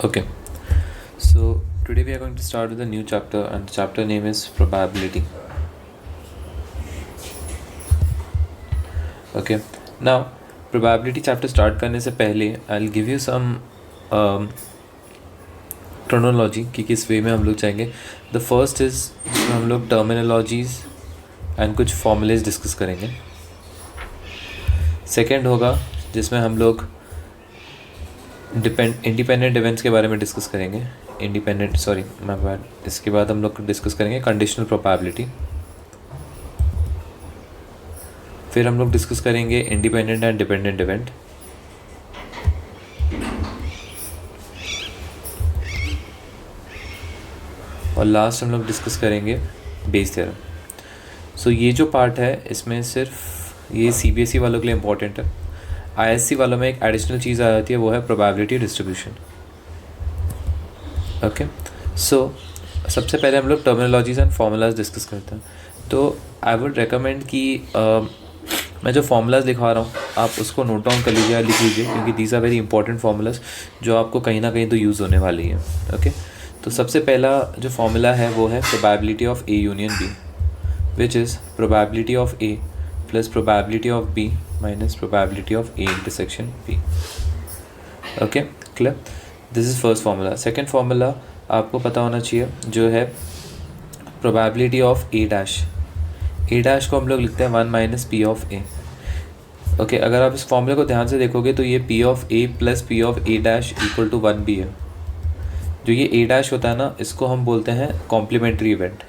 Okay, so today we are going to start with a new chapter, and the chapter name is probability. Okay, now probability chapter start करने से पहले I'll give you some chronology कि किस वे में हम लोग जाएंगे. The first is जिसमें हम लोग terminologies and कुछ formulas डिस्कस करेंगे. सेकेंड होगा जिसमें हम लोग इंडिपेंडेंट इवेंट्स के बारे में डिस्कस करेंगे. इसके बाद हम लोग डिस्कस करेंगे कंडीशनल प्रोबेबिलिटी. फिर हम लोग डिस्कस करेंगे इंडिपेंडेंट एंड डिपेंडेंट इवेंट. और लास्ट हम लोग डिस्कस करेंगे बेस थ्योरम. सो ये जो पार्ट है इसमें सिर्फ ये CBSE वालों के लिए इम्पोर्टेंट है. ISC वालों में एक एडिशनल चीज़ आ जाती है, वो है प्रोबेबिलिटी डिस्ट्रीब्यूशन. ओके, सो सबसे पहले हम लोग टर्मिनोलॉजीज एंड फार्मूलाज डिस्कस करते हैं. तो आई वुड रिकमेंड कि मैं जो फार्मूलाज लिखवा रहा हूँ आप उसको नोट डाउन कर लीजिए या लिख लीजिए, क्योंकि these are very important formulas जो आपको कहीं ना कहीं तो यूज़ होने वाली है. ओके, तो सबसे पहला जो फार्मूला है वो है probability of A union B, which is probability of A plus probability of B minus probability of A intersection B. Okay, clear. This is first formula. Second formula आपको पता होना चाहिए जो है probability of A dash. A dash को हम लोग लिखते हैं 1 minus P of A. Okay, अगर आप इस फॉर्मूले को ध्यान से देखोगे तो ये P of A plus P of A dash equal to 1 भी है. जो ये A डैश होता है ना, इसको हम बोलते हैं कॉम्प्लीमेंट्री इवेंट,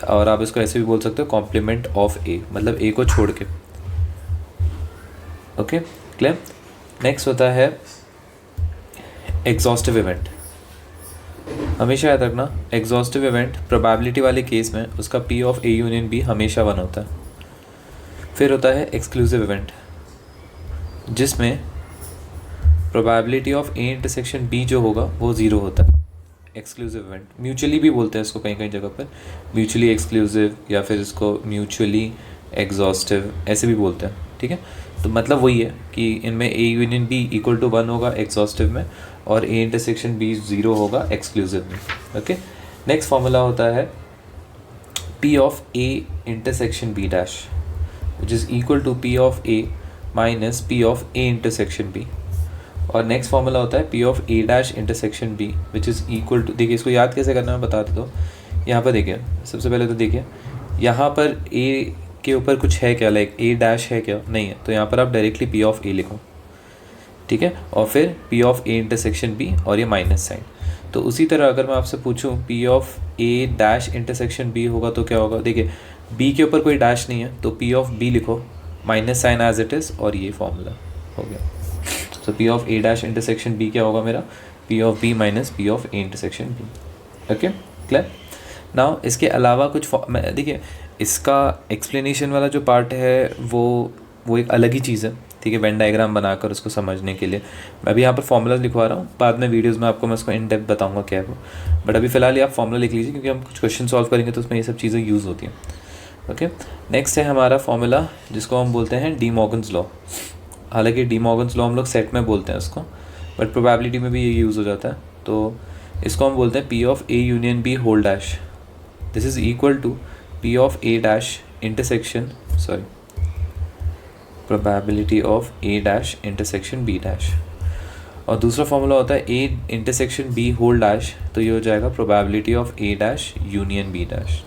और आप इसको ऐसे भी बोल सकते हो कॉम्प्लीमेंट ऑफ A, मतलब A को छोड़ के. Okay, clear. नेक्स्ट होता है एग्जॉस्टिव इवेंट. हमेशा याद रखना, एग्जॉस्टिव इवेंट प्रोबेबिलिटी वाले केस में उसका P of A union B हमेशा 1 होता है. फिर होता है एक्सक्लूसिव इवेंट, जिसमें probability of A intersection B जो होगा वो 0 होता है. एक्सक्लूसिव इवेंट म्यूचुअली भी बोलते हैं इसको कहीं कहीं जगह पर, म्यूचुअली एक्सक्लूसिव या फिर इसको म्यूचुअली एग्जॉस्टिव ऐसे भी बोलते हैं. ठीक है, तो मतलब वही है कि इनमें A union B equal to 1 होगा एक्सॉस्टिव में, और A इंटरसेक्शन B 0 होगा एक्सक्लूसिव में. ओके, नेक्स्ट फार्मूला होता है P of A intersection B dash, which is equal to P of A minus P of A intersection B. और next formula होता है P of A dash intersection B, which is equal to, देखिए इसको याद कैसे करना है मैं बता देता हूँ. यहाँ पर देखिए, सबसे पहले तो देखिए यहाँ पर A के ऊपर कुछ है क्या, लाइक A डैश है क्या, नहीं है, तो यहाँ पर आप डायरेक्टली P ऑफ A लिखो. ठीक है, और फिर P of A intersection B और ये माइनस साइन. तो उसी तरह अगर मैं आपसे पूछूं P of A dash intersection B होगा तो क्या होगा. देखिए B के ऊपर कोई डैश नहीं है तो P ऑफ B लिखो, minus sign as it is, और ये फॉर्मूला हो गया. तो P of A dash intersection B क्या होगा मेरा, P of B minus P of A intersection B. Okay, clear. Now इसके अलावा कुछ देखिए इसका एक्सप्लेनेशन वाला जो पार्ट है वो एक अलग ही चीज़ है. ठीक है, वेन डायग्राम बनाकर उसको समझने के लिए मैं अभी यहाँ पर फॉर्मूलाज लिखवा रहा हूँ. बाद में वीडियोस में आपको मैं उसको इन डेप्थ बताऊँगा क्या है वो, बट अभी फ़िलहाल ये आप फॉर्मूला लिख लीजिए, क्योंकि हम कुछ क्वेश्चन सॉल्व करेंगे तो उसमें ये सब चीज़ें यूज़ होती हैं. ओके, नेक्स्ट है हमारा फॉर्मूला जिसको हम बोलते हैं डी मॉर्गन्स लॉ. हालांकि डी मॉर्गन्स लॉ हम लोग सेट में बोलते हैं उसको, बट प्रोबेबिलिटी में भी ये यूज़ हो जाता है. तो इसको हम बोलते हैं P of A union B whole dash. This is equal to P of A dash intersection probability of A dash intersection B dash. और दूसरा फॉर्मूला होता है A intersection B whole dash, तो ये हो जाएगा probability of A dash union B dash.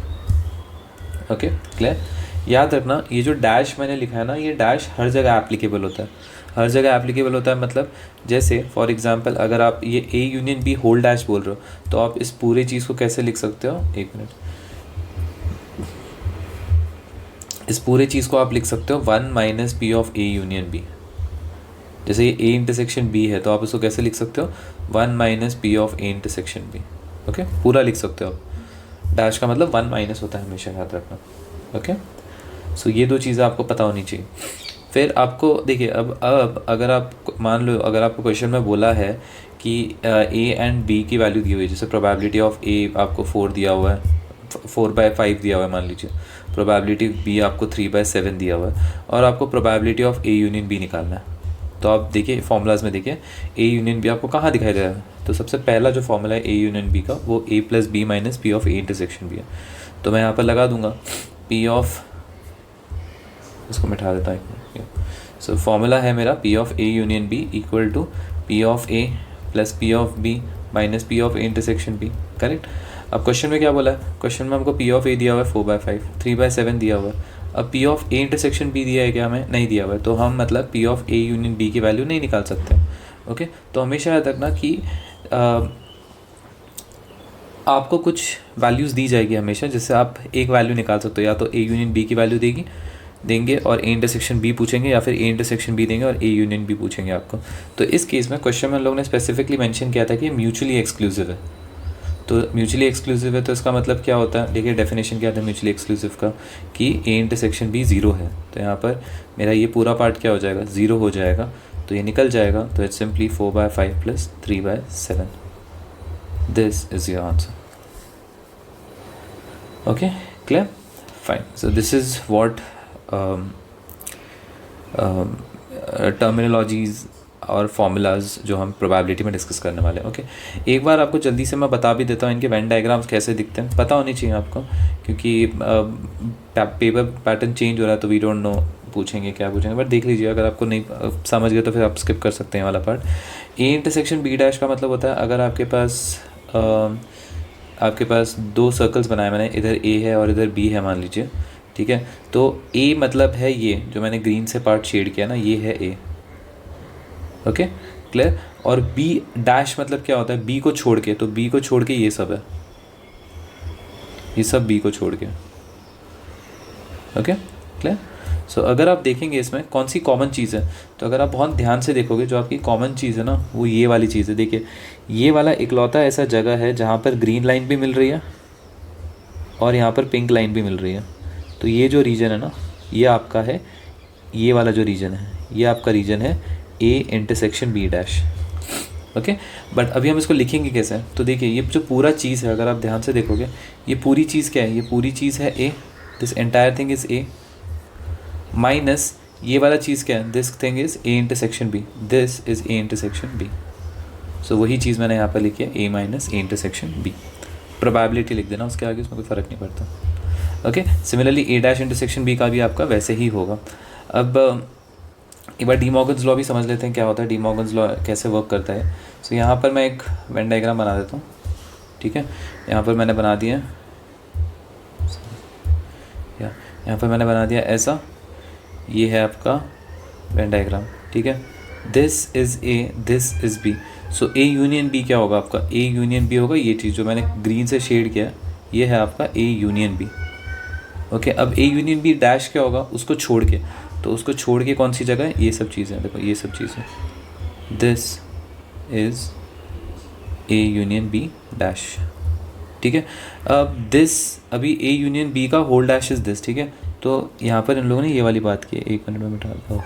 Okay, clear. याद रखना ये जो डैश मैंने लिखा है ना, ये डैश हर जगह एप्लीकेबल होता है. हर जगह एप्लीकेबल होता है मतलब जैसे फॉर एग्जांपल अगर आप ये A union B whole dash बोल रहे हो तो आप इस पूरे चीज़ को कैसे लिख सकते हो, एक मिनट, इस पूरे चीज़ को आप लिख सकते हो 1 minus P of A union B. जैसे ये A इंटरसेक्शन B है तो आप इसको कैसे लिख सकते हो, 1 minus P of A intersection B. Okay, पूरा लिख सकते हो आप. डैश का मतलब 1 माइनस होता है हमेशा, याद रखना. ओके, सो ये दो चीज़ें आपको पता होनी चाहिए. फिर आपको देखिए अब अगर आप मान लो अगर आपको क्वेश्चन में बोला है कि A एंड B की वैल्यू दी हुई है, जैसे प्रोबेबिलिटी ऑफ A आपको 4 दिया हुआ है, 4/5 दिया हुआ है मान लीजिए, प्रोबेबिलिटी B आपको 3/7 दिया हुआ है, और आपको probability of A union B निकालना है. तो आप देखिए फॉर्मूलाज में देखिए ए यूनियन बी आपको कहाँ दिखाई दे रहा है। तो सबसे पहला जो फॉर्मूला है ए यूनियन बी का वो A plus B minus P of A intersection B है। तो मैं यहाँ पर लगा दूंगा पी ऑफ, इसको मिटा देता हूँ। सो फॉर्मूला है मेरा P of A union B equal to P of A plus P of B minus P of A intersection B. Correct. अब क्वेश्चन में क्या बोला है, क्वेश्चन में हमको पी ऑफ ए दिया हुआ है 4/5, 3/7 दिया हुआ है। अब P of A intersection B दिया है क्या, हमें नहीं दिया हुआ है, तो हम मतलब P of A union B की वैल्यू नहीं निकाल सकते। ओके, तो हमेशा याद रखना कि आपको कुछ वैल्यूज़ दी जाएगी हमेशा, जिससे आप एक वैल्यू निकाल सकते हो। या तो ए यूनियन बी की वैल्यू देंगे और ए इंटरसेक्शन बी पूछेंगे, या फिर ए इंटरसेक्शन बी देंगे और ए यूनियन बी पूछेंगे आपको। तो इस केस में क्वेश्चन में हम लोगों ने स्पेसिफिकली मेंशन किया था कि म्यूचुअली एक्सक्लूसिव है। तो म्यूचुअली एक्सक्लूसिव है तो इसका मतलब क्या होता है, देखिए डेफिनेशन क्या था म्यूचुअली एक्सक्लूसिव का, कि ए इंटरसेक्शन बी ज़ीरो है। तो यहाँ पर मेरा ये पूरा पार्ट क्या हो जाएगा, ज़ीरो हो जाएगा, तो ये निकल जाएगा। तो it's simply 4/5 plus 3/7। This is your answer. Okay, clear, fine. So this is what terminologies और फॉर्मूलाज जो हम प्रोबेबिलिटी में डिस्कस करने वाले हैं। ओके, एक बार आपको जल्दी से मैं बता भी देता हूँ इनके वेन डायग्राम्स कैसे दिखते हैं, पता होनी चाहिए आपको, क्योंकि पेपर पैटर्न चेंज हो रहा है तो वी डोंट नो पूछेंगे क्या पूछेंगे, बट देख लीजिए। अगर आपको नहीं समझ गए तो फिर आप स्किप कर सकते हैं वाला part. A intersection B dash का मतलब होता है अगर आपके पास दो सर्कल्स बनाए मैंने, इधर ए है और इधर बी है मान लीजिए, ठीक है। तो ए मतलब है ये जो मैंने ग्रीन से पार्ट शेड किया ना, ये है ए। Okay, clear. और बी डैश मतलब क्या होता है, बी को छोड़ के, तो बी को छोड़ के ये सब है, ये सब बी को छोड़ के। Okay, clear. सो अगर आप देखेंगे इसमें कौन सी कॉमन चीज़ है, तो अगर आप बहुत ध्यान से देखोगे जो आपकी कॉमन चीज़ है ना, वो ये वाली चीज़ है। देखिए ये वाला इकलौता ऐसा जगह है जहाँ पर ग्रीन लाइन भी मिल रही है और यहाँ पर पिंक लाइन भी मिल रही है। तो ये जो रीजन है ना, ये आपका है, ये वाला जो रीजन है ये आपका रीजन है A intersection B dash. Okay, but अभी हम इसको लिखेंगे कैसे, तो देखिए ये जो पूरा चीज़ है, अगर आप ध्यान से देखोगे ये पूरी चीज़ क्या है, ये पूरी चीज़ है A, this entire thing is A, minus ये वाला चीज़ क्या है, this thing is A intersection B, this is A intersection B. So वही चीज़ मैंने यहाँ पर लिखी है, A minus A intersection B. Probability लिख देना उसके आगे, उसमें कोई फ़र्क नहीं पड़ता। Okay, similarly A dash intersection B का भी आपका वैसे ही होगा। अब एक बार डी मॉर्गन्स लॉ भी समझ लेते हैं क्या होता है, डी मॉर्गन्स लॉ कैसे वर्क करता है। सो यहाँ पर मैं एक वेन डायग्राम बना देता हूँ, ठीक है। यहाँ पर मैंने बना दिया, यहाँ पर मैंने बना दिया ऐसा, ये है आपका वेन डायग्राम, ठीक है। This is A, this is B. So A union B क्या होगा आपका, ए यूनियन बी होगा ये चीज़ जो मैंने ग्रीन से शेड किया, ये है आपका ए यूनियन बी। ओके, अब ए यूनियन बी डैश क्या होगा, उसको छोड़ के, तो उसको छोड़ के कौन सी जगह है, ये सब चीज़ें, देखो ये सब चीज़ें, this is A union B dash, ठीक है। अब दिस, अभी ए यूनियन बी का होल डैश इज़ दिस, ठीक है। तो यहाँ पर इन लोगों ने ये वाली बात की, 1 मिनट में बिठाता हो,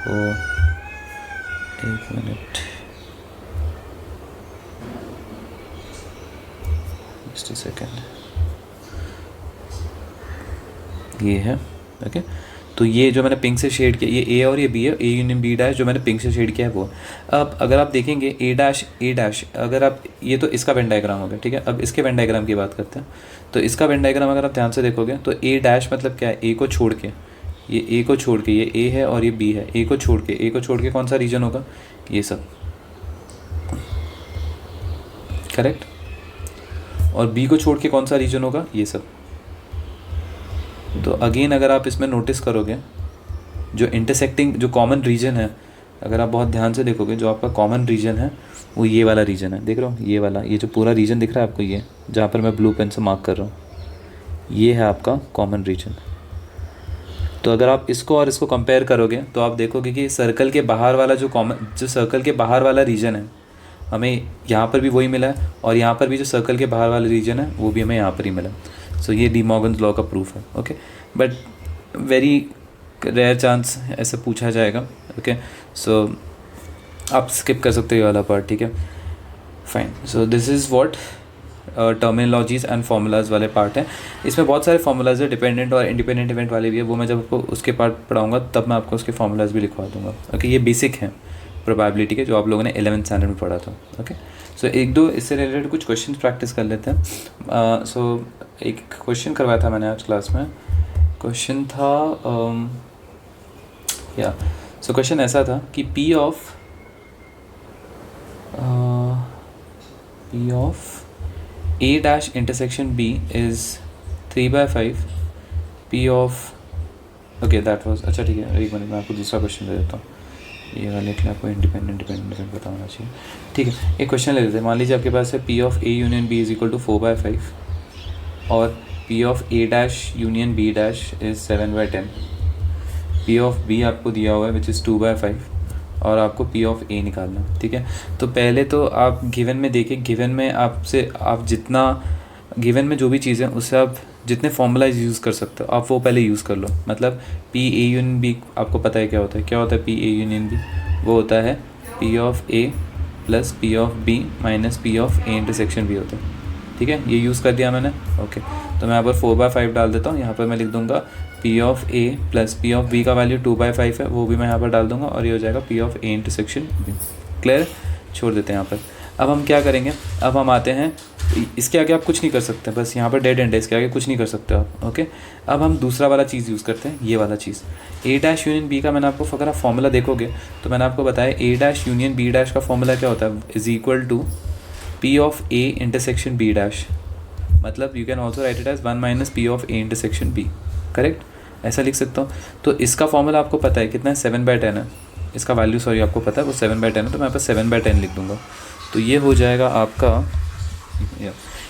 1 मिनट, जस्ट अ सेकेंड, ये है। ओके, तो ये जो मैंने पिंक से शेड किया, ये ए और ये बी है, ए यूनियन बी डैश जो मैंने पिंक से शेड किया है वो। अब अगर आप देखेंगे ए डैश, अगर आप, ये तो इसका वेन डायग्राम हो गया, ठीक है। अब इसके वेन डायग्राम की बात करते हैं। तो इसका वेन डायग्राम अगर आप ध्यान से देखोगे तो ए डैश मतलब क्या है, ए को छोड़ के, ये ए को छोड़ के, ये ए है और ये बी है, ए को छोड़ के कौन सा रीजन होगा, ये सब, करेक्ट। और बी को छोड़ के कौन सा रीजन होगा, ये सब। तो अगेन अगर आप इसमें नोटिस करोगे जो इंटरसेक्टिंग, जो कॉमन रीजन है, अगर आप बहुत ध्यान से देखोगे जो आपका कॉमन रीजन है वो ये वाला रीजन है, देख रहे हो ये वाला, ये जो पूरा रीजन दिख रहा है आपको, ये जहाँ पर मैं ब्लू पेन से मार्क कर रहा हूँ, ये है आपका कॉमन रीजन। तो अगर आप इसको और इसको कंपेयर करोगे तो आप देखोगे कि सर्कल के बाहर वाला जो सर्कल के बाहर वाला रीजन है, हमें यहाँ पर भी वही मिला है, और यहाँ पर भी जो सर्कल के बाहर वाला रीजन है वो भी हमें यहाँ पर ही मिला। सो ये डी मॉर्गन्स लॉ का प्रूफ है। Okay, but very rare chance ऐसे पूछा जाएगा। ओके, सो आप स्किप कर सकते हो ये वाला पार्ट, ठीक है, fine. So this is what terminologies and formulas वाले पार्ट हैं। इसमें बहुत सारे फार्मूलाज है, डिपेंडेंट और इंडिपेंडेंट इवेंट वाले भी है, वो मैं जब आपको उसके पार्ट पढ़ाऊँगा तब मैं आपको उसके फार्मूलाज भी लिखवा दूँगा। ओके, ये बेसिक हैं, प्रोबेबिलिटी के, जो आप लोगों ने 11th स्टैंडर्ड में पढ़ा था। ओके, सो एक दो इससे रिलेटेड कुछ क्वेश्चन प्रैक्टिस कर लेते हैं। सो एक क्वेश्चन करवाया था मैंने आज क्लास में। क्वेश्चन था सो क्वेश्चन ऐसा था कि P of A dash intersection B is 3/5 P of, okay that was, अच्छा ठीक है, एक मिनट मैं आपको दूसरा क्वेश्चन दे देता हूँ, ये वाले के लिए आपको इंडिपेंडेंट पता होना चाहिए। ठीक है, एक क्वेश्चन ले लेते हैं। मान लीजिए आपके पास है P of A union B is equal to 4/5 और P of A dash union B dash is 7/10। P of B आपको दिया हुआ है विच इज़ 2/5 और आपको P ऑफ A निकालना। ठीक है, तो पहले तो आप गिवन में देखिए, गिवन में आपसे आप जितना गिवन में जो भी चीज़ें उससे आप जितने फॉर्मूलाइज यूज़ कर सकते हो आप वो पहले यूज़ कर लो। मतलब P A यूनियन B आपको पता है क्या होता है, क्या होता है P A यूनियन B, वो होता है P of A plus P of B minus P of A intersection B होता है। ठीक है, ये यूज़ कर दिया मैंने। ओके, तो मैं यहाँ पर 4/5 डाल देता हूँ। यहाँ पर मैं लिख दूँगा P of A plus P of B का वैल्यू 2/5 है, वो भी मैं यहाँ पर डाल दूँगा और ये हो जाएगा P of A intersection B। Clear, छोड़ देते हैं यहाँ पर। अब हम क्या करेंगे, अब हम आते हैं, इसके आगे आप कुछ नहीं कर सकते, बस यहाँ पर डेड एंड है, इसके आगे कुछ नहीं कर सकते आप। ओके, अब हम दूसरा वाला चीज़ यूज़ करते हैं, ये वाला चीज़ A डैश यूनियन B का मैंने आपको, अगर आप फॉर्मूला देखोगे तो मैंने आपको बताया A dash union B dash का फॉर्मूला क्या होता है, is equal to P of A intersection B dash. मतलब you can also write it as 1 minus P of A intersection B। Correct, ऐसा लिख सकता हूँ। तो इसका फॉर्मूला आपको पता है कितना है, 7/10 है। इसका वैल्यू सॉरी आपको पता है वो 7/10 है, तो मैं यहाँ पर 7/10 लिख दूँगा। तो ये हो जाएगा आपका,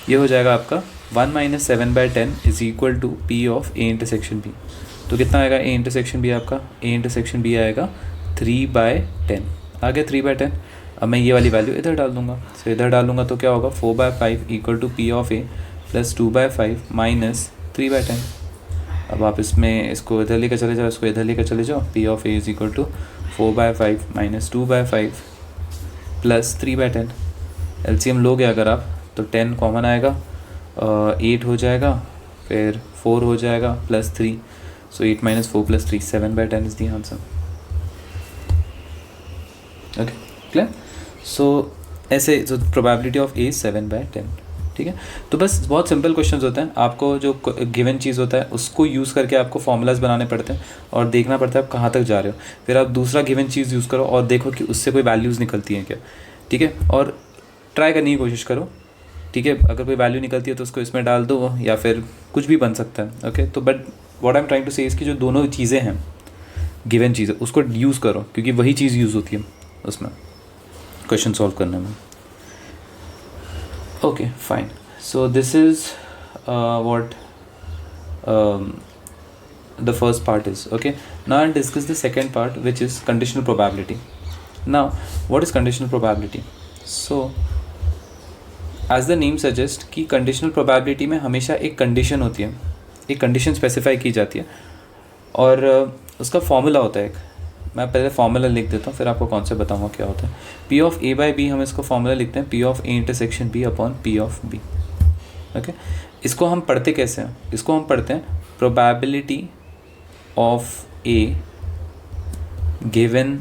ये हो जाएगा आपका 1 minus 7/10 is equal to P of A intersection B। तो कितना आएगा A इंटरसेक्शन B आपका, A इंटरसेक्शन B आएगा 3/10। आ गया 3/10। अब मैं ये वाली वैल्यू इधर डाल दूँगा, तो इधर डालूँगा तो क्या होगा 4/5 equal to P of A plus 2/5 minus 3/10। अब आप इसमें इसको इधर लेकर चले जाओ, इसको इधर लेकर चले जाओ, P of A is equal to 4/5 minus 2/5 plus 3/10। LCM लोगे अगर आप तो 10 कॉमन आएगा, 8 हो जाएगा, फिर 4 हो जाएगा plus 3, so 8 minus 4 plus 3, 7/10 is the answer. Okay, clear. So ऐसे जो प्रोबेबिलिटी ऑफ A 7/10। ठीक है, तो बस बहुत सिंपल क्वेश्चंस होते हैं। आपको जो गिवन चीज़ होता है उसको यूज़ करके आपको फॉर्मूलाज बनाने पड़ते हैं और देखना पड़ता है आप कहाँ तक जा रहे हो। फिर आप दूसरा गिवन चीज़ यूज़ करो और देखो कि उससे कोई वैल्यूज़ निकलती हैं क्या। ठीक है, और ट्राई करने की कोशिश करो। ठीक है, अगर कोई वैल्यू निकलती है तो उसको इसमें डाल दो या फिर कुछ भी बन सकता है। ओके, तो but what I am trying to say इसकी जो दोनों चीज़ें हैं, गिवन चीज़ें, उसको यूज़ करो क्योंकि वही चीज़ यूज़ होती है उसमें क्वेश्चन सॉल्व करने में। Okay fine, so this is what the first part is. Okay, now I'll discuss the second part, which is conditional probability. Now what is conditional probability? So as the name suggests कि conditional probability में हमेशा एक condition होती है, एक condition specify की जाती है और उसका formula होता है एक। मैं पहले फॉर्मूला लिख देता हूँ फिर आपको कॉन्सेप्ट बताऊँगा क्या होता है। P of A by B हम इसको फॉर्मूला लिखते हैं P of A intersection B upon P of B। Okay, इसको हम पढ़ते कैसे हैं, इसको हम पढ़ते हैं probability of A given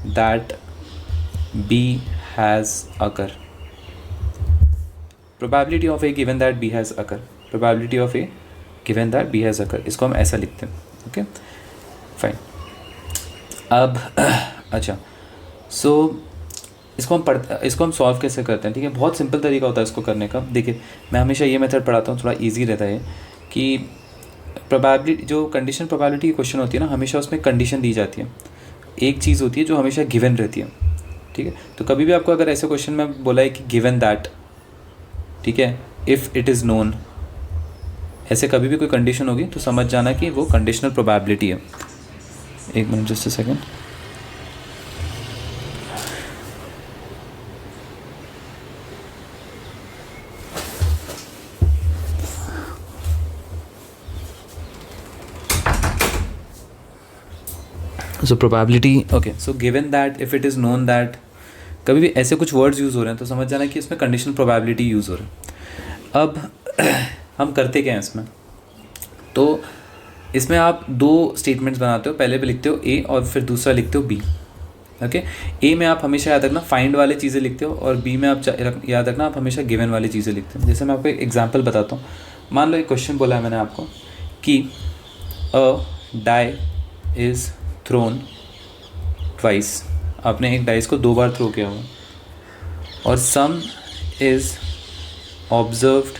that B has occur. Probability of A given that B has occur, probability of A given that B has occur, इसको हम ऐसा लिखते हैं। Okay fine. अब अच्छा, सो इसको हम सॉल्व कैसे करते हैं। ठीक है, बहुत सिंपल तरीका होता है इसको करने का। देखिए, मैं हमेशा ये मेथड पढ़ाता हूँ, थोड़ा इजी रहता है कि प्रोबेबिलिटी, जो कंडीशन प्रोबेबिलिटी की क्वेश्चन होती है ना, हमेशा उसमें कंडीशन दी जाती है। एक चीज़ होती है जो हमेशा गिवन रहती है। ठीक है, तो कभी भी आपको अगर ऐसे क्वेश्चन में बोला है कि गिवन दैट, ठीक है, इफ़ इट इज़ नोन, ऐसे कभी भी कोई कंडीशन होगी तो समझ जाना कि वो कंडीशनल प्रोबेबिलिटी है। एक minute, just a second. So probability, okay, so given that, if it is known that, कभी भी ऐसे कुछ वर्ड्स यूज़ हो रहे हैं तो समझ जाना कि इसमें कंडीशनल प्रोबेबिलिटी यूज़ हो रहा है। अब हम करते क्या हैं इसमें, तो इसमें आप दो स्टेटमेंट्स बनाते हो, पहले भी लिखते हो A और फिर दूसरा लिखते हो B। ओके। ए में आप हमेशा याद रखना फाइंड वाली चीज़ें लिखते हो और बी में आप याद रखना आप हमेशा गिवन वाली चीज़ें लिखते हो। जैसे मैं आपको एक एग्जांपल बताता हूँ। मान लो एक क्वेश्चन बोला है मैंने आपको कि अ डाई इज़ थ्रोन ट्वाइस, आपने एक डाइस को 2 बार थ्रो किया हुआ, और sum is observed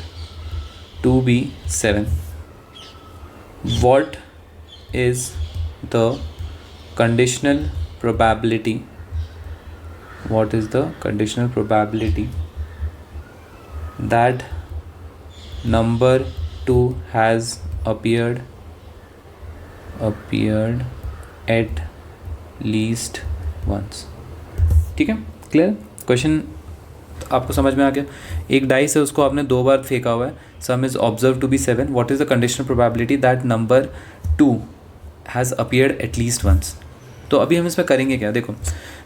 to be 7, what is the conditional probability, what is the conditional probability that number 2 has appeared at least once। ठीक है, क्लियर क्वेश्चन आपको समझ में आ गया। एक डाइस है, उसको आपने 2 बार फेंका हुआ है, sum is observe to be 7, what is the conditional probability that number 2 has appeared at least once. तो अभी हम इसमें करेंगे क्या, देखो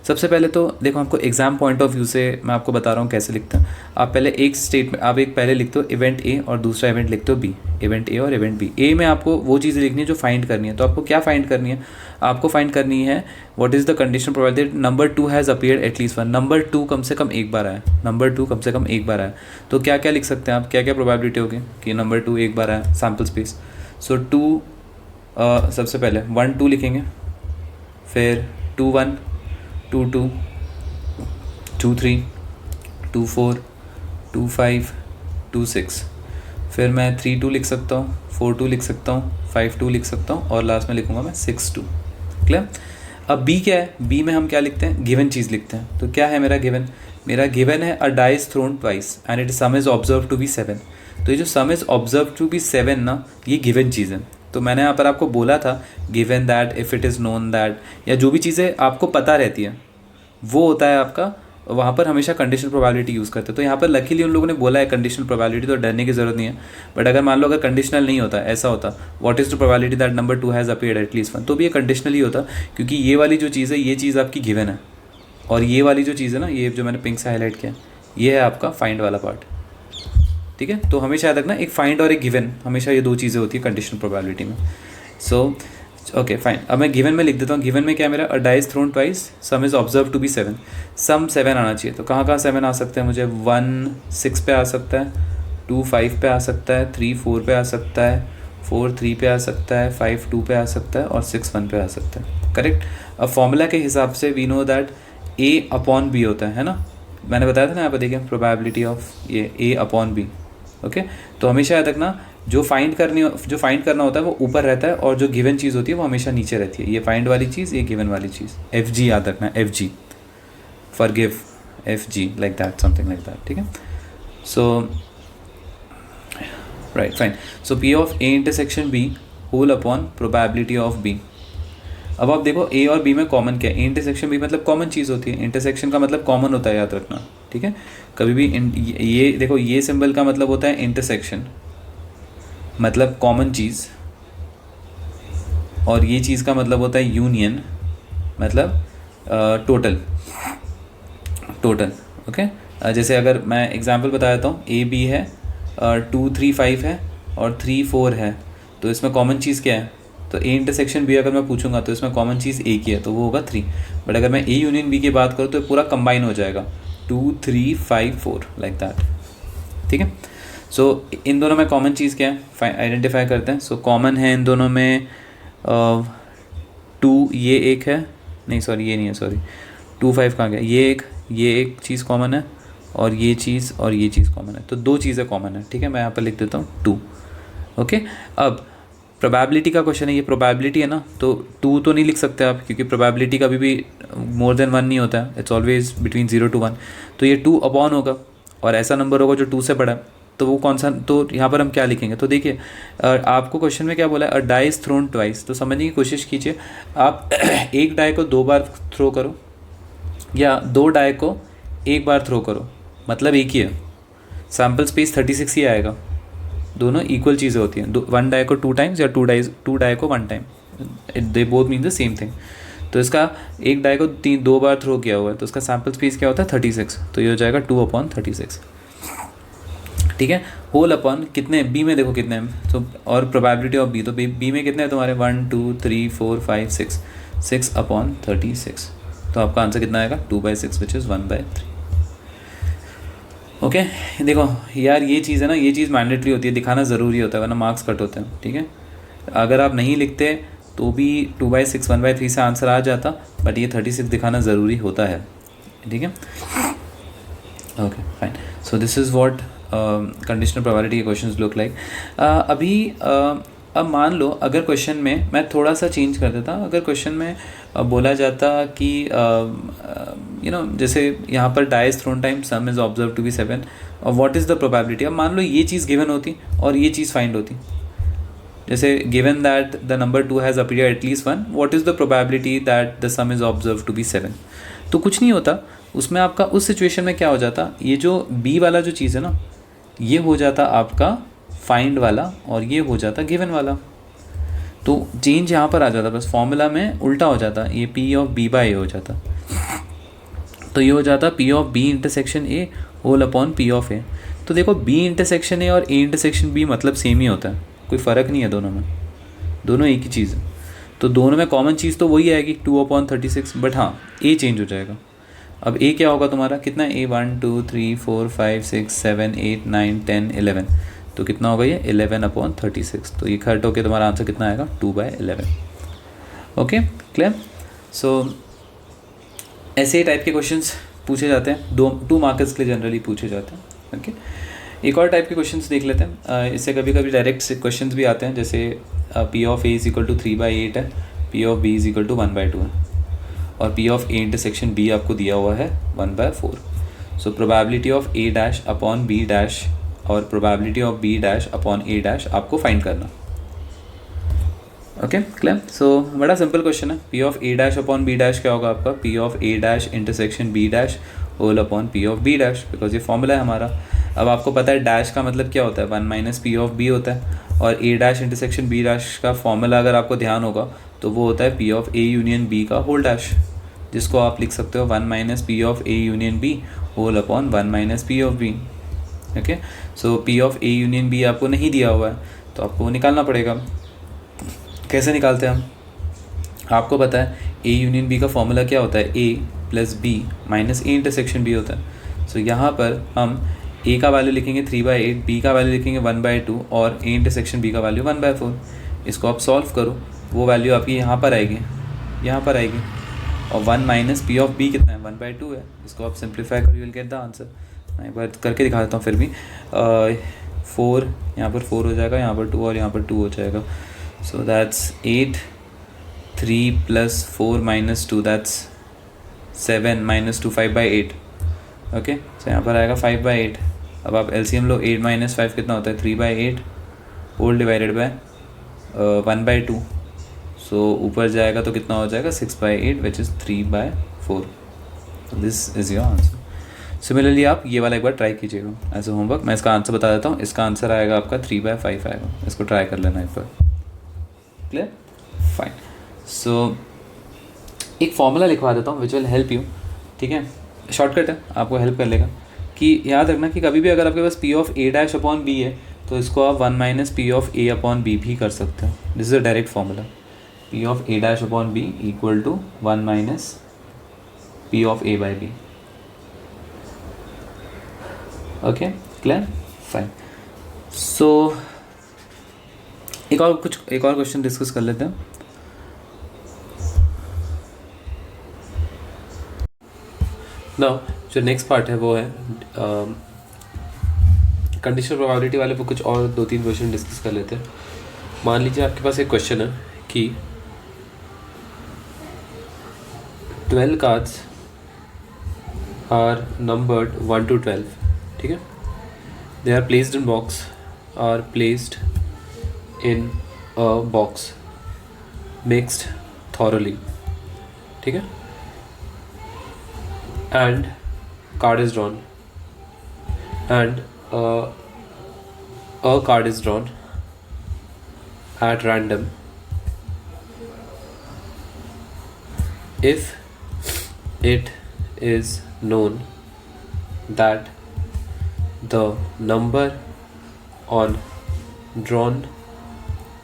सबसे पहले तो देखो आपको एग्जाम पॉइंट ऑफ व्यू से मैं आपको बता रहा हूँ कैसे लिखते हैं। आप पहले एक स्टेटमेंट, आप एक पहले लिखते हो इवेंट ए और दूसरा इवेंट लिखते हो बी, इवेंट ए और इवेंट बी। ए में आपको वो चीज़ें लिखनी है जो फाइंड करनी है। तो आपको क्या फाइंड करनी है, आपको फाइंड करनी है what is the condition probability number 2 has appeared at least one, number 2 कम से कम एक बार आया, नंबर 2 कम से कम एक बार आया। तो क्या क्या लिख सकते हैं आप, क्या क्या प्रोबेबिलिटी होगी कि नंबर 2 एक बार आया, सैम्पल स्पेस। सो 2 सबसे पहले 1 2 लिखेंगे, फिर 2 1 2 2 2 3 2 4 2 5 2 6, फिर मैं 3 2 लिख सकता हूँ, 4 2 लिख सकता हूँ, 5 2 लिख सकता हूँ, और लास्ट में लिखूँगा मैं 6 2। क्लियर। अब बी क्या है, बी में हम क्या लिखते हैं, गिवन चीज़ लिखते हैं। तो क्या है मेरा गिवन, मेरा गिवन है a dice thrown twice and it sum is observe to be 7। तो ये जो sum is observe to be 7 ना, ये गिवन चीज़ है। तो मैंने यहाँ पर आपको बोला था given that, if it is known that, या जो भी चीज़ें आपको पता रहती है वो होता है आपका, वहाँ पर हमेशा कंडीशनल प्रोबेबिलिटी यूज़ करते हैं। तो यहाँ पर लकीली उन लोगों ने बोला है कंडीशनल प्रोबेबिलिटी, तो डरने की ज़रूरत नहीं है। बट अगर मान लो अगर कंडीशनल नहीं होता, ऐसा होता what is the probability that number 2 has appeared at least one, तो भी ये कंडीशनल ही होता, क्योंकि ये वाली जो चीज़ है ये चीज़ आपकी गिवन है, और ये वाली जो चीज़ है ना, ये जो मैंने पिंक से हाईलाइट किया, ये है आपका फाइंड वाला पार्ट। ठीक है, तो हमेशा याद रखना एक फाइंड और एक गिवन, हमेशा ये 2 चीज़ें होती है कंडीशनल प्रोबेबिलिटी में। सो ओके फाइन, अब मैं गिवन में लिख देता हूँ। गिवन में क्या है मेरा, a dice thrown twice, sum is observe to be 7, sum 7 आना चाहिए। तो कहाँ कहाँ 7 आ सकते हैं मुझे, 1 6 पे आ सकता है, 2 5 पे आ सकता है, 3 4 पे आ सकता है, 4 3 पे आ सकता है, 5 2 पे आ सकता है, और 6 1 पे आ सकता है। करेक्ट। अब फॉर्मूला के हिसाब से we know that A upon B होता है ना, मैंने बताया था ना यहाँ पर, देखिए प्रोबेबिलिटी ऑफ ये A अपॉन बी। ओके, तो हमेशा याद रखना जो फाइंड करना होता है वो ऊपर रहता है, और जो गिवन चीज़ होती है वो हमेशा नीचे रहती है। ये फाइंड वाली चीज़, ये गिवन वाली चीज़। FG याद रखना, FG forgive, FG like that, something like that. ठीक है, so right fine. So P of A intersection B whole upon probability of B। अब आप देखो A और B में कॉमन क्या है, A इंटरसेक्शन B मतलब कॉमन चीज़ होती है। इंटरसेक्शन का मतलब कॉमन होता है, याद रखना। ठीक है, कभी भी ये देखो, ये सिंबल का मतलब होता है इंटरसेक्शन, मतलब कॉमन चीज़, और ये चीज़ का मतलब होता है यूनियन, मतलब टोटल। ओके, जैसे अगर मैं एग्जांपल बता देता हूँ, A B है, 2 3 5 है, और 3 4 है, तो इसमें कॉमन चीज़ क्या है, तो A इंटरसेक्शन B अगर मैं पूछूंगा तो इसमें कॉमन चीज़ A की है, तो वो होगा 3। बट अगर मैं A यूनियन B की बात करूँ तो पूरा कंबाइन हो जाएगा, 2 3 5 4 लाइक दैट। ठीक है, सो इन दोनों में कॉमन चीज़ क्या है, आइडेंटिफाई करते हैं। सो कॉमन है इन दोनों में 2, ये एक है, नहीं सॉरी ये नहीं है, सॉरी 2 5 कहाँ गया, ये एक चीज़ कॉमन है, और ये चीज़ कॉमन है। तो 2 चीज़ें कॉमन है। ठीक है, मैं यहाँ पर लिख देता हूँ 2। ओके, अब प्रोबेबिलिटी का क्वेश्चन है, ये प्रोबेबिलिटी है ना, तो 2 तो नहीं लिख सकते आप, क्योंकि प्रोबेबिलिटी कभी भी मोर देन 1 नहीं होता है, इट्स ऑलवेज बिटवीन 0 to 1। तो ये 2 अपॉन होगा, और ऐसा नंबर होगा जो 2 से बड़ा है, तो वो कौन सा, तो यहाँ पर हम क्या लिखेंगे। तो देखिए आपको क्वेश्चन में क्या बोला है, अ डाइस थ्रोन ट्वाइस, तो समझने की कोशिश कीजिए। आप एक डाई को 2 बार थ्रो करो, या 2 डाई को 1 बार थ्रो करो, मतलब एक ही है, सैम्पल स्पेस 36 ही आएगा। दोनों इक्वल चीज़ें होती हैं, 1 डाई को 2 टाइम्स, या 2 डाई को 1 time, they both mean the same thing. तो इसका एक डाई को 2 बार थ्रो किया हुआ है, तो उसका सैम्पल स्पेस क्या होता है 36, तो ये हो जाएगा 2/36। ठीक है, होल अपॉन कितने, बी में देखो कितने हैं, तो और प्रोबेबिलिटी ऑफ बी, तो बी में कितने हैं तुम्हारे, 1 2 3 4 5 6, 6/36। तो आपका आंसर कितना आएगा 2/6 विच इज़ 1/3। ओके देखो यार ये चीज़ है ना, ये चीज़ मैंडेटरी होती है, दिखाना ज़रूरी होता है वरना मार्क्स कट होते हैं। ठीक है, अगर आप नहीं लिखते तो भी 2/6 1/3 से आंसर आ जाता, बट ये 36 दिखाना ज़रूरी होता है। ठीक है, okay fine. So this is what conditional probability के क्वेश्चंस लुक लाइक। अभी अब मान लो अगर क्वेश्चन में मैं थोड़ा सा चेंज कर देता, अगर क्वेश्चन में बोला जाता कि जैसे यहाँ पर dice thrown time sum is observe to be 7 और व्हाट इज़ द प्रोबेबिलिटी। अब मान लो ये चीज़ गिवन होती और ये चीज़ फाइंड होती, जैसे given that the number 2 has appear at least 1, what is the probability that the sum is observe to be 7। तो कुछ नहीं होता उसमें, आपका उस सिचुएशन में क्या हो जाता, ये जो बी वाला जो चीज़ है ना, ये हो जाता आपका फाइंड वाला और ये हो जाता गिवन वाला। तो चेंज यहाँ पर आ जाता, बस फॉर्मूला में उल्टा हो जाता, ये P of B by A हो जाता। तो ये हो जाता P of B intersection A whole upon P of A. तो देखो बी इंटरसेक्शन ए और ए इंटरसेक्शन बी मतलब सेम ही होता है, कोई फ़र्क नहीं है दोनों में, दोनों एक ही चीज़ है। तो दोनों में कॉमन चीज़ तो वही आएगी 2/36, बट हाँ ए चेंज हो जाएगा। अब ए क्या होगा तुम्हारा, कितना ए 1 2 3 4 5 6 7 8 9 10 11, तो कितना होगा ये 11/36। तो ये कट होकर तुम्हारा आंसर कितना आएगा 2/11। Okay clear. सो ऐसे ही टाइप के क्वेश्चंस पूछे जाते हैं, 2 मार्क्स के लिए जनरली पूछे जाते हैं। ओके एक और टाइप के क्वेश्चंस देख लेते हैं। इससे कभी कभी डायरेक्ट क्वेश्चंस भी आते हैं, जैसे P of A is equal to 3/8 है, P of B is equal to 1/2 है और P of A intersection B आपको दिया हुआ है 1/4। So probability of A dash upon B dash और probability of B dash upon A dash आपको find करना। Okay clear. सो बड़ा सिंपल क्वेश्चन है, P of A dash upon B dash क्या होगा आपका, P of A dash intersection B dash whole upon P of B dash, because ये formula है हमारा। अब आपको पता है डैश का मतलब क्या होता है, 1 माइनस पी ऑफ बी होता है, और A dash intersection B dash का फॉर्मूला अगर आपको ध्यान होगा तो वो होता है P of A union B का होल डैश, जिसको आप लिख सकते हो 1 minus P of A union B whole upon 1 minus P of B. Okay so P of A union B आपको नहीं दिया हुआ है तो आपको निकालना पड़ेगा। कैसे निकालते हैं हम, आपको पता है ए यूनियन बी का फॉर्मूला क्या होता है, A plus B minus A intersection B होता है। सो यहाँ पर हम ए का वैल्यू लिखेंगे 3/8, बी का वैल्यू लिखेंगे 1/2 और ए इंटरसेक्शन बी का वैल्यू 1/4। इसको आप सॉल्व करो, वो वैल्यू आपकी यहाँ पर आएगी, यहाँ पर आएगी, और 1 माइनस पी ऑफ बी कितना है 1/2 है। इसको आप सिंप्लीफाई करो, you will get the answer. मैं एक बार करके दिखा देता हूँ फिर भी। 4 यहाँ पर 4 हो जाएगा, यहाँ पर 2 और यहाँ पर 2 हो जाएगा। So that's 8, 3 + 4 - 2 that's 7 - 2 5/8। Okay so यहाँ पर आएगा 5/8। अब आप एलसीएम लो, 8 - 5 कितना होता है 3/8 होल डिवाइडेड बाय 1/2। सो ऊपर जाएगा तो कितना हो जाएगा 6/8 which is 3/4। This is your answer. Similarly आप ये वाला एक बार ट्राई कीजिएगा एज ए होमवर्क। मैं इसका आंसर बता देता हूँ, इसका आंसर आएगा आपका 3/5 आएगा। इसको ट्राई कर लेना एक बार। Clear fine. सो एक फॉर्मूला लिखवा देता हूँ विच विल हेल्प यू। ठीक है, शॉर्टकट है, आपको हेल्प कर लेगा। कि याद रखना कि कभी भी अगर आपके पास P of A dash upon B है तो इसको आप 1 minus P of A upon B भी कर सकते हो। This is a direct formula, P of A dash upon B equal to 1 minus P of A by B. Okay clear fine. So एक और क्वेश्चन डिस्कस कर लेते हैं। Now जो नेक्स्ट पार्ट है वो है कंडीशनल प्रोबेबिलिटी वाले पे कुछ और 2-3 क्वेश्चन डिस्कस कर लेते हैं। मान लीजिए आपके पास एक क्वेश्चन है कि 12 कार्ड्स आर नंबर्ड 1 to 12। ठीक है, they are placed in box, are placed in a box mixed thoroughly. ठीक है, and card is drawn and a card is drawn at random if it is known that the number on drawn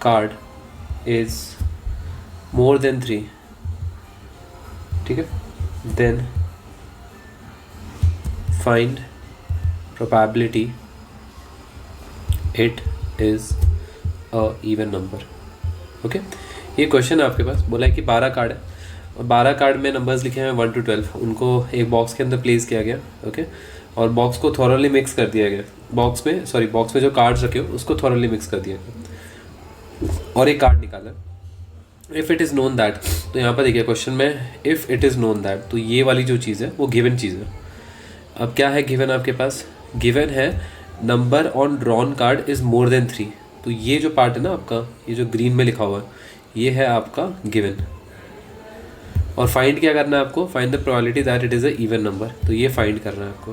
card is more than 3। ठीक है, then find probability it is a even number. Okay ये question है आपके पास, बोला है कि 12 card है और 12 कार्ड में नंबर्स लिखे हैं 1 to 12, उनको एक बॉक्स के अंदर प्लेस किया गया. ओके और बॉक्स को थॉरली मिक्स कर दिया गया. बॉक्स में जो कार्ड्स रखे हो उसको थॉरली मिक्स कर दिया गया और एक कार्ड निकाला. If it is known that, तो यहाँ पर देखिए क्वेश्चन में if it is known that, तो ये वाली जो चीज़ है वो गिवन चीज़ है. अब क्या है गिवन आपके पास? गिवन है number on drawn card is more than 3. तो ये जो पार्ट है ना आपका, ये जो ग्रीन में लिखा हुआ है, ये है आपका गिवन. और फाइंड क्या करना है आपको? Find the probability that it is a even number. तो ये फाइंड करना है आपको.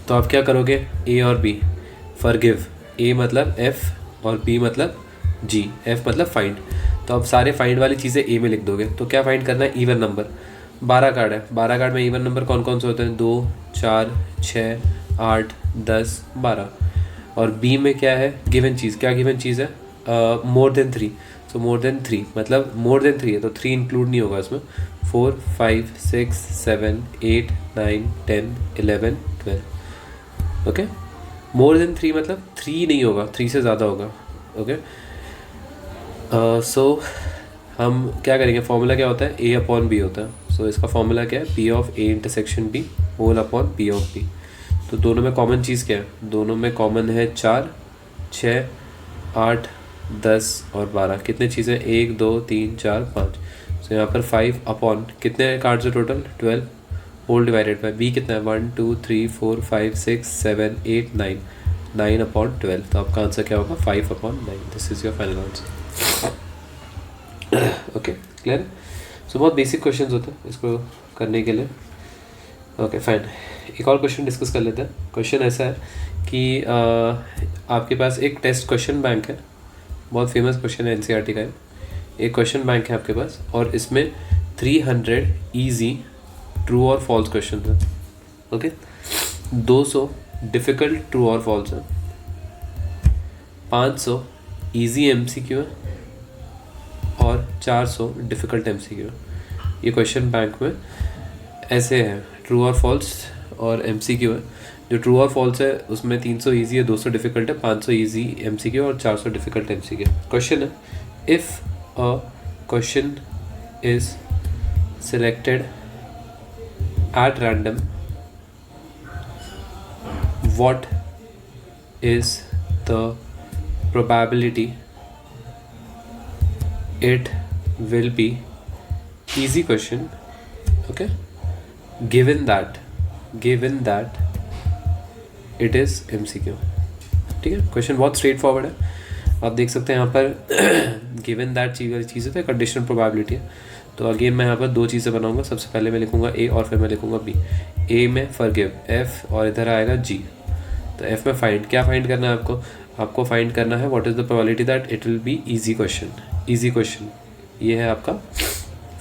तो आप क्या करोगे? ए और बी. फॉरगिव, ए मतलब एफ और बी मतलब जी. एफ मतलब फाइंड. तो अब सारे फाइंड वाली चीज़ें ए में लिख दोगे. तो क्या फाइंड करना है? Even number. 12 कार्ड है, 12 कार्ड में इवन नंबर कौन कौन से होते हैं? 2, 4, 6, 8, 10, 12. और बी में क्या है? गिवन चीज़. क्या गिवन चीज़ है? More than 3. सो मोर देन 3 मतलब मोर देन 3 है तो 3 इंक्लूड नहीं होगा इसमें. 4, 5, 6, 7, 8, 9, 10, 11, 12. ओके मोर देन 3 मतलब 3 नहीं होगा, 3 से ज़्यादा होगा. ओके सो हम क्या करेंगे? फॉर्मूला क्या होता है? ए अपॉन बी होता है. सो इसका फॉर्मूला क्या है? P of A intersection B whole upon P of B. तो दोनों में कॉमन चीज़ क्या है? दोनों में कॉमन है 4, 6, 8, 10 और 12. कितने चीज़ें? 1, 2, 3, 4, 5. सो यहाँ पर 5 अपॉन कितने कार्ड्स है total? 12 whole divided by B कितना है? 1, 2, 3, 4, 5, 6, 7, 8, 9. 9 अपॉन 12. तो आपका आंसर क्या होगा? 5 upon 9. This is your final answer. Okay clear? So बहुत बेसिक क्वेश्चंस होते हैं इसको करने के लिए. Okay fine. एक और क्वेश्चन डिस्कस कर लेते हैं. क्वेश्चन ऐसा है कि आपके पास एक टेस्ट क्वेश्चन बैंक है, बहुत फेमस क्वेश्चन है, एनसीईआरटी का है. एक क्वेश्चन बैंक है आपके पास और इसमें 300 इजी ट्रू और फॉल्स क्वेश्चन है. ओके 200 डिफ़िकल्ट ट्रू और फॉल्स है, 500 इजी एमसीक्यू है और 400 डिफ़िकल्ट एमसीक्यू. ये क्वेश्चन बैंक में ऐसे है, ट्रू और फॉल्स और एमसीक्यू है. जो ट्रू और फॉल्स है उसमें 300 इजी है, 200 डिफ़िकल्ट है, 500 इजी एमसीक्यू और 400 डिफ़िकल्ट एमसीक्यू. क्वेश्चन है if a question is selected at random what is the probability it will be easy question. Okay given that it is MCQ. ठीक है question बहुत straight forward है. आप देख सकते हैं यहाँ पर गिवन दैट चीज़ वाली चीज़ है, कंडीशनल प्रोबेबिलिटी है. तो अगेन मैं यहाँ पर दो चीज़ें बनाऊंगा. सबसे पहले मैं लिखूंगा ए और फिर मैं लिखूंगा बी. ए में फॉरगिव एफ और इधर आएगा जी. तो एफ में फाइंड, क्या फाइंड करना है आपको फाइंड करना है what is the probability that it will be easy question. Easy question ये है आपका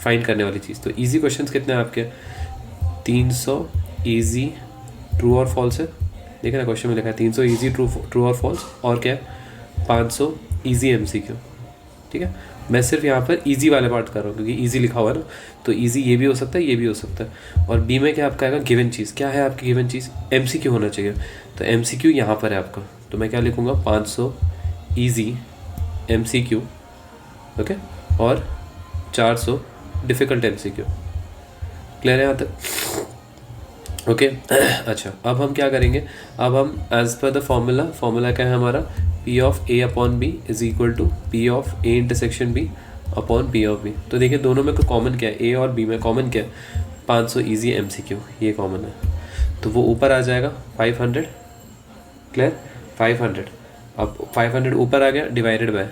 फाइंड करने वाली चीज़. तो इजी क्वेश्चंस कितने हैं आपके? 300 इजी ट्रू और फॉल्स है. देखिए ना क्वेश्चन में लिखा है 300 इजी ट्रू और फॉल्स और क्या है 500 इजी एमसीक्यू. ठीक है मैं सिर्फ यहाँ पर इजी वाले पार्ट कर रहा हूँ क्योंकि इजी लिखा हुआ है ना. तो इजी ये भी हो सकता है, ये भी हो सकता है. और बी में क्या आपका आएगा? गिवन चीज़. क्या है आपकी गिवन चीज़? एमसीक्यू होना चाहिए. तो एमसीक्यू यहाँ पर है आपका. तो मैं क्या लिखूँगा? 500 इजी एमसीक्यू. ओके और 400 डिफ़िकल्ट एमसीक्यू. क्लियर है यहाँ तक? ओके अच्छा अब हम क्या करेंगे? अब हम एज पर द फॉर्मूला क्या है हमारा? P of A upon B is equal to P of A intersection B upon P of B. तो देखिए दोनों में कोई कॉमन क्या है? ए और बी में कॉमन क्या है? 500 इजी एमसीक्यू ये कॉमन है. तो वो ऊपर आ जाएगा 500. क्लियर? 500. अब 500 ऊपर आ गया डिवाइडेड बाय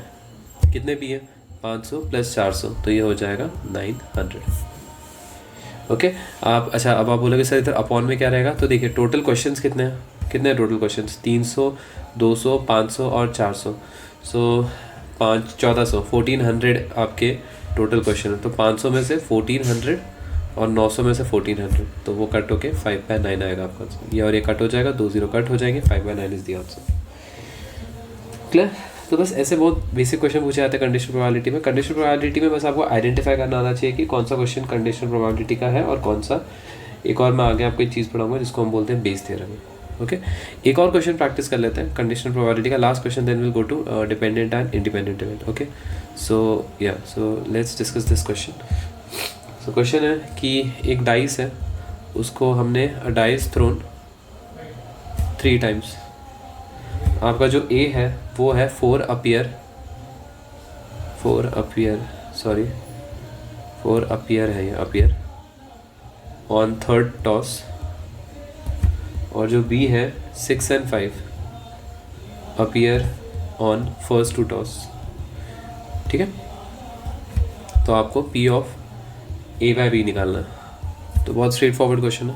कितने बी है? 500 प्लस 400 तो ये हो जाएगा 900. ओके आप अच्छा अब आप बोलोगे सर इधर अपॉन में क्या रहेगा? तो देखिए टोटल क्वेश्चंस कितने हैं टोटल क्वेश्चंस? 300 200 500 और 400. सो 1400 1400 आपके टोटल क्वेश्चन है. तो 500 में से 1400 और 900 में से 1400 तो वो कट होके 5/9 आएगा आपका आंसर. ये और ये कट हो जाएगा, 2 0 कट हो जाएंगे, 5/9 इज द आंसर. क्लियर? तो बस ऐसे बहुत बेसिक क्वेश्चन पूछे जाते हैं कंडीशनल प्रोबेबिलिटी में। कंडीशनल प्रोबेबिलिटी में बस आपको आइडेंटिफाई करना आना चाहिए कि कौन सा क्वेश्चन कंडीशनल प्रोबेबिलिटी का है और कौन सा। एक और मैं आगे आपको एक चीज़ पढ़ाऊंगा जिसको हम बोलते हैं बेस थ्योरम। ओके, एक और क्वेश्चन प्रैक्टिस कर लेते हैं कंडीशनल प्रोबेबिलिटी का, last question, then will go to dependent and independent event. Okay, so let's discuss this question. So question है कि एक डाइस है, उसको हमने डाइस थ्रोन 3 टाइम्स। आपका जो ए है वो है 4 अपीयर है, ये अपीयर ऑन थर्ड टॉस। और जो बी है 6 and 5 appear on first 2 toss. ठीक है, तो आपको P of A by B निकालना है। तो बहुत स्ट्रेट फॉरवर्ड क्वेश्चन है।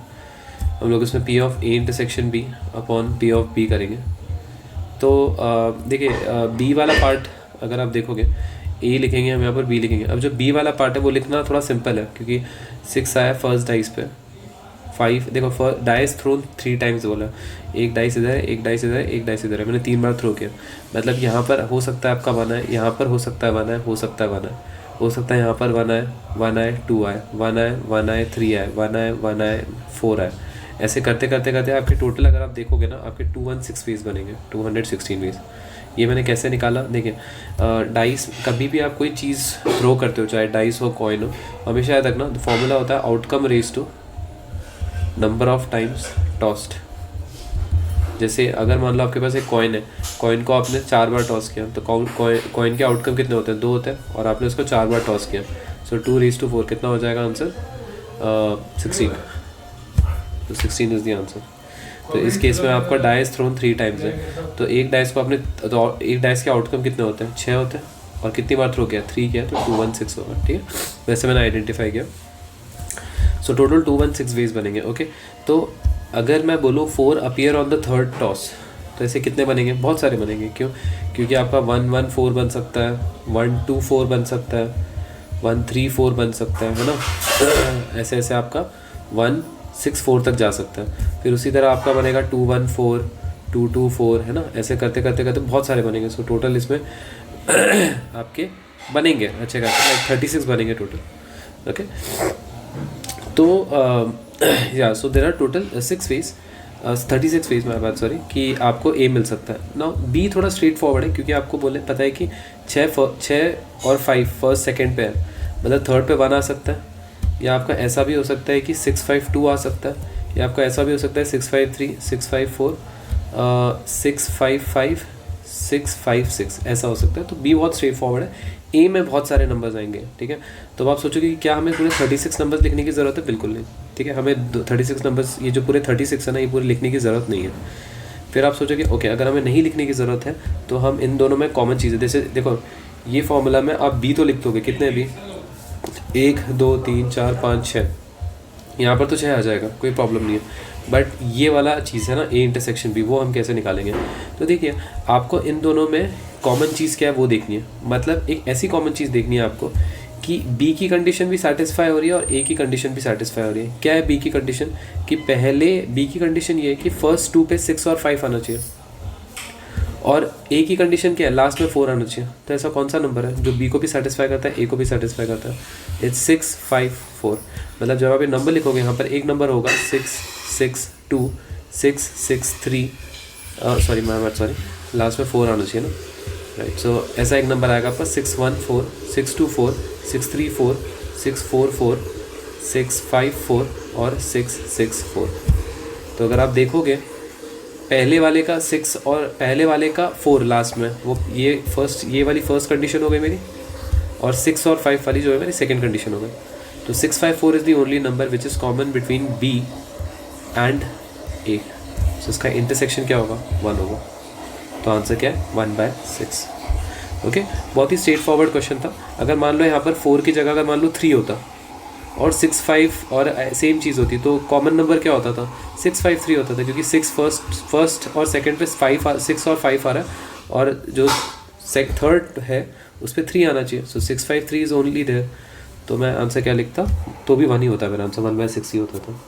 हम लोग इसमें P of A intersection B upon P of B करेंगे। तो देखिए, बी वाला पार्ट अगर आप देखोगे, ए लिखेंगे हम यहाँ पर, बी लिखेंगे। अब जो बी वाला पार्ट है वो लिखना थोड़ा सिंपल है, क्योंकि 6 आया फर्स्ट डाइस पे, 5 देखो डाइस थ्रोन 3 टाइम्स बोला, एक डाइस इधर है, एक डाइस इधर है, एक डाइस इधर है, मैंने 3 बार थ्रो किया। मतलब यहाँ पर हो सकता है आपका 1 है, यहाँ पर हो सकता है 1 है, हो सकता है 1 है, हो सकता है यहाँ पर 1 आए, 1 आए, 2 आए, 1 आए, 1 आए, 3 आए, 1 आए, 1 आए, 4 आए। ऐसे करते करते करते आपके टोटल अगर आप देखोगे ना, आपके 216 वेज बनेंगे, 216 वेज। ये मैंने कैसे निकाला, देखिए, डाइस कभी भी आप कोई चीज़ थ्रो करते हो, चाहे डाइस हो, कॉइन हो, हमेशा याद रखना फॉर्मूला होता है outcome raise to number of times tossed. जैसे अगर मान लो आपके पास एक कॉइन है, कॉइन को आपने 4 बार टॉस किया, तो कॉइन के आउटकम कितने होते हैं, 2 होते हैं, और आपने उसको 4 बार टॉस किया, सो 2 raised to 4 कितना हो जाएगा आंसर, 16। तो 16 इज़ द आंसर। तो इस केस में आपका डाइस थ्रोन 3 टाइम्स है, तो एक डाइस को आपने, तो एक डाइस के आउटकम कितने होते हैं, 6 होते हैं, और कितनी बार थ्रो किया, 3 किया, तो 216 होगा। ठीक है, वैसे मैंने आइडेंटिफाई किया। सो टोटल 216 वेज बनेंगे। ओके, तो अगर मैं बोलूँ 4 appear on the third toss, तो ऐसे कितने बनेंगे, बहुत सारे बनेंगे। क्यों, क्योंकि आपका 1 1 4 बन सकता है, 1 2 4 बन सकता है, 1 3 4 बन सकता है ना। ऐसे ऐसे आपका 1 6 4 तक जा सकता है। फिर उसी तरह आपका बनेगा 2 1 4 2 2 4, है ना। ऐसे करते करते करते बहुत सारे बनेंगे। सो टोटल इसमें आपके बनेंगे अच्छे खासे, लाइक 36 बनेंगे टोटल। ओके, तो या so there are total 6 ways, 36 ways मेरे बात, सॉरी, कि आपको ए मिल सकता है ना। बी थोड़ा स्ट्रेट फॉरवर्ड है, क्योंकि आपको बोले पता है कि 6 और 5 फर्स्ट सेकेंड पे है, मतलब थर्ड पे 1 आ सकता है, या आपका ऐसा भी हो सकता है कि 6 5 2 आ सकता है, या आपका ऐसा भी हो सकता है 6 5 3 6 5 4 6 5 5 6 5 6, ऐसा हो सकता है। तो बी बहुत स्ट्रेट फॉरवर्ड है। ए में बहुत सारे नंबर्स आएंगे। ठीक है, तो आप सोचोगे कि क्या हमें पूरे 36 नंबर्स लिखने की ज़रूरत है, बिल्कुल नहीं। ठीक है, हमें 36 नंबर्स, ये जो पूरे 36 है ना, ये पूरे लिखने की ज़रूरत नहीं है। फिर आप सोचोगे ओके, अगर हमें नहीं लिखने की ज़रूरत है तो हम इन दोनों में कॉमन चीज़ें, जैसे देखो ये फॉर्मूला में आप बी तो लिख दोगे, कितने बी, 1 2 3 4 5 6, यहाँ पर तो 6 आ जाएगा, कोई प्रॉब्लम नहीं है। बट ये वाला चीज़ है ना, ए इंटरसेक्शन बी, वो हम कैसे निकालेंगे। तो देखिए, आपको इन दोनों में कॉमन चीज़ क्या है वो देखनी है। मतलब एक ऐसी कॉमन चीज़ देखनी है आपको कि बी की कंडीशन भी सेटिस्फाई हो रही है और ए की कंडीशन भी सेटिस्फाई हो रही है। क्या है बी की कंडीशन, कि पहले बी की कंडीशन ये है कि फर्स्ट 2 पे 6 और 5 आना चाहिए, और ए की कंडीशन क्या है, लास्ट में 4 आना चाहिए। तो ऐसा कौन सा नंबर है जो बी को भी सेटिस्फाई करता है, ए को भी सेटिस्फाई करता है, इट्स 6 5 4। मतलब जब आप ये नंबर लिखोगे, यहाँ पर एक नंबर होगा 6 6 2 6 6 3, सॉरी लास्ट में 4 आना चाहिए ना, राइट। सो ऐसा एक नंबर आएगा आपका 6 1 4 6 2 4 6 3 4 6 4 4 6 5 4 और 6 6 4। तो अगर आप देखोगे, पहले वाले का 6 और पहले वाले का 4 लास्ट में, वो ये वाली फर्स्ट कंडीशन हो गई मेरी, और 6 और 5 वाली जो है मेरी सेकंड कंडीशन हो गई। तो 6 5 4 is the only number which is common between B and A. So इसका इंटरसेक्शन क्या होगा, 1 होगा। तो आंसर क्या है, 1/6। ओके, बहुत ही स्ट्रेट फॉरवर्ड क्वेश्चन था। अगर मान लो यहाँ पर 4 की जगह अगर मान लो 3 होता और 6 5 और सेम चीज़ होती, तो कॉमन नंबर क्या होता था, 6 5 3 होता था, क्योंकि 6 फर्स्ट और सेकंड पे 6 और 5 आ रहा है, और जो थर्ड है उस पर 3 आना चाहिए। सो 6 5 3 इज़ ओनली देयर। तो मैं आंसर क्या लिखता, तो भी 1 ही होता, मेरा आंसर 1/6 ही होता था।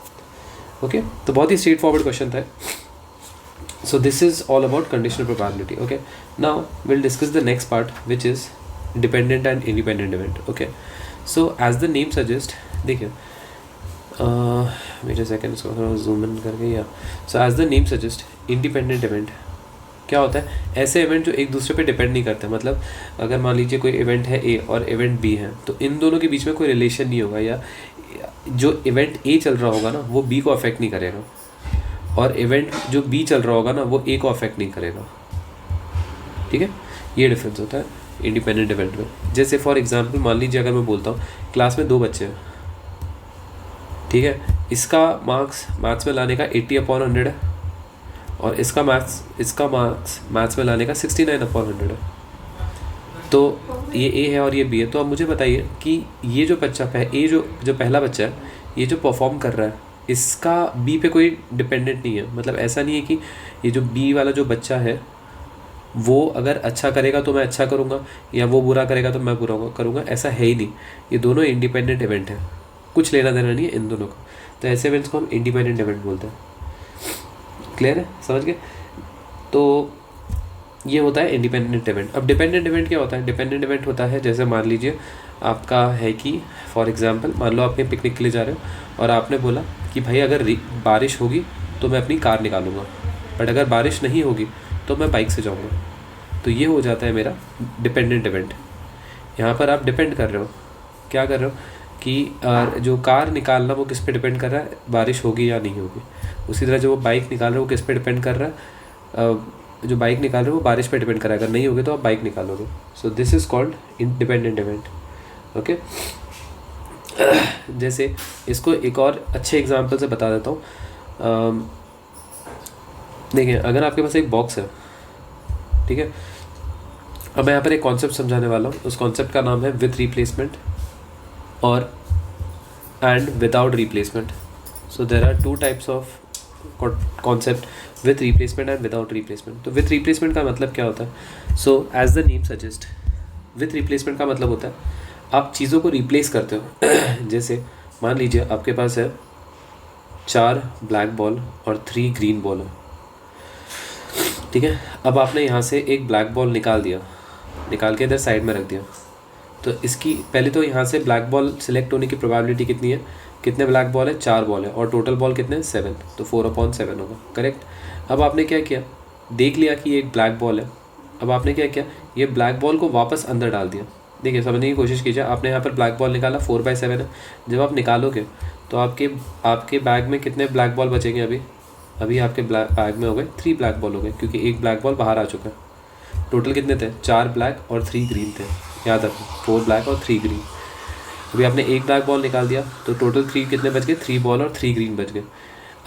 ओके, तो बहुत ही स्ट्रेट फॉरवर्ड क्वेश्चन था। So this is all about conditional probability. Okay, now we'll discuss the next part, which is dependent and independent event. Okay, so as the name suggest, देखिए wait a second, इसको थोड़ा zoom in करके, या so as the name suggest, independent event क्या होता है? ऐसे event जो एक दूसरे पे डिपेंड नहीं करते. मतलब अगर मान लीजिए कोई इवेंट है ए और इवेंट बी है, तो इन दोनों के बीच में कोई रिलेशन नहीं होगा, या जो इवेंट ए चल रहा होगा ना वो बी को अफेक्ट नहीं करेगा, और इवेंट जो बी चल रहा होगा ना वो ए को अफेक्ट नहीं करेगा. ठीक है, ये डिफरेंस होता है इंडिपेंडेंट इवेंट में. जैसे फॉर एग्जांपल मान लीजिए अगर मैं बोलता हूँ क्लास में 2 बच्चे हैं, ठीक है, इसका मार्क्स मैथ्स में लाने का 80/100 है, और इसका मार्क्स मैथ्स में लाने का 69/100 है. तो ये ए है और ये बी है. तो अब मुझे बताइए कि ये जो बच्चा जो पहला बच्चा है, ये जो परफॉर्म कर रहा है, इसका बी पे कोई डिपेंडेंट नहीं है. मतलब ऐसा नहीं है कि ये जो बी वाला जो बच्चा है वो अगर अच्छा करेगा तो मैं अच्छा करूँगा, या वो बुरा करेगा तो मैं बुरा करूँगा. ऐसा है ही नहीं. ये दोनों इंडिपेंडेंट इवेंट हैं, कुछ लेना देना नहीं है इन दोनों का. तो ऐसे इवेंट्स को हम इंडिपेंडेंट इवेंट बोलते हैं. क्लियर है, समझ गए? तो ये होता है इंडिपेंडेंट इवेंट. अब डिपेंडेंट इवेंट क्या होता है? डिपेंडेंट इवेंट होता है जैसे मान लीजिए आपका है कि फॉर एग्जांपल मान लो आप कहीं पिकनिक के लिए जा रहे हो और आपने बोला कि भाई अगर बारिश होगी तो मैं अपनी कार निकालूंगा, बट अगर बारिश नहीं होगी तो मैं बाइक से जाऊंगा. तो ये हो जाता है मेरा डिपेंडेंट इवेंट. यहाँ पर आप डिपेंड कर रहे हो, क्या कर रहे हो कि जो कार निकालना वो किस पे डिपेंड कर रहा है, बारिश होगी या नहीं होगी. उसी तरह जो वो बाइक निकाल रहे हो वो किस पे डिपेंड कर रहा है, जो बाइक निकाल रहे हो वो बारिश पे डिपेंड कर रहा है. अगर नहीं होगी तो आप बाइक निकालोगे. सो this is called independent event. Okay, जैसे इसको एक और अच्छे एग्जांपल से बता देता हूँ. देखिए अगर आपके पास एक बॉक्स है, ठीक है, अब मैं यहाँ पर एक कॉन्सेप्ट समझाने वाला हूँ. उस कॉन्सेप्ट का नाम है विथ रिप्लेसमेंट और and without replacement. So there are 2 types of concept, with replacement and without replacement. तो विथ रिप्लेसमेंट का मतलब क्या होता है? So as the name suggest, with replacement का मतलब होता है आप चीज़ों को रिप्लेस करते हो. जैसे मान लीजिए आपके पास है 4 ब्लैक बॉल और 3 ग्रीन बॉल है, ठीक है. अब आपने यहाँ से एक ब्लैक बॉल निकाल के इधर साइड में रख दिया. तो इसकी पहले तो यहाँ से ब्लैक बॉल सिलेक्ट होने की प्रोबेबिलिटी कितनी है? कितने ब्लैक बॉल है? 4 बॉल है, और टोटल बॉल कितने हैं? 7. तो 4/7 होगा. करेक्ट. अब आपने क्या किया, देख लिया कि ये एक ब्लैक बॉल है. अब आपने क्या किया, ये ब्लैक बॉल को वापस अंदर डाल दिया. देखिए समझने की कोशिश कीजिए. आपने यहाँ पर ब्लैक बॉल निकाला, 4/7 है. जब आप निकालोगे तो आपके बैग में कितने ब्लैक बॉल बचेंगे? अभी आपके बैग में हो गए 3 ब्लैक बॉल हो गए, क्योंकि एक ब्लैक बॉल बाहर आ चुका है. टोटल कितने थे? 4 ब्लैक और 3 ग्रीन थे. याद रखो, 4 ब्लैक और 3 ग्रीन. अभी आपने एक ब्लैक बॉल निकाल दिया तो टोटल 3 कितने बच गए? 3 बॉल और 3 ग्रीन बच गए.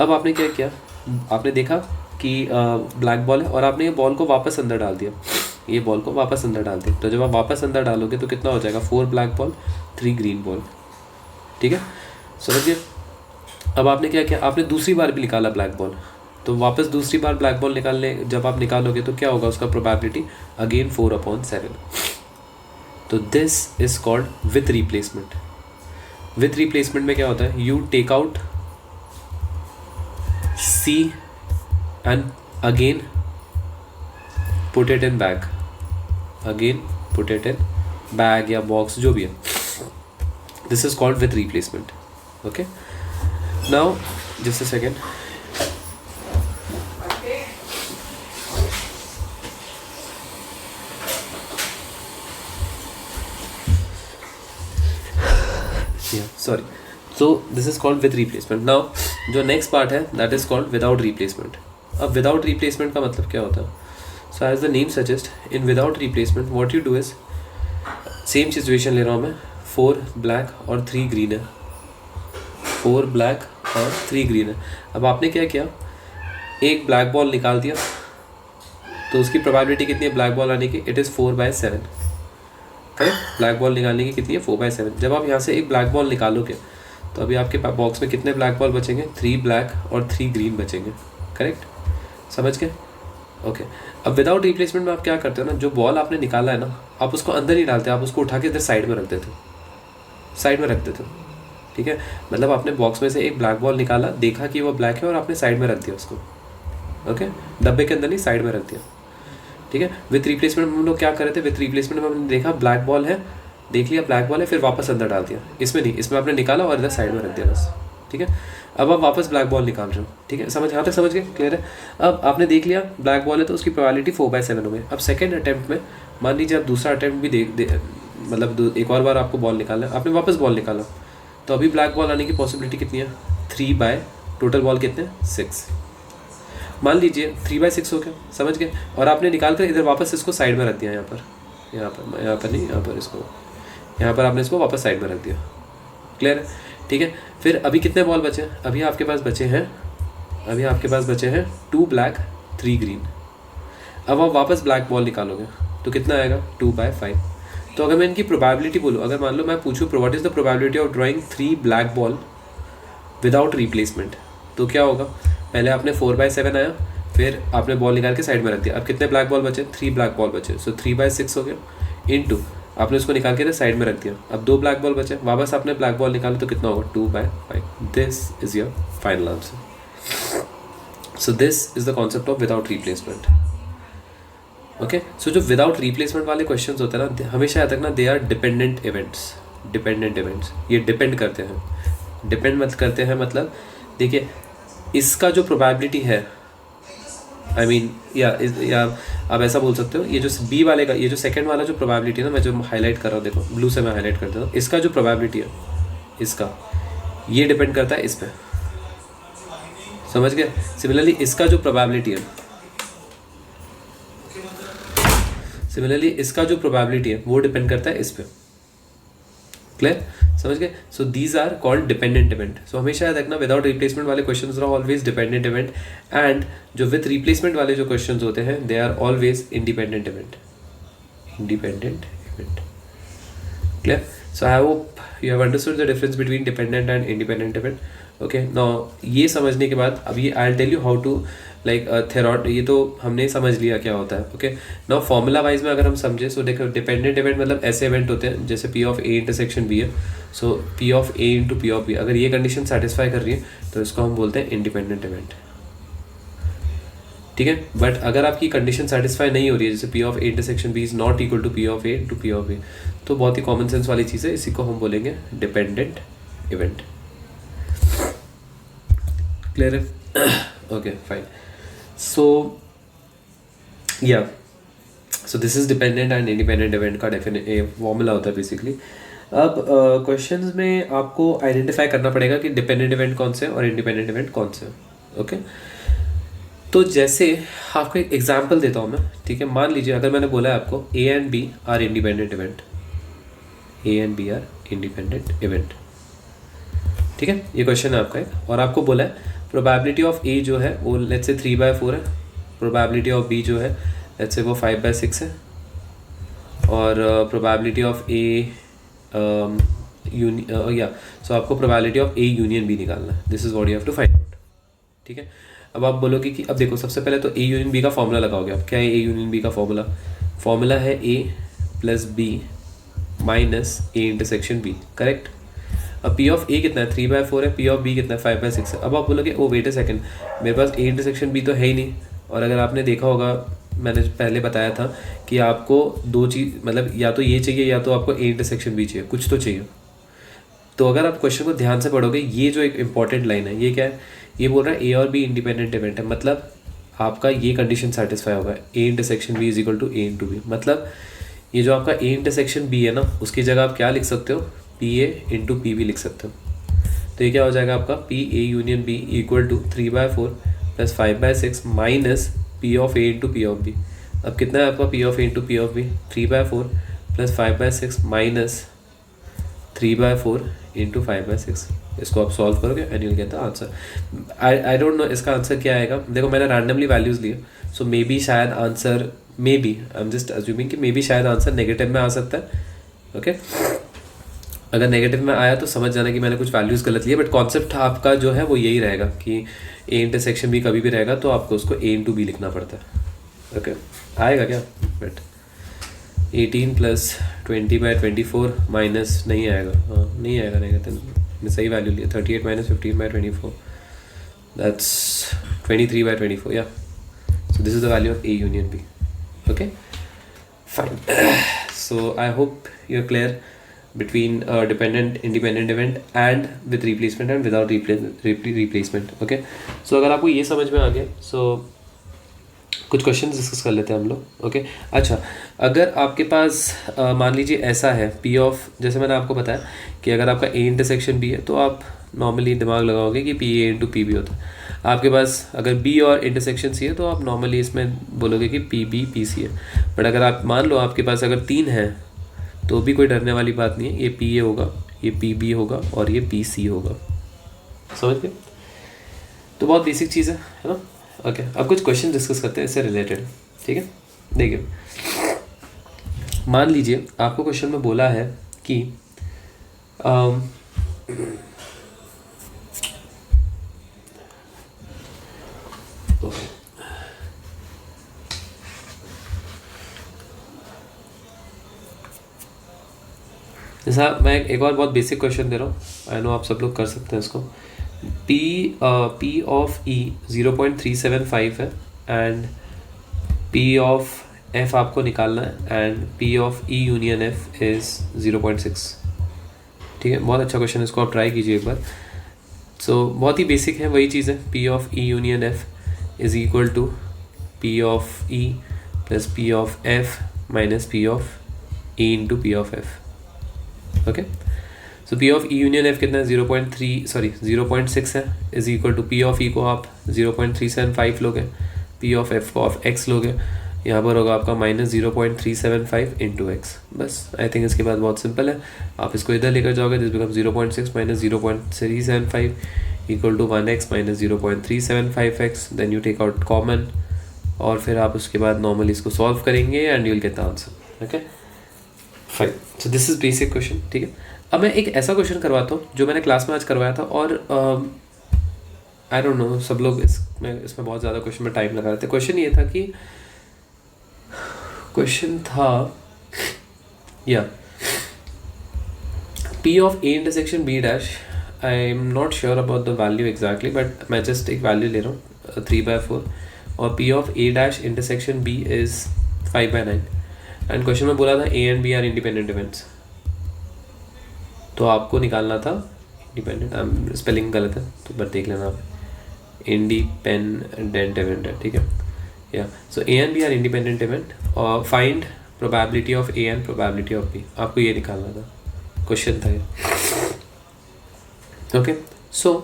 अब आपने क्या किया, आपने देखा कि ब्लैक बॉल है और आपने ये बॉल को वापस अंदर डाल दिया. ये बॉल को वापस अंदर डाल दिया. तो जब आप वापस अंदर डालोगे तो कितना हो जाएगा? 4 ब्लैक बॉल 3 ग्रीन बॉल. ठीक है, समझिए. अब आपने क्या किया, आपने दूसरी बार भी निकाला ब्लैक बॉल. तो वापस दूसरी बार ब्लैक बॉल जब आप निकालोगे तो क्या होगा उसका प्रोबेबिलिटी? अगेन 4/7. तो this is called with replacement. With replacement में क्या होता है? You take out C and again put it in bag. Again put it in bag या बॉक्स, जो भी है. This is called with replacement. Okay, now just a second. Sorry. So this is called with replacement. Now जो next part है that is called without replacement. अब without replacement का मतलब क्या होता है? So as the name suggest, in without replacement what you do is, same situation ले रहा हूँ मैं. 4 ब्लैक और 3 ग्रीन है. 4 ब्लैक और 3 ग्रीन है. अब आपने क्या किया, एक ब्लैक बॉल निकाल दिया. तो उसकी प्रोबेबिलिटी कितनी है ब्लैक बॉल आने की? It is 4/7. Correct. Black ball निकालने की कितनी है? 4/7. जब आप यहाँ से एक ब्लैक बॉल निकालोगे तो अभी आपके बॉक्स में कितने ब्लैक बॉल बचेंगे? 3 ब्लैक और 3 ग्रीन बचेंगे. करेक्ट, समझ गए? ओके. अब विदाउट रिप्लेसमेंट में आप क्या करते हो ना, जो बॉल आपने निकाला है ना, आप उसको अंदर नहीं डालते, आप उसको उठा के इधर साइड में रख देते हो. साइड में रख देते हो. ठीक है, मतलब आपने बॉक्स में से एक ब्लैक बॉल निकाला, देखा कि वो ब्लैक है और आपने साइड में रख दिया उसको. ओके, डब्बे के अंदर नहीं, साइड में रख दिया, ठीक है। विथ रिप्लेसमेंट हम लोग क्या कर रहे थे, विथ रिप्लेसमेंट में हमने देखा ब्लैक बॉल है, देख लिया ब्लैक बॉल है, फिर वापस अंदर डाल दिया। इसमें नहीं, इसमें आपने निकाला और इधर साइड में रख दिया बस, ठीक है। अब आप वापस ब्लैक बॉल निकाल रहे हो, ठीक है, समझ, यहाँ तक समझ गए, क्लियर है। अब आपने देख लिया ब्लैक बॉल है तो उसकी प्रोबेबिलिटी 4/7 हो गई। अब सेकेंड अटैम्प्ट में मान लीजिए आप दूसरा अटैम्प्ट भी मतलब एक और बार आपको बॉल निकालना है, आपने वापस बॉल निकाला, तो अभी ब्लैक बॉल आने की पॉसिबिलिटी कितनी है, 3 टोटल बॉल कितने, 6। मान लीजिए 3/6 हो गया, समझ गए। और आपने निकाल कर इधर वापस इसको साइड में रख दिया, यहाँ पर नहीं, यहाँ पर इसको, यहाँ पर आपने इसको वापस साइड में रख दिया, क्लियर है, ठीक है। फिर अभी कितने बॉल बचे, अभी आपके पास बचे हैं 2 ब्लैक 3 ग्रीन। अब आप वापस ब्लैक बॉल निकालोगे तो कितना आएगा, 2/5। तो अगर मैं इनकी प्रोबेबिलिटी बोलूँ, अगर मान लो मैं पूछूँ what is the probability of drawing 3 black ball without replacement, तो क्या होगा, पहले आपने 4/7 आया, फिर आपने बॉल निकाल के साइड में रख दिया। अब कितने ब्लैक बॉल बचे, 3 ब्लैक बॉल बचे, सो 3/6 हो गया, इनटू आपने उसको निकाल के साइड में रख दिया। अब 2 ब्लैक बॉल बचे, वापस आपने ब्लैक बॉल निकाला तो कितना होगा, 2/5। This is your final answer. So this is the concept of without replacement. Okay, so जो विदाउट रिप्लेसमेंट वाले क्वेश्चंस होते हैं ना, हमेशा याद रखना, दे आर डिपेंडेंट इवेंट्स। ये डिपेंड करते हैं, मतलब देखिए इसका जो प्रोबेबिलिटी है, आई मीन या आप ऐसा बोल सकते हो, ये जो बी वाले का, ये जो सेकंड वाला जो प्रोबेबिलिटी है ना, मैं जो हाईलाइट कर रहा हूँ, देखो ब्लू से मैं हाईलाइट कर देता हूँ, इसका जो प्रोबेबिलिटी है, इसका ये डिपेंड करता है इस पर, समझ गए। सिमिलरली इसका जो प्रोबेबिलिटी है, वो डिपेंड करता है इस पर, क्लियर, समझ गए। So these are called dependent event. So हमेशा याद रखना, विदाउट रिप्लेसमेंट वाले questions are always dependent event, and जो विथ रिप्लेसमेंट वाले जो क्वेश्चंस होते हैं, they are always independent event. Clear, so I hope you have understood the difference between dependent and independent event. Okay, now ये समझने के बाद अभी I will tell you how to like थेरॉट, ये तो हमने समझ लिया क्या होता है। ओके, नाउ फॉर्मूला वाइज में अगर हम समझे, सो देखो डिपेंडेंट इवेंट मतलब ऐसे इवेंट होते हैं जैसे P of A intersection B है, सो P of A into P of B, अगर ये कंडीशन सेटिस्फाई कर रही है तो इसको हम बोलते हैं इंडिपेंडेंट इवेंट, ठीक है। बट अगर आपकी कंडीशन सेटिस्फाई नहीं हो रही है, जैसे P of A intersection B is not equal to P of A into P of B, तो बहुत ही कॉमन सेंस वाली चीज़ है, इसी को हम बोलेंगे डिपेंडेंट इवेंट, क्लियर है। Okay fine, so this is dependent and independent event का डेफिनेट फॉर्मूला होता है बेसिकली। अब क्वेश्चंस में आपको आइडेंटिफाई करना पड़ेगा कि डिपेंडेंट इवेंट कौन से और इंडिपेंडेंट इवेंट कौन से। ओके, तो जैसे आपको एक एग्जांपल देता हूँ मैं, ठीक है। मान लीजिए अगर मैंने बोला है आपको A and B are independent event, ठीक है, ये क्वेश्चन है आपका एक, और आपको बोला है प्रोबेबिलिटी ऑफ A जो है वो लेट्स से 3/4 है, प्रोबेबिलिटी ऑफ B जो है लेट्स से वो 5/6 है, और प्रोबेबिलिटी ऑफ A सो आपको probability of A union B निकालना है। This is what you have to find out, ठीक है। अब आप बोलोगे कि अब देखो सबसे पहले तो A यूनियन B का फॉर्मूला लगाओगे आप। क्या है A यूनियन B का फॉर्मूला है A plus B minus A intersection B, correct. अब P ऑफ A कितना है, 3/4 है, P ऑफ B कितना है, 5/6 है। अब आप बोलोगे ओ वेट अ सेकंड, मेरे पास A इंटरसेक्शन B तो है ही नहीं, और अगर आपने देखा होगा मैंने पहले बताया था कि आपको दो चीज़, मतलब या तो ये चाहिए या तो आपको A इंटरसेक्शन B चाहिए, कुछ तो चाहिए। तो अगर आप क्वेश्चन को ध्यान से पढ़ोगे, ये जो एक इंपॉर्टेंट लाइन है, ये क्या है, ये बोल रहा है A और B इंडिपेंडेंट इवेंट है, मतलब आपका ये कंडीशन सेटिस्फाई होगा, A intersection B is equal to A into B। मतलब ये जो आपका A इंटरसेक्शन B है ना, उसकी जगह आप क्या लिख सकते हो, PA इंटू PB लिख सकते हो। तो ये क्या हो जाएगा आपका PA union B equal to 3/4 plus 5/6 minus P of A into P of B। अब कितना है आपका P of A into P of B, 3/4 plus 5/6 minus 3/4 into 5/6। इसको आप सॉल्व करोगे and you'll get the answer. I don't know इसका answer क्या आएगा। देखो मैंने रैंडमली वैल्यूज़ लिए, सो मे बी शायद answer, maybe I am just assuming कि मे बी शायद आंसर नेगेटिव में आ सकता है। ओके, अगर नेगेटिव में आया तो समझ जाना कि मैंने कुछ वैल्यूज़ गलत लिए, बट कॉन्सेप्ट आपका जो है वो यही रहेगा कि A इंटरसेक्शन B कभी भी रहेगा तो आपको उसको A इंटू B लिखना पड़ता है। ओके, आएगा क्या, बट 18 प्लस 20/24 माइनस नहीं आएगा, हाँ नहीं आएगा नेगेटिव, मैं सही वैल्यू लिया, 38 माइनस 15/24 दैट्स 23/24, या So this is the value of A union B. Okay, fine. So I hope you're clear between dependent independent event and with replacement and without replacement. Okay, so अगर आपको ये समझ में आ गया, so कुछ question discuss कर लेते हैं हम लोग. ओके, अच्छा, अगर आपके पास मान लीजिए ऐसा है P ऑफ, जैसे मैंने आपको बताया कि अगर आपका A इंटरसेक्शन B है तो आप नॉर्मली दिमाग लगाओगे कि PA इंटू PB होता है. आपके पास अगर B और इंटरसेक्शन C है तो आप नॉर्मली इसमें बोलोगे कि PB PC है. बट अगर आप मान लो आपके पास अगर 3 है तो भी कोई डरने वाली बात नहीं है. ये PA होगा, ये PB होगा और ये PC होगा. समझ गए? तो बहुत बेसिक चीज़ है ना. ओके, अब कुछ क्वेश्चन डिस्कस करते हैं इससे रिलेटेड. ठीक है, देखिए, मान लीजिए आपको क्वेश्चन में बोला है कि जैसा मैं एक और बहुत बेसिक क्वेश्चन दे रहा हूँ, आई नो आप सब लोग कर सकते हैं इसको. P ऑफ E 0.375 है एंड P ऑफ F आपको निकालना है and P of E union F is 0.6. ठीक है, बहुत अच्छा क्वेश्चन है, इसको आप ट्राई कीजिए एक बार. सो बहुत ही बेसिक है, वही चीज़ है. P of E union F is equal to P of E plus P of F minus P of E into P of F. Okay, so P of E union F कितना है? 0.6 है, is equal to P of E को आप 0.375 लोगे, P of F को आप X लोगे, यहाँ पर होगा आपका माइनस 0.375 इंटू एक्स. बस, आई थिंक इसके बाद बहुत सिंपल है. आप इसको इधर लेकर जाओगे, this become 0.6 minus 0.375 equal to 1x minus 0.375x. Then you take out common और फिर आप उसके बाद नॉर्मली इसको सॉल्व करेंगे and you will get the answer. Okay, fine. So this is basic question. ठीक है, अब मैं एक ऐसा क्वेश्चन करवाता हूँ जो मैंने क्लास में आज करवाया था और आई डोंट नो, सब लोग इसमें बहुत ज़्यादा क्वेश्चन में टाइम लगा रहे थे. क्वेश्चन ये था कि क्वेश्चन था या P of A intersection B dash, I am not sure about the value exactly, but मैं जस्ट एक वैल्यू ले रहा हूँ 3/4 और P of A dash intersection B is 5/9 and question में बोला था A and B are independent events. तो आपको निकालना था इंडिपेंडेंट, स्पेलिंग गलत है तो बस देख लेना आप, इंडिपेंडेंट इवेंट है. ठीक है, या so A and B are independent event और find probability of A and probability of B. आपको ये निकालना था, क्वेश्चन था ये. ओके, सो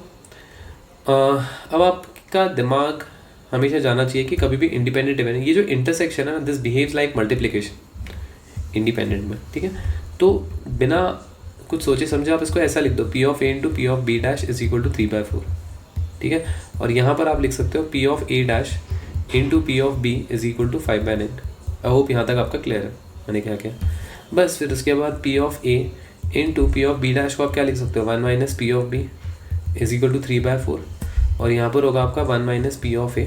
अब आपका दिमाग हमेशा जाना चाहिए कि कभी भी इंडिपेंडेंट इवेंट, ये जो इंटरसेक्शन है ना, this behaves like multiplication independent में. ठीक है, तो बिना कुछ सोचे समझे आप इसको ऐसा लिख दो, P of A into P of B dash is equal to 3/4. ठीक है, और यहाँ पर आप लिख सकते हो P of A dash into P of B is equal to 5/9. I hope यहाँ तक आपका क्लियर है मैंने क्या किया. बस फिर उसके बाद P of A into P of B dash को आप क्या लिख सकते हो, 1 minus P of B is equal to 3/4 और यहाँ पर होगा आपका 1 minus P of A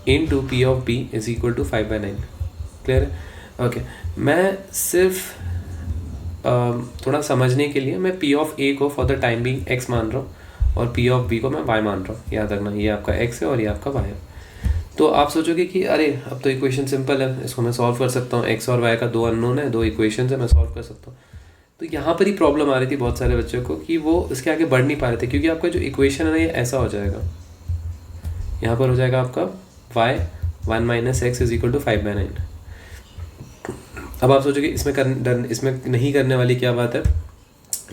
into P of B is equal to 5/9. Clear है? ओके, मैं सिर्फ थोड़ा समझने के लिए मैं P ऑफ A को for the time being x मान रहा हूँ और P ऑफ B को मैं y मान रहा हूँ. याद रखना, ये आपका x है और ये आपका y है. तो आप सोचोगे कि अरे अब तो इक्वेशन सिंपल है, इसको मैं सॉल्व कर सकता हूँ, x और y का 2 अननोन है, 2 इक्वेशन है, मैं सॉल्व कर सकता हूँ. तो यहाँ पर ही प्रॉब्लम आ रही थी बहुत सारे बच्चों को कि वो इसके आगे बढ़ नहीं पा रहे थे, क्योंकि आपका जो इक्वेशन है ना, ये ऐसा हो जाएगा, यहाँ पर हो जाएगा आपका y 1 minus x is equal to 5/9. अब आप सोचोगे इसमें नहीं करने वाली क्या बात है,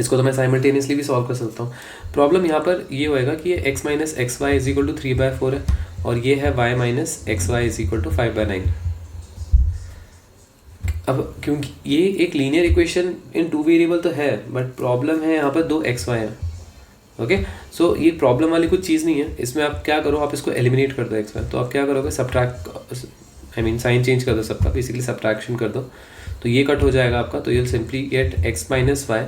इसको तो मैं साइमल्टेनियसली भी सॉल्व कर सकता हूँ. प्रॉब्लम यहाँ पर ये होएगा कि ये x minus x y is equal to 3/4 है और ये है y minus x y is equal to 5/9. अब क्योंकि ये एक लीनियर इक्वेशन इन 2 वेरिएबल तो है, बट प्रॉब्लम है यहाँ पर 2 xy है. ओके, सो ये प्रॉब्लम वाली कुछ चीज़ नहीं है. इसमें आप क्या करो, आप इसको एलिमिनेट कर दो xy. तो आप क्या करोगे, सब्ट्रैक्ट, साइन चेंज कर दो सबका, बेसिकली सब्ट्रैक्शन कर दो, तो ये कट हो जाएगा आपका. तो you'll simply get x minus y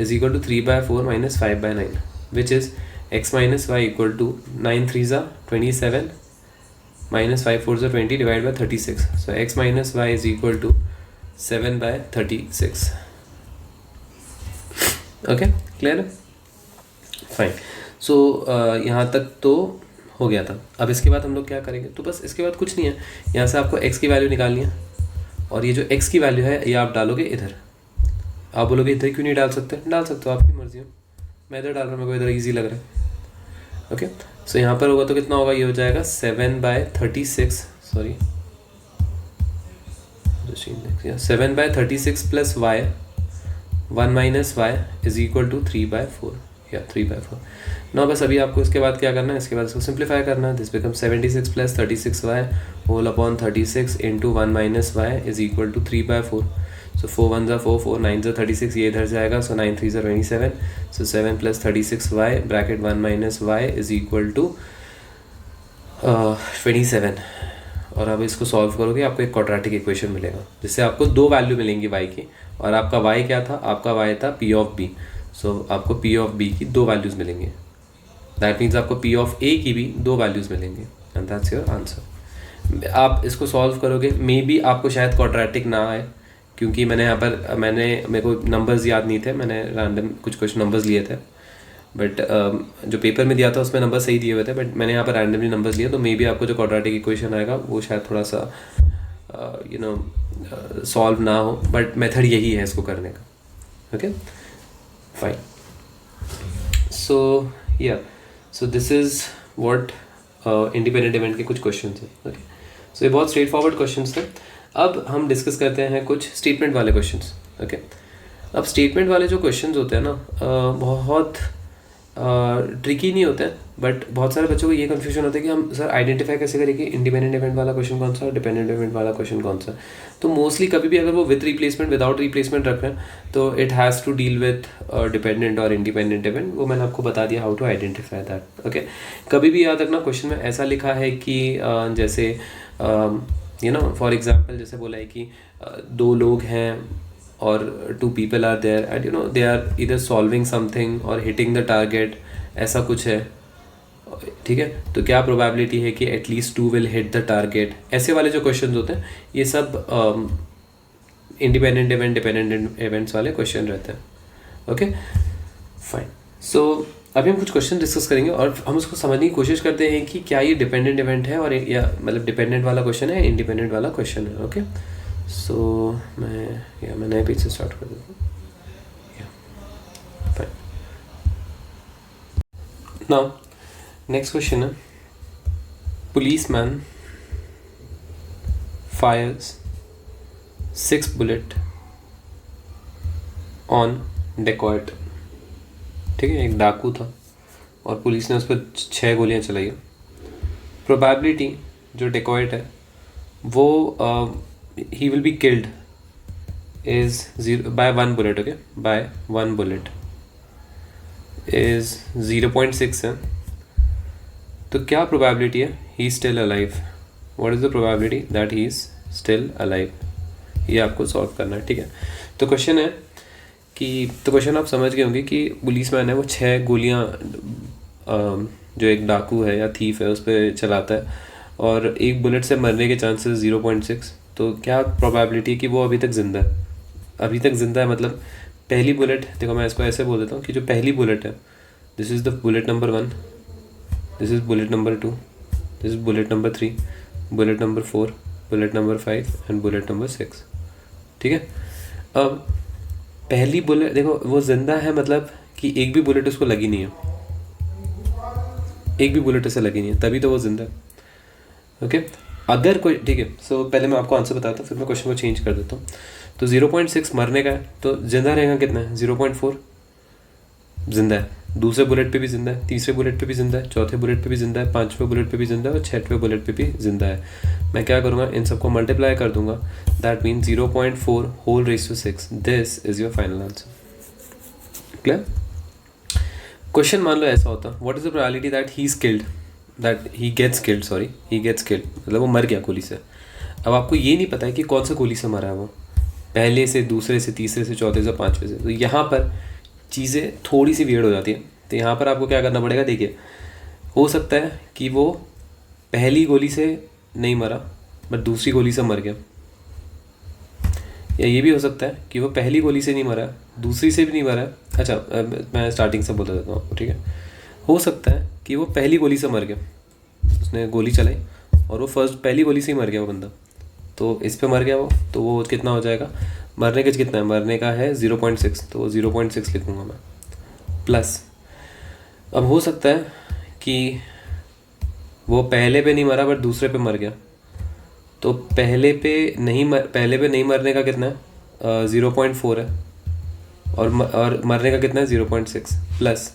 is equal to 3/4 minus 5/9 which is x minus y equal to 9 3 ज़ा 27 माइनस 5 4 ज़ा 20 divide by 36. So x minus y is equal to 7/36. Okay, clear है? फाइन. सो यहाँ तक तो हो गया था। अब इसके बाद हम लोग क्या करेंगे, तो बस इसके बाद कुछ नहीं है, यहाँ से आपको x की वैल्यू निकालनी है और ये जो x की वैल्यू है ये आप डालोगे इधर। आप बोलोगे इधर क्यों नहीं डाल सकते, डाल सकते हो, आपकी मर्जी हो। मैं इधर डाल रहा हूँ, मेरे को इधर ईजी लग रहा है। ओके, सो यहाँ पर होगा तो कितना होगा, ये हो जाएगा 7/36, sorry 7/36 plus y 1 minus y is equal to 3/4 या 3/4 ना। बस अभी आपको इसके बाद क्या करना है, इसके बाद इसको सिंप्लीफाई करना है। This become 76 plus 36y whole upon 36 into 1 minus y is equal to 3/4। So 4 1 ज़ा 4, 4 9 ज़ा 36, ये इधर जाएगा, सो 9 3 ज़ा 27, so 7 plus 36y bracket 1 minus y is equal to 27। और अब इसको सॉल्व करोगे आपको एक क्वाड्रेटिक इक्वेशन मिलेगा जिससे आपको दो वैल्यू मिलेंगी y की, और आपका y क्या था, आपका y था p ऑफ b। सो आपको p ऑफ b की दो वैल्यूज़ मिलेंगी, दैट मीन्स आपको p ऑफ a की भी दो वैल्यूज़ मिलेंगी, एंड दैट्स योर आंसर। आप इसको सॉल्व करोगे, मे बी आपको शायद क्वाड्रेटिक ना आए, क्योंकि मेरे को नंबर्स याद नहीं थे, मैंने रैंडम कुछ नंबर्स लिए थे, बट जो पेपर में दिया था उसमें नंबर सही दिए हुए थे, बट मैंने यहाँ पर रैंडमली नंबर्स लिए, तो मे बी आपको जो क्वाड्रेटिक इक्वेशन आएगा वो शायद थोड़ा सा सॉल्व ना हो, बट मेथड यही है इसको करने का। Okay fine, so this is what independent event के कुछ क्वेश्चन हैं। ओके, सो ये बहुत स्ट्रेट फॉरवर्ड क्वेश्चन थे। अब हम डिस्कस करते हैं कुछ स्टेटमेंट वाले क्वेश्चंस। ओके, अब स्टेटमेंट वाले जो क्वेश्चंस होते हैं ना, बहुत ट्रिकी नहीं होते हैं, बट बहुत सारे बच्चों को ये कन्फ्यूजन होता है कि हम सर आइडेंटिफाई कैसे करें कि इंडिपेंडेंट इवेंट वाला क्वेश्चन कौन सा, डिपेंडेंट इवेंट वाला क्वेश्चन कौन सा। तो मोस्टली कभी भी अगर वो विद रिप्लेसमेंट विदाउट रिप्लेसमेंट रख रहे हैं तो it has to deal with dependent और इंडिपेंडेंट इवेंट, वो मैंने आपको बता दिया how to identify that. Okay, कभी भी याद रखना क्वेश्चन में ऐसा लिखा है कि जैसे फॉर एग्जाम्पल जैसे बोला है कि दो लोग हैं और 2 people are there and they are either solving something or hitting the target, ऐसा कुछ है, ठीक है। तो क्या प्रोबेबिलिटी है कि at least 2 will hit the target, ऐसे वाले जो क्वेश्चन होते हैं ये सब इंडिपेंडेंट इवेंट डिपेंडेंट इवेंट्स वाले क्वेश्चन रहते हैं। ओके फाइन, सो अभी हम कुछ क्वेश्चन डिस्कस करेंगे और हम उसको समझने की कोशिश करते हैं कि क्या ये डिपेंडेंट इवेंट है और या मतलब डिपेंडेंट वाला क्वेश्चन है, इंडिपेंडेंट वाला क्वेश्चन है। ओके, सो मैं नए पेज से स्टार्ट कर देता हूँ। फाइन, नाउ नेक्स्ट क्वेश्चन है, policeman fires 6 bullet on dacoit. ठीक है, एक डाकू था और पुलिस ने उस पर 6 गोलियां चलाई। प्रोबेबिलिटी जो डेकॉइट है वो he will be killed is 0 by 1 bullet, okay, by 1 bullet is 0.6 है। तो क्या probability है he is still alive, what is the probability that he is still alive, ये आपको सॉल्व करना है। ठीक है, तो क्वेश्चन है कि क्वेश्चन आप समझ गए होंगे कि पुलिसमैन है वो 6 गोलियां जो एक डाकू है या थीफ है उस पर चलाता है और एक बुलेट से मरने के चांसेस 0.6। तो क्या प्रोबेबिलिटी है कि वो अभी तक ज़िंदा है, अभी तक ज़िंदा है, मतलब पहली बुलेट, देखो मैं इसको ऐसे बोल देता हूँ कि जो पहली बुलेट है, this is the bullet number 1, this is bullet number 2, this is bullet number 3, bullet number 4, bullet number 5 and bullet number 6। ठीक है, अब पहली बुलेट देखो वो ज़िंदा है, मतलब कि एक भी बुलेट उसको लगी नहीं है, एक भी बुलेट उसे लगी नहीं है, तभी तो वो ज़िंदा है। ओके, अगर कोई, ठीक है, सो पहले मैं आपको आंसर बताता हूँ फिर मैं क्वेश्चन को चेंज कर देता हूँ। तो 0.6 मरने का है, तो जिंदा रहेगा कितना है, 0.4 जिंदा है, दूसरे बुलेट पे भी जिंदा है, तीसरे बुलेट पे भी जिंदा है, चौथे बुलेट पे भी जिंदा है, पांचवें बुलेट पे भी जिंदा है और छठवें बुलेट पे भी जिंदा है। मैं क्या करूँगा, इन सबको मल्टीप्लाई कर दूंगा, that mean 0.4 whole raise to 6। This is your final answer. Clear? Question मान लो ऐसा होता, what is the probability that he is killed, that he gets killed, sorry he gets killed, मतलब वो मर गया गोली से। अब आपको ये नहीं पता है कि कौन सा गोली से मरा है वो, पहले से, दूसरे से, तीसरे से, चौथे से, पांचवे से। तो यहाँ पर चीज़ें थोड़ी सी वियर्ड हो जाती हैं। तो यहाँ पर आपको क्या करना पड़ेगा, देखिए हो सकता है कि वो पहली गोली से नहीं मरा बट दूसरी गोली से मर गया, या ये भी हो सकता है कि वो पहली गोली से नहीं मरा, दूसरी से भी नहीं मरा। अच्छा मैं स्टार्टिंग से बता देता हूँ आपको, ठीक है। हो सकता है कि वो पहली गोली से मर गया उसने गोली चलाई और वो पहली गोली से ही मर गया वो बंदा, तो इस पे मर गया वो, तो वो कितना हो जाएगा, मरने का कितना है, मरने का है 0.6, तो 0.6 लिखूँगा मैं, प्लस अब हो सकता है कि वो पहले पे नहीं मरा बट दूसरे पे मर गया, तो पहले पे नहीं मरने का कितना है 0.4 है, और मरने का कितना है 0.6, प्लस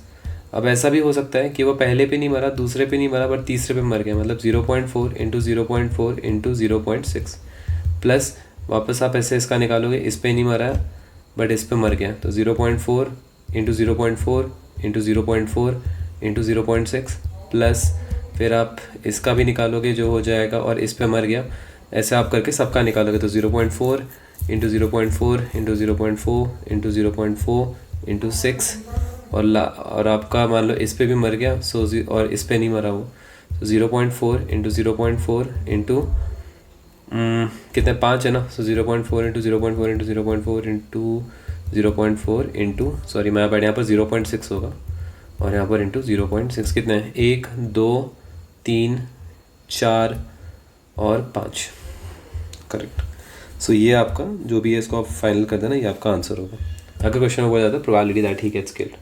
अब ऐसा भी हो सकता है कि वो पहले पे नहीं मरा, दूसरे पे नहीं मरा बट तीसरे पे मर गया, मतलब 0.4 इंटू 0.4 इंटू 0.6, प्लस वापस आप ऐसे इसका निकालोगे, इस पे नहीं मरा है बट इस पे मर गया, तो 0.4 इंटू 0.4 इंटू 0.4 इंटू 0.6, प्लस फिर आप इसका भी निकालोगे जो हो जाएगा, और इस पे मर गया, ऐसे आप करके सबका निकालोगे, तो 0.4 इंटू 0.4 इंटू 0.4 इंटू 0.4 इंटू 6, और आपका मान लो इस पे भी मर गया, और इस पे नहीं मरा वो, तो 0.4 इंटू 0.4 इंटू कितने 5 है ना, सो 0.4 into 0.4 into 0.4 into 0.4 into sorry मैं यहाँ पर 0.6 होगा, और यहाँ पर इंटू 0.6 कितने हैं, 1 2 3 4 और 5, करेक्ट। सो ये आपका जो भी है इसको आप फाइनल कर देना, ये आपका आंसर होगा। अगर क्वेश्चन हो जाता है probability that he gets killed.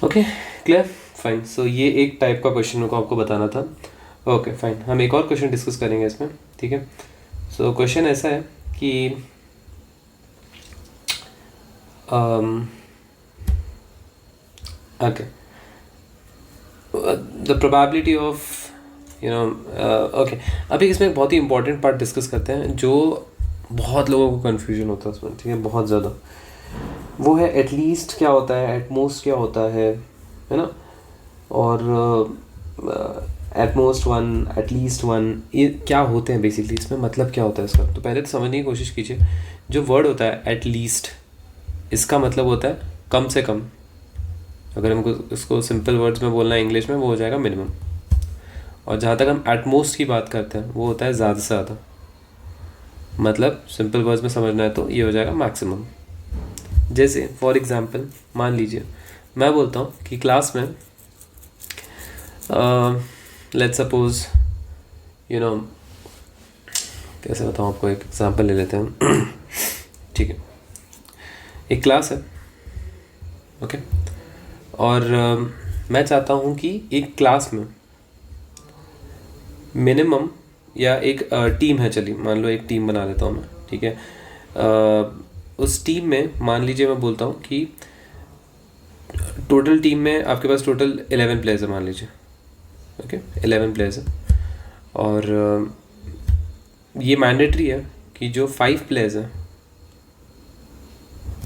Okay clear, fine. So ये एक टाइप का क्वेश्चन को आपको बताना था। ओके फाइन, हम एक और क्वेश्चन डिस्कस करेंगे इसमें, ठीक है। सो क्वेश्चन ऐसा है कि okay the probability of okay, अभी इसमें बहुत ही इंपॉर्टेंट पार्ट डिस्कस करते हैं जो बहुत लोगों को कन्फ्यूजन होता है उसमें, ठीक है, बहुत ज़्यादा। वो है एटलीस्ट क्या होता है, एटमोस्ट क्या होता है ना, और एटमोस्ट वन, एटलीस्ट वन, ये क्या होते हैं बेसिकली, इसमें मतलब क्या होता है इसका। तो पहले तो समझने की कोशिश कीजिए, जो वर्ड होता है एटलीस्ट, इसका मतलब होता है कम से कम। अगर हमको इसको सिंपल वर्ड्स में बोलना है इंग्लिश में, वो हो जाएगा मिनिमम। और जहाँ तक हम एटमोस्ट की बात करते हैं वो होता है ज़्यादा से ज़्यादा, मतलब सिंपल वर्ड्स में समझना है तो ये हो जाएगा मैक्सिमम। जैसे फॉर एग्जांपल मान लीजिए मैं बोलता हूँ कि क्लास में लेट्स सपोज कैसे बताऊँ आपको, एक एग्जांपल ले लेते हैं ठीक है। एक क्लास है, ओके, और मैं चाहता हूँ कि एक क्लास में मिनिमम, या एक टीम है, चलिए मान लो एक टीम बना लेता हूँ मैं, ठीक है। उस टीम में मान लीजिए मैं बोलता हूँ कि टोटल टीम में आपके पास टोटल 11 प्लेयर्स है मान लीजिए, ओके 11 प्लेयर्स है, और ये मैंडेटरी है कि जो 5 प्लेयर्स हैं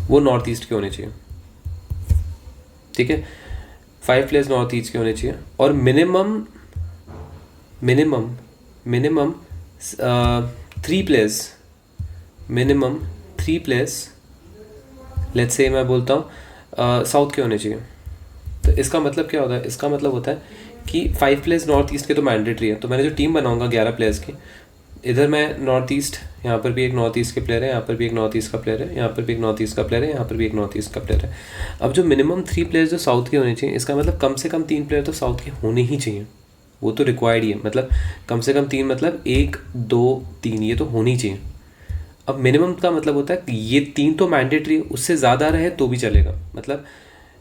वो नॉर्थ ईस्ट के होने चाहिए, ठीक है। 5 प्लेयर्स नॉर्थ ईस्ट के होने चाहिए, और minimum 3 players, minimum 3 players let's say मैं बोलता हूँ साउथ के होने चाहिए। तो इसका मतलब क्या होता है, इसका मतलब होता है कि 5 प्लेयर्स नॉर्थ ईस्ट के तो मैंडेटरी है, तो मैंने जो टीम बनाऊंगा 11 प्लेयर्स की, इधर मैं नॉर्थ ईस्ट, यहाँ पर भी एक नॉर्थ ईस्ट के प्लेयर है, यहाँ पर भी एक नॉर्थ ईस्ट का प्लेयर है, यहाँ पर भी एक नॉर्थ ईस्ट का प्लेयर है, यहाँ पर भी एक नॉर्थ ईस्ट का प्लेयर है। अब जो मिनिमम 3 प्लेयर्स जो साउथ के होने चाहिए, इसका मतलब कम से कम 3 प्लेयर तो साउथ के होने ही चाहिए, वो तो रिक्वायर्ड ही है, मतलब कम से कम 3, मतलब 1 2 3 ये तो होनी चाहिए। अब मिनिमम का मतलब होता है कि ये 3 तो मैंडेटरी है, उससे ज़्यादा रहे तो भी चलेगा, मतलब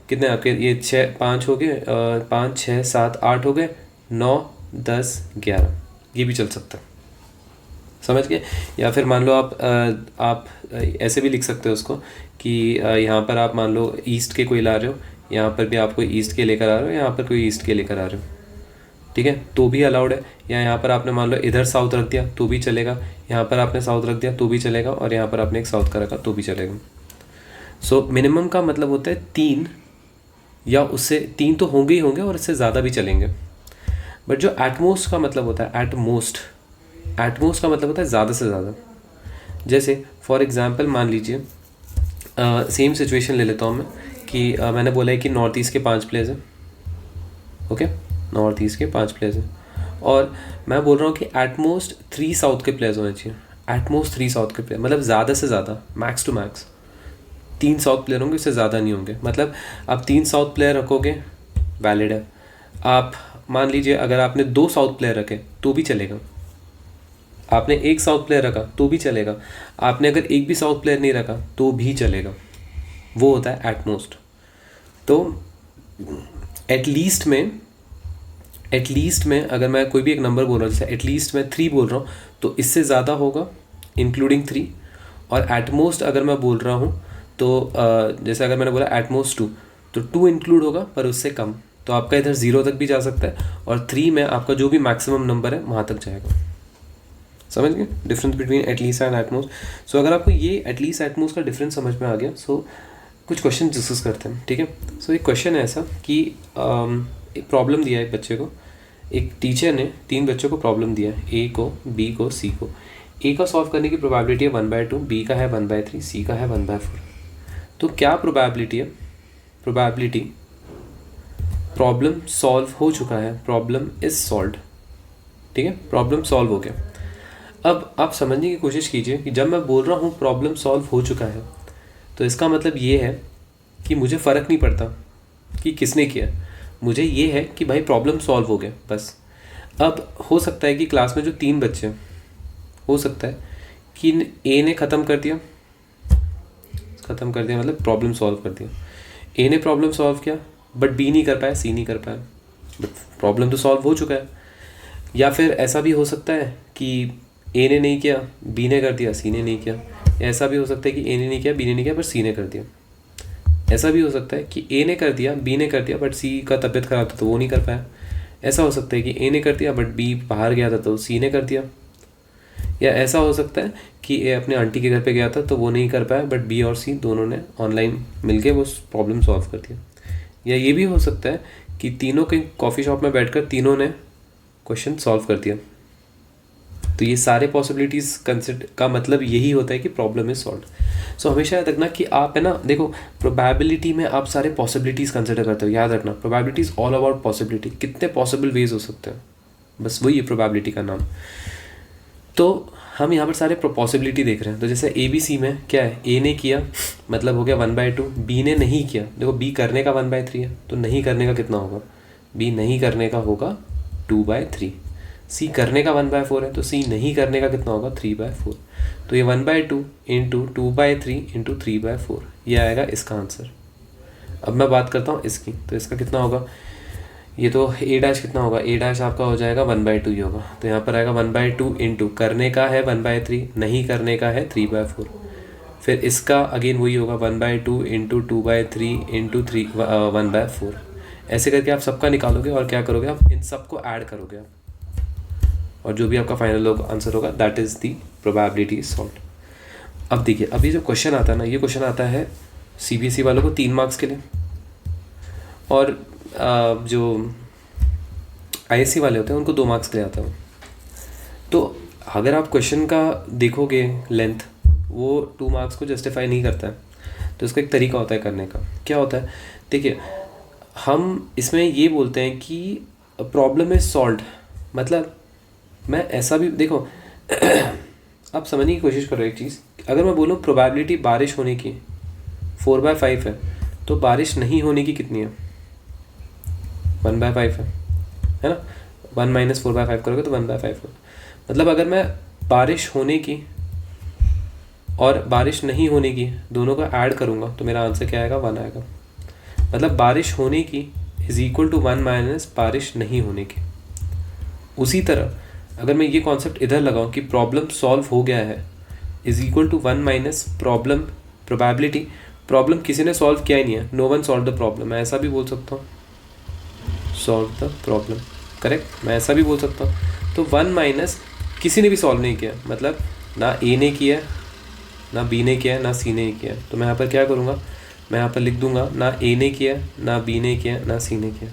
कितने आपके ये 5 हो गए, 5 6 7 8 हो गए, 9 10 11 ये भी चल सकता है, समझ गए। या फिर मान लो आप ऐसे भी लिख सकते हो उसको कि यहाँ पर आप मान लो ईस्ट के कोई ला रहे हो, यहाँ पर भी आप कोई ईस्ट के लेकर आ रहे हो, यहाँ पर कोई ईस्ट के लेकर आ रहे हो, ठीक है, तो भी अलाउड है। या यहाँ पर आपने मान लो इधर साउथ रख दिया तो भी चलेगा, यहाँ पर आपने साउथ रख दिया तो भी चलेगा, और यहाँ पर आपने एक साउथ का रखा तो भी चलेगा। सो मिनिमम का मतलब होता है 3, या उससे 3 तो होंगे ही होंगे और इससे ज़्यादा भी चलेंगे। बट जो एटमोस्ट का मतलब होता है, एटमोस्ट का मतलब होता है ज़्यादा से ज़्यादा। जैसे फॉर एग्जांपल मान लीजिए सेम सिचुएशन ले लेता हूँ मैं कि मैंने बोला है कि नॉर्थ ईस्ट के 5 प्लेयर्स हैं, ओके, नॉर्थ ईस्ट के 5 प्लेयर्स हैं, और मैं बोल रहा हूँ कि एटमोस्ट 3 साउथ के प्लेयर्स होने चाहिए, एटमोस्ट 3 साउथ के प्लेयर, मतलब ज़्यादा से ज़्यादा, max to max 3 south player होंगे, उससे ज़्यादा नहीं होंगे। मतलब आप 3 साउथ प्लेयर रखोगे वैलिड है, आप मान लीजिए अगर आपने 2 साउथ प्लेयर रखे तो भी चलेगा, आपने 1 साउथ प्लेयर रखा तो भी चलेगा, आपने अगर एक भी साउथ प्लेयर नहीं रखा तो भी चलेगा। वो होता है एट मोस्ट। तो एटलीस्ट में अगर मैं कोई भी एक नंबर बोल रहा हूँ, जैसे एटलीस्ट मैं 3 बोल रहा हूँ तो इससे ज़्यादा होगा इंक्लूडिंग 3, और एट मोस्ट अगर मैं बोल रहा हूँ तो जैसे अगर मैंने बोला एट मोस्ट 2 तो 2 इंक्लूड होगा पर उससे कम, तो आपका इधर 0 तक भी जा सकता है, और 3 में आपका जो भी मैक्सिमम नंबर है वहाँ तक जाएगा। समझ गए difference between at least and at most. So अगर आपको ये एटलीस्ट एटमोस्ट का डिफरेंस समझ में आ गया, सो कुछ क्वेश्चन डिस्कस करते हैं, ठीक है। सो एक क्वेश्चन है ऐसा कि एक प्रॉब्लम दिया है एक बच्चे को, एक टीचर ने 3 बच्चों को प्रॉब्लम दिया है, ए को, बी को, सी को। ए का सॉल्व करने की प्रोबेबिलिटी है 1/2, बी का है 1/3, सी का है 1/4। तो क्या प्रोबेबिलिटी है? प्रोबेबिलिटी प्रॉब्लम सॉल्व हो चुका है, प्रॉब्लम इज सॉल्व्ड, ठीक है, प्रॉब्लम सॉल्व हो गया। अब आप समझने की कोशिश कीजिए कि जब मैं बोल रहा हूँ प्रॉब्लम सॉल्व हो चुका है तो इसका मतलब ये है कि मुझे फ़र्क नहीं पड़ता कि किसने किया, मुझे ये है कि भाई प्रॉब्लम सॉल्व हो गया बस। अब हो सकता है कि क्लास में जो 3 बच्चे हैं, हो सकता है कि ए ने ख़त्म कर दिया मतलब प्रॉब्लम सॉल्व कर दिया, ए ने प्रॉब्लम सॉल्व किया बट बी नहीं कर पाया, सी नहीं कर पाया, बट प्रॉब्लम तो सॉल्व हो चुका है। या फिर ऐसा भी हो सकता है कि ए ने नहीं किया, बी ने कर दिया, सी ने नहीं किया। ऐसा भी हो सकता है कि ए ने नहीं किया, बी ने नहीं किया, पर सी ने कर दिया। ऐसा भी हो सकता है कि ए ने कर दिया, बी ने कर दिया, बट सी का तबीयत ख़राब था तो वो नहीं कर पाया। ऐसा हो सकता है कि ए ने कर दिया बट बी बाहर गया था तो सी ने कर दिया। या ऐसा हो सकता है कि ए अपने आंटी के घर पे गया था तो वो नहीं कर पाया, बट बी और सी दोनों ने ऑनलाइन मिलके वो प्रॉब्लम सॉल्व कर दिया। या ये भी हो सकता है कि तीनों के कॉफ़ी शॉप में बैठकर तीनों ने क्वेश्चन सॉल्व कर दिया। तो ये सारे पॉसिबिलिटीज़ कंसिडर का मतलब यही होता है कि प्रॉब्लम इज सॉल्व। सो हमेशा याद रखना कि आप है ना, देखो प्रोबेबिलिटी में आप सारे पॉसिबिलिटीज़ कंसिडर करते हो। याद रखना probability is all about possibility, कितने पॉसिबल वेज हो सकते हैं, बस वही है प्रोबेबिलिटी का नाम। तो हम यहाँ पर सारे पॉसिबिलिटी देख रहे हैं। तो जैसे ए बी सी में क्या है, ए ने किया मतलब हो गया 1/2, बी ने नहीं किया, देखो बी करने का 1/3 है तो नहीं करने का कितना होगा, बी नहीं करने का होगा 2/3। सी करने का 1/4 है तो सी नहीं करने का कितना होगा 3/4। तो ये 1/2 इंटू 2/3 इंटू 3/4 ये आएगा इसका आंसर। अब मैं बात करता हूँ इसकी, तो इसका कितना होगा, ये तो ए डैश कितना होगा, ए डैश आपका हो जाएगा 1/2 ही होगा। तो यहाँ पर आएगा 1/2 इंटू करने का है 1/3, नहीं करने का है 3/4। फिर इसका अगेन वही होगा 1/2 इंटू 2/3 इंटू 1/4। ऐसे करके आप सबका निकालोगे और क्या करोगे, आप इन सबको ऐड करोगे आप, और जो भी आपका फाइनल आंसर होगा that is the probability solved. अब देखिए, अभी जो क्वेश्चन आता है ना, ये क्वेश्चन आता है सीबीएसई वालों को 3 मार्क्स के लिए, और जो आईएससी वाले होते हैं उनको 2 मार्क्स के लिए आता है। तो अगर आप क्वेश्चन का देखोगे लेंथ, वो 2 मार्क्स को जस्टिफाई नहीं करता है। तो इसका एक तरीका होता है करने का। क्या होता है, देखिए हम इसमें ये बोलते हैं कि प्रॉब्लम इज सॉल्व्ड, मतलब मैं ऐसा भी देखो आप समझने की कोशिश करो एक चीज़। अगर मैं बोलूँ प्रोबेबिलिटी बारिश होने की 4/5 है, तो बारिश नहीं होने की कितनी है, 1/5 है ना। 1 - 4/5 करोगे तो 1/5 है। मतलब अगर मैं बारिश होने की और बारिश नहीं होने की दोनों का ऐड करूँगा तो मेरा आंसर क्या आएगा, 1 आएगा। मतलब बारिश होने की इज इक्वल टू 1 - बारिश नहीं होने की। उसी तरह अगर मैं ये कॉन्सेप्ट इधर लगाऊं कि प्रॉब्लम सॉल्व हो गया है is equal to 1 - problem probability, problem किसी ने सॉल्व किया ही नहीं है, no one solve the problem, मैं ऐसा भी बोल सकता हूँ, सॉल्व द प्रॉब्लम, करेक्ट, मैं ऐसा भी बोल सकता हूँ। तो 1 - किसी ने भी सॉल्व नहीं किया, मतलब ना ए ने किया, ना बी ने किया, ना सी ने किया। तो मैं यहाँ पर क्या करूँगा, मैं यहाँ पर लिख दूंगा ना ए ने किया, ना बी ने किया, ना सी ने किया।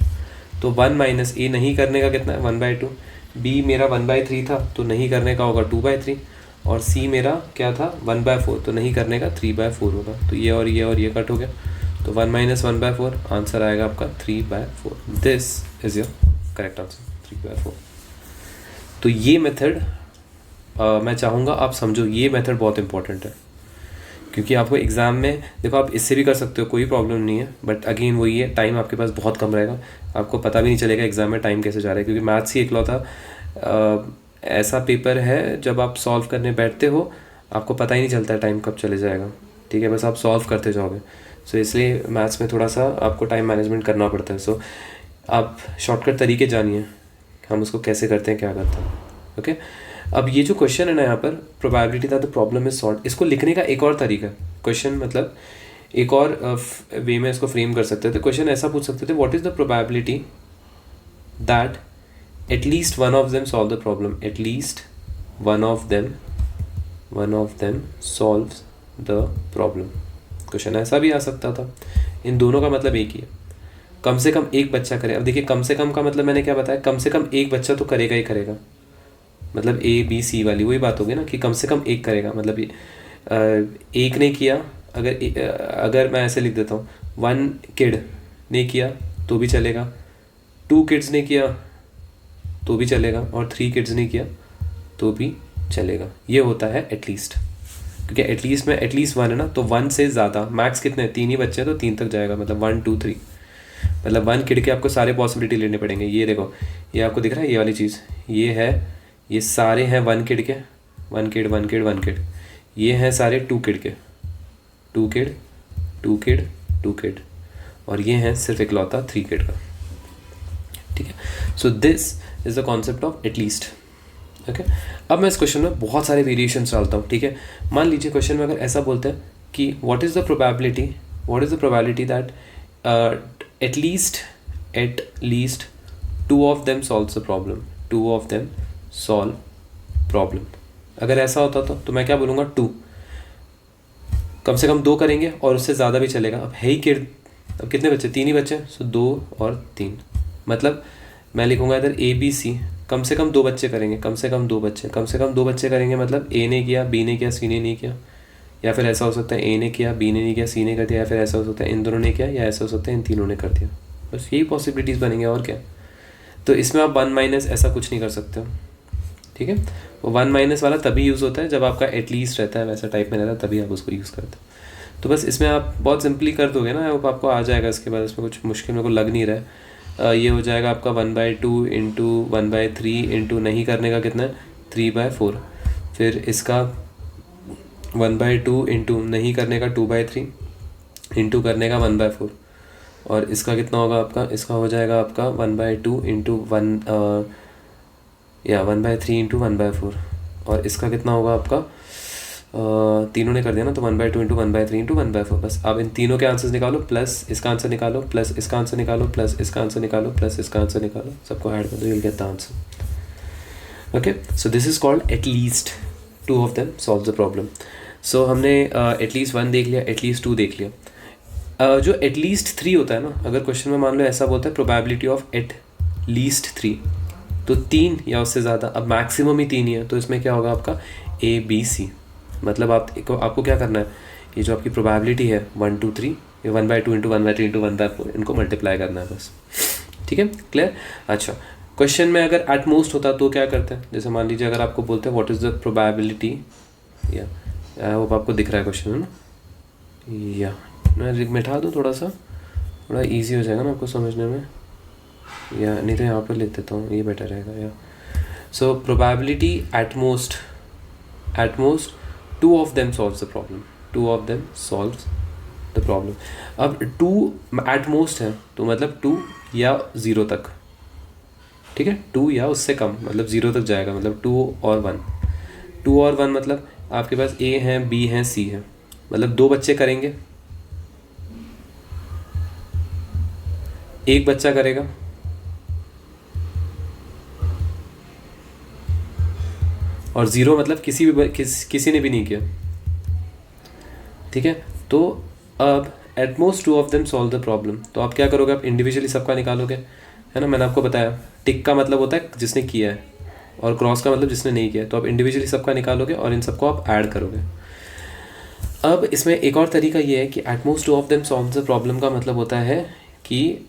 तो 1 - ए नहीं करने का कितना है 1/2, बी मेरा 1/3 था तो नहीं करने का होगा 2/3, और सी मेरा क्या था 1/4 तो नहीं करने का 3/4 होगा। तो ये और ये और ये कट हो गया, तो 1 - 1/4 आंसर आएगा आपका 3/4। This is your correct answer 3/4। तो ये मेथड मैं चाहूँगा आप समझो, ये मेथड बहुत इंपॉर्टेंट है, क्योंकि आपको एग्ज़ाम में देखो आप इससे भी कर सकते हो, कोई प्रॉब्लम नहीं है, बट अगेन वही है, टाइम आपके पास बहुत कम रहेगा, आपको पता भी नहीं चलेगा एग्ज़ाम में टाइम कैसे जा रहा है, क्योंकि मैथ्स ही इकलौता ऐसा पेपर है जब आप सॉल्व करने बैठते हो आपको पता ही नहीं चलता टाइम कब चले जाएगा, ठीक है, बस आप सॉल्व करते जाओगे। सो इसलिए मैथ्स में थोड़ा सा आपको टाइम मैनेजमेंट करना पड़ता है। सो आप शॉर्टकट तरीके जानिए हम उसको कैसे करते हैं, क्या करते हैं। ओके, अब ये जो क्वेश्चन है ना यहाँ पर, probability that the problem is solve, इसको लिखने का एक और तरीका, क्वेश्चन मतलब एक और वे में इसको फ्रेम कर सकते थे। क्वेश्चन ऐसा पूछ सकते थे, what is the probability that at least one of them solve the problem, at least one of them solves the problem। Question ऐसा भी आ सकता था। इन दोनों का मतलब एक ही है, कम से कम एक बच्चा करे। अब देखिए कम से कम का मतलब मैंने क्या बताया, कम से कम एक बच्चा तो करेगा ही करेगा, मतलब ए बी सी वाली वही बात होगी ना कि कम से कम एक करेगा, मतलब एक ने किया, अगर मैं ऐसे लिख देता हूँ, 1 किड ने किया तो भी चलेगा, 2 किड्स ने किया तो भी चलेगा, और 3 किड्स ने किया तो भी चलेगा। ये होता है एटलीस्ट, क्योंकि एटलीस्ट में एटलीस्ट 1 है ना, तो 1 से ज़्यादा मैक्स कितने, 3 ही बच्चे हैं तो 3 तक जाएगा, मतलब 1 2 3, मतलब 1 किड के आपको सारे पॉसिबिलिटी लेने पड़ेंगे। ये देखो, ये आपको दिख रहा है ये वाली चीज़, ये है, ये सारे हैं 1 किड के, 1 किड 1 किड 1 किड, ये हैं सारे 2 किड के, 2 किड 2 किड 2 किड, और ये हैं सिर्फ इकलौता 3 किड का, ठीक है। So this is the concept of at least. Okay, अब मैं इस क्वेश्चन में बहुत सारे वेरिएशंस डालता हूँ, ठीक है। मान लीजिए क्वेश्चन में अगर ऐसा बोलते हैं कि what is the probability that at least 2 of them solve the problem, 2 of them solve problem. अगर ऐसा होता तो मैं क्या बोलूँगा, 2, कम से कम 2 करेंगे और उससे ज़्यादा भी चलेगा। अब है ही किड, अब कितने बच्चे, 3 ही बच्चे, सो 2 और 3, मतलब मैं लिखूंगा इधर ए बी सी, कम से कम 2 बच्चे करेंगे, कम से कम 2 बच्चे करेंगे, मतलब ए ने किया, बी ने किया, सी ने नहीं किया, या फिर ऐसा हो सकता है ए ने किया, बी ने नहीं किया, सी ने कर दिया, या फिर ऐसा हो सकता है इन दोनों ने किया, या ऐसा हो सकता है इन तीनों ने कर दिया। बस यही पॉसिबिलिटीज़ बनेंगे और क्या। तो इसमें आप 1 माइनस ऐसा कुछ नहीं कर सकते हो, ठीक है। वो 1 माइनस वाला तभी यूज़ होता है जब आपका एटलीस्ट रहता है, वैसा टाइप में रहता है, तभी आप उसको यूज़ करते हो। तो बस इसमें आप बहुत सिंपली कर दोगे ना, आपको आ जाएगा। इसके बाद इसमें कुछ मुश्किल मेरे को लग नहीं रहा है। ये हो जाएगा आपका 1/2 इंटू 1/3 इंटू नहीं करने का कितना है 3/4, फिर इसका 1/2 इंटू नहीं करने का 2/3 इंटू करने का 1/4, और इसका कितना होगा आपका, इसका हो जाएगा आपका 1/2 इंटू 1/3 इंटू 1/4, और इसका कितना होगा आपका, तीनों ने कर दिया ना, तो 1/2 इंटू 1/3 इंटू 1/4। बस अब इन तीनों के आंसर्स निकालो, प्लस इसका आंसर निकालो, प्लस इसका आंसर निकालो, प्लस इसका आंसर निकालो, प्लस इसका आंसर निकालो, सबको ऐड कर दो, you'll get the answer। Okay, so this is called at least 2 of them solve the problem. So हमने एटलीस्ट 1 देख लिया, एटलीस्ट 2 देख लिया। जो एटलीस्ट 3 होता है ना, अगर क्वेश्चन में मान लो ऐसा बोलता है प्रोबेबिलिटी ऑफ एट लीस्ट 3, तो 3 या उससे ज़्यादा, अब मैक्सिमम ही 3 ही है, तो इसमें क्या होगा आपका ABC, मतलब आपको क्या करना है, ये जो आपकी प्रोबेबिलिटी है 1 2 3, ये 1/2 इंटू 1/3 इंटू 1/4, इनको मल्टीप्लाई करना है बस, ठीक है, क्लियर। अच्छा, क्वेश्चन में अगर एट मोस्ट होता तो क्या करते हैं, जैसे मान लीजिए अगर आपको बोलते हैं व्हाट इज़ द प्रोबेबिलिटी, या वो आपको दिख रहा है क्वेश्चन है ना, या मैं मिटा दूँ थोड़ा सा, थोड़ा ईजी हो जाएगा ना आपको समझने में, या नहीं तो यहाँ पर लिख देता हूँ, ये बेटर रहेगा। या so probability at most 2 of them solves the problem, 2 of them solves the problem। अब 2 एट मोस्ट है तो मतलब 2 या 0 तक, ठीक है, 2 या उससे कम मतलब 0 तक जाएगा, मतलब 2 और 1, 2 और 1 मतलब आपके पास A है, B है, C है, मतलब 2 बच्चे करेंगे, एक बच्चा करेगा, और 0 मतलब किसी ने भी नहीं किया, ठीक है। तो अब at most 2 of them solve the problem, तो आप क्या करोगे, आप इंडिविजुअली सबका निकालोगे, है ना। मैंने आपको बताया टिक का मतलब होता है जिसने किया है, और क्रॉस का मतलब जिसने नहीं किया है, तो आप इंडिविजुअली सबका निकालोगे और इन सबको आप ऐड करोगे। अब इसमें एक और तरीका ये है कि at most 2 of them solve the problem का मतलब होता है कि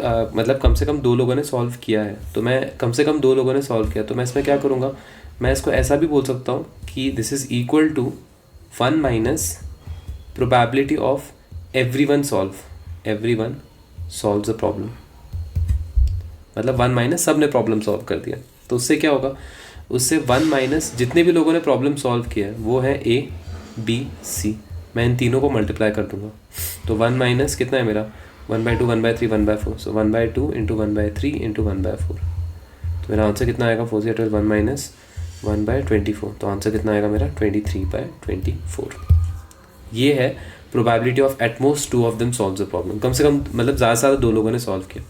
मतलब कम से कम 2 लोगों ने सॉल्व किया है, तो मैं कम से कम 2 लोगों ने सॉल्व किया, तो मैं इसमें क्या करूँगा, मैं इसको ऐसा भी बोल सकता हूँ कि this is equal to 1 minus probability of everyone solves a problem, मतलब 1 माइनस सब ने प्रॉब्लम सॉल्व कर दिया, तो उससे क्या होगा, उससे 1 माइनस जितने भी लोगों ने प्रॉब्लम सॉल्व किया है वो है A B C, मैं इन तीनों को मल्टीप्लाई कर दूंगा, तो 1 माइनस कितना है मेरा 1/2 1/3 1/4, सो 1/2 इंटू 1/3 इंटू 1/4, तो मेरा आंसर कितना आएगा 4 से 12 1 माइनस 1/24, तो आंसर कितना आएगा मेरा 23/24। ये है probability of at most 2 of them solves the problem, कम से कम मतलब ज़्यादा से ज़्यादा 2 लोगों ने सॉल्व किया।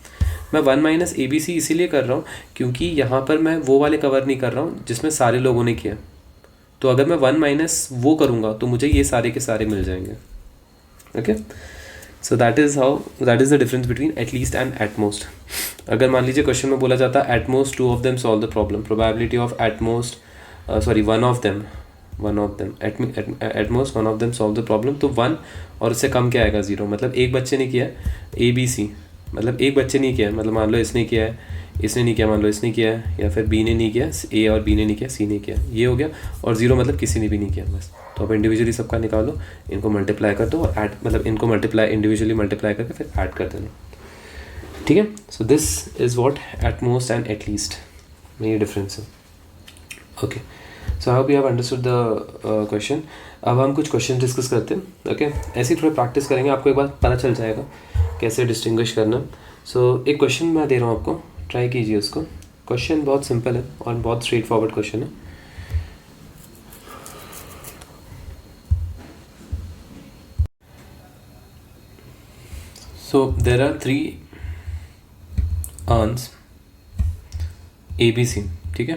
मैं 1 माइनस ABC इसीलिए कर रहा हूँ क्योंकि यहाँ पर मैं वो वाले कवर नहीं कर रहा हूँ जिसमें सारे लोगों ने किया, तो अगर मैं 1 माइनस वो करूँगा तो मुझे ये सारे के सारे मिल जाएंगे। Okay, so that is the difference between at least and at most. अगर मान लीजिए क्वेश्चन में बोला जाता है at most 2 of them solve the problem, probability of at most one of them at most one of them solve the problem, तो 1 और उससे कम क्या आएगा 0, मतलब एक बच्चे ने किया ABC, मतलब एक बच्चे नहीं किया, मतलब मान लो इसने किया है, इसने नहीं किया, मान लो इसने किया है, या फिर B ने नहीं किया, A और B ने नहीं किया, C ने किया, ये हो गया, और 0 मतलब किसी ने भी नहीं किया बस। तो आप इंडिविजुअली सबका निकालो, इनको मल्टीप्लाई कर दो और ऐड, मतलब इनको इंडिविजुअली मल्टीप्लाई करके फिर ऐड कर देना, ठीक है। So this is what at most and at least में ये डिफरेंस है। Okay, so I hope you have understood the question. अब हम कुछ क्वेश्चन डिस्कस करते हैं, ओके ऐसे ही थोड़ी प्रैक्टिस करेंगे, आपको एक बार पता चल जाएगा कैसे डिस्टिंग्विश करना। सो एक क्वेश्चन मैं दे रहा हूँ आपको, ट्राई कीजिए उसको। क्वेश्चन बहुत सिंपल है और बहुत स्ट्रेट फॉरवर्ड क्वेश्चन है। सो देर आर 3 अर्न्स ABC, ठीक है,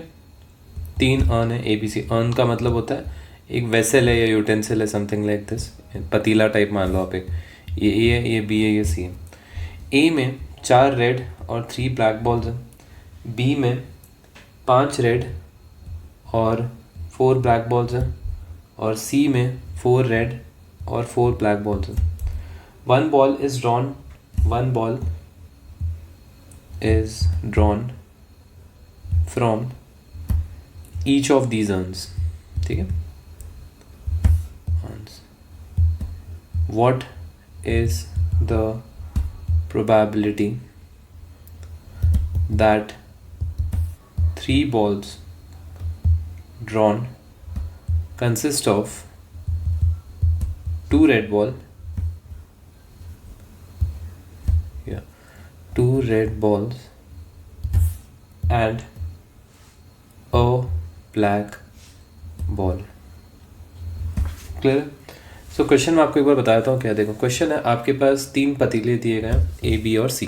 3 अर्न है ABC। अर्न का मतलब होता है एक वेसल है या यूटेंसिल है, समथिंग लाइक दिस, पतीला टाइप मान लो आप। एक ये A है, ये B है, ये C है। A में 4 रेड और 3 ब्लैक बॉल्स हैं, B में 5 रेड और 4 ब्लैक बॉल्स हैं, और C में 4 रेड और 4 ब्लैक बॉल्स हैं। One ball is drawn from each of these urns, ठीक है। urns. What is the probability that 3 balls drawn consist of 2 red ball, 2 red balls and a black ball? Clear? So question मैं आपको एक बार बताता हूँ क्या। देखो क्वेश्चन है, आपके पास 3 पतीले दिए गए हैं A B और C,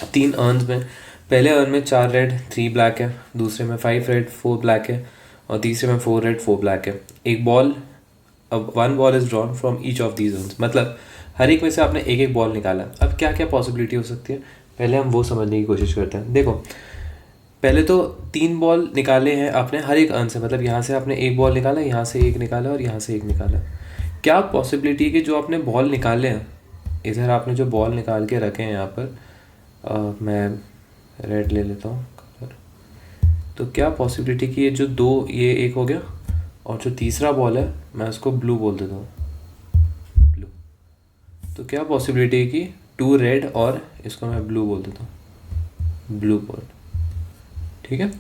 3 अर्न्स में। पहले अर्न में 4 रेड 3 ब्लैक है, दूसरे में 5 रेड 4 ब्लैक है, और तीसरे में 4 रेड 4 ब्लैक है। एक बॉल, अब 1 ball is drawn from each of these earns, मतलब हर एक में से आपने एक एक बॉल निकाला। अब क्या क्या पॉसिबिलिटी हो सकती है, पहले हम वो समझने की कोशिश करते हैं। देखो पहले तो 3 बॉल निकाले हैं आपने हर एक अर्न से, मतलब यहाँ से आपने एक बॉल निकाला, यहाँ से एक निकाला और यहाँ से एक निकाला। क्या पॉसिबिलिटी है कि जो आपने बॉल निकाले हैं, इधर आपने जो बॉल निकाल के रखे हैं यहाँ पर, मैं रेड ले लेता हूँ कलर, तो क्या पॉसिबिलिटी कि ये जो 2, ये एक हो गया, और जो तीसरा बॉल है मैं उसको ब्लू बोल देता हूँ, ब्लू। तो क्या पॉसिबिलिटी है कि 2 रेड और इसको मैं ब्लू बोल देता हूँ, ब्लू बॉल, ठीक है।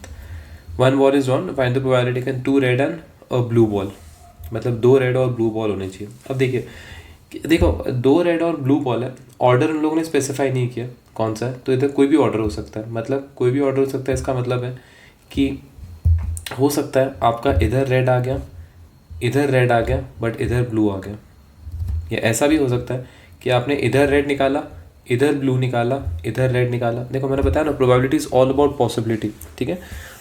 1 ball is drawn, find the probability can 2 red and a blue ball, मतलब 2 रेड और ब्लू बॉल होने चाहिए। अब देखो 2 रेड और ब्लू बॉल है, ऑर्डर उन लोगों ने स्पेसिफाई नहीं किया कौन सा है, तो इधर कोई भी ऑर्डर हो सकता है, मतलब कोई भी ऑर्डर हो सकता है। इसका मतलब है कि हो सकता है आपका इधर रेड आ गया, इधर रेड आ गया, बट इधर ब्लू आ गया, या ऐसा भी हो सकता है कि आपने इधर रेड निकाला, इधर ब्लू निकाला, इधर रेड निकाला। देखो मैंने बताया ना, probability is all about possibility, ठीक है।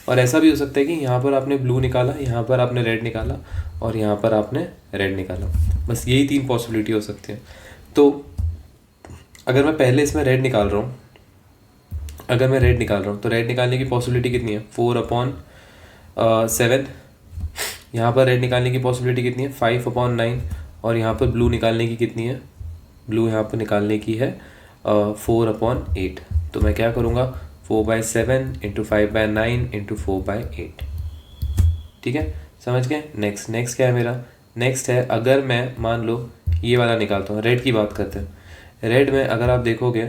और ऐसा भी हो सकता है कि यहाँ पर आपने ब्लू निकाला, यहाँ पर आपने रेड निकाला, और यहाँ पर आपने रेड निकाला, बस यही 3 पॉसिबिलिटी हो सकती है। तो अगर मैं पहले इसमें रेड निकाल रहा हूँ, तो रेड निकालने की पॉसिबिलिटी कितनी है 4/7, यहाँ पर रेड निकालने की पॉसिबिलिटी कितनी है 5/9, और यहाँ पर ब्लू निकालने की कितनी है, ब्लू यहाँ पर निकालने की है 4/8। तो मैं क्या करूँगा 4/7 इंटू 5/9 इंटू 4/8, ठीक है, समझ गए। नेक्स्ट क्या है मेरा, नेक्स्ट है, अगर मैं मान लो ये वाला निकालता हूँ, रेड की बात करते हैं। रेड में अगर आप देखोगे,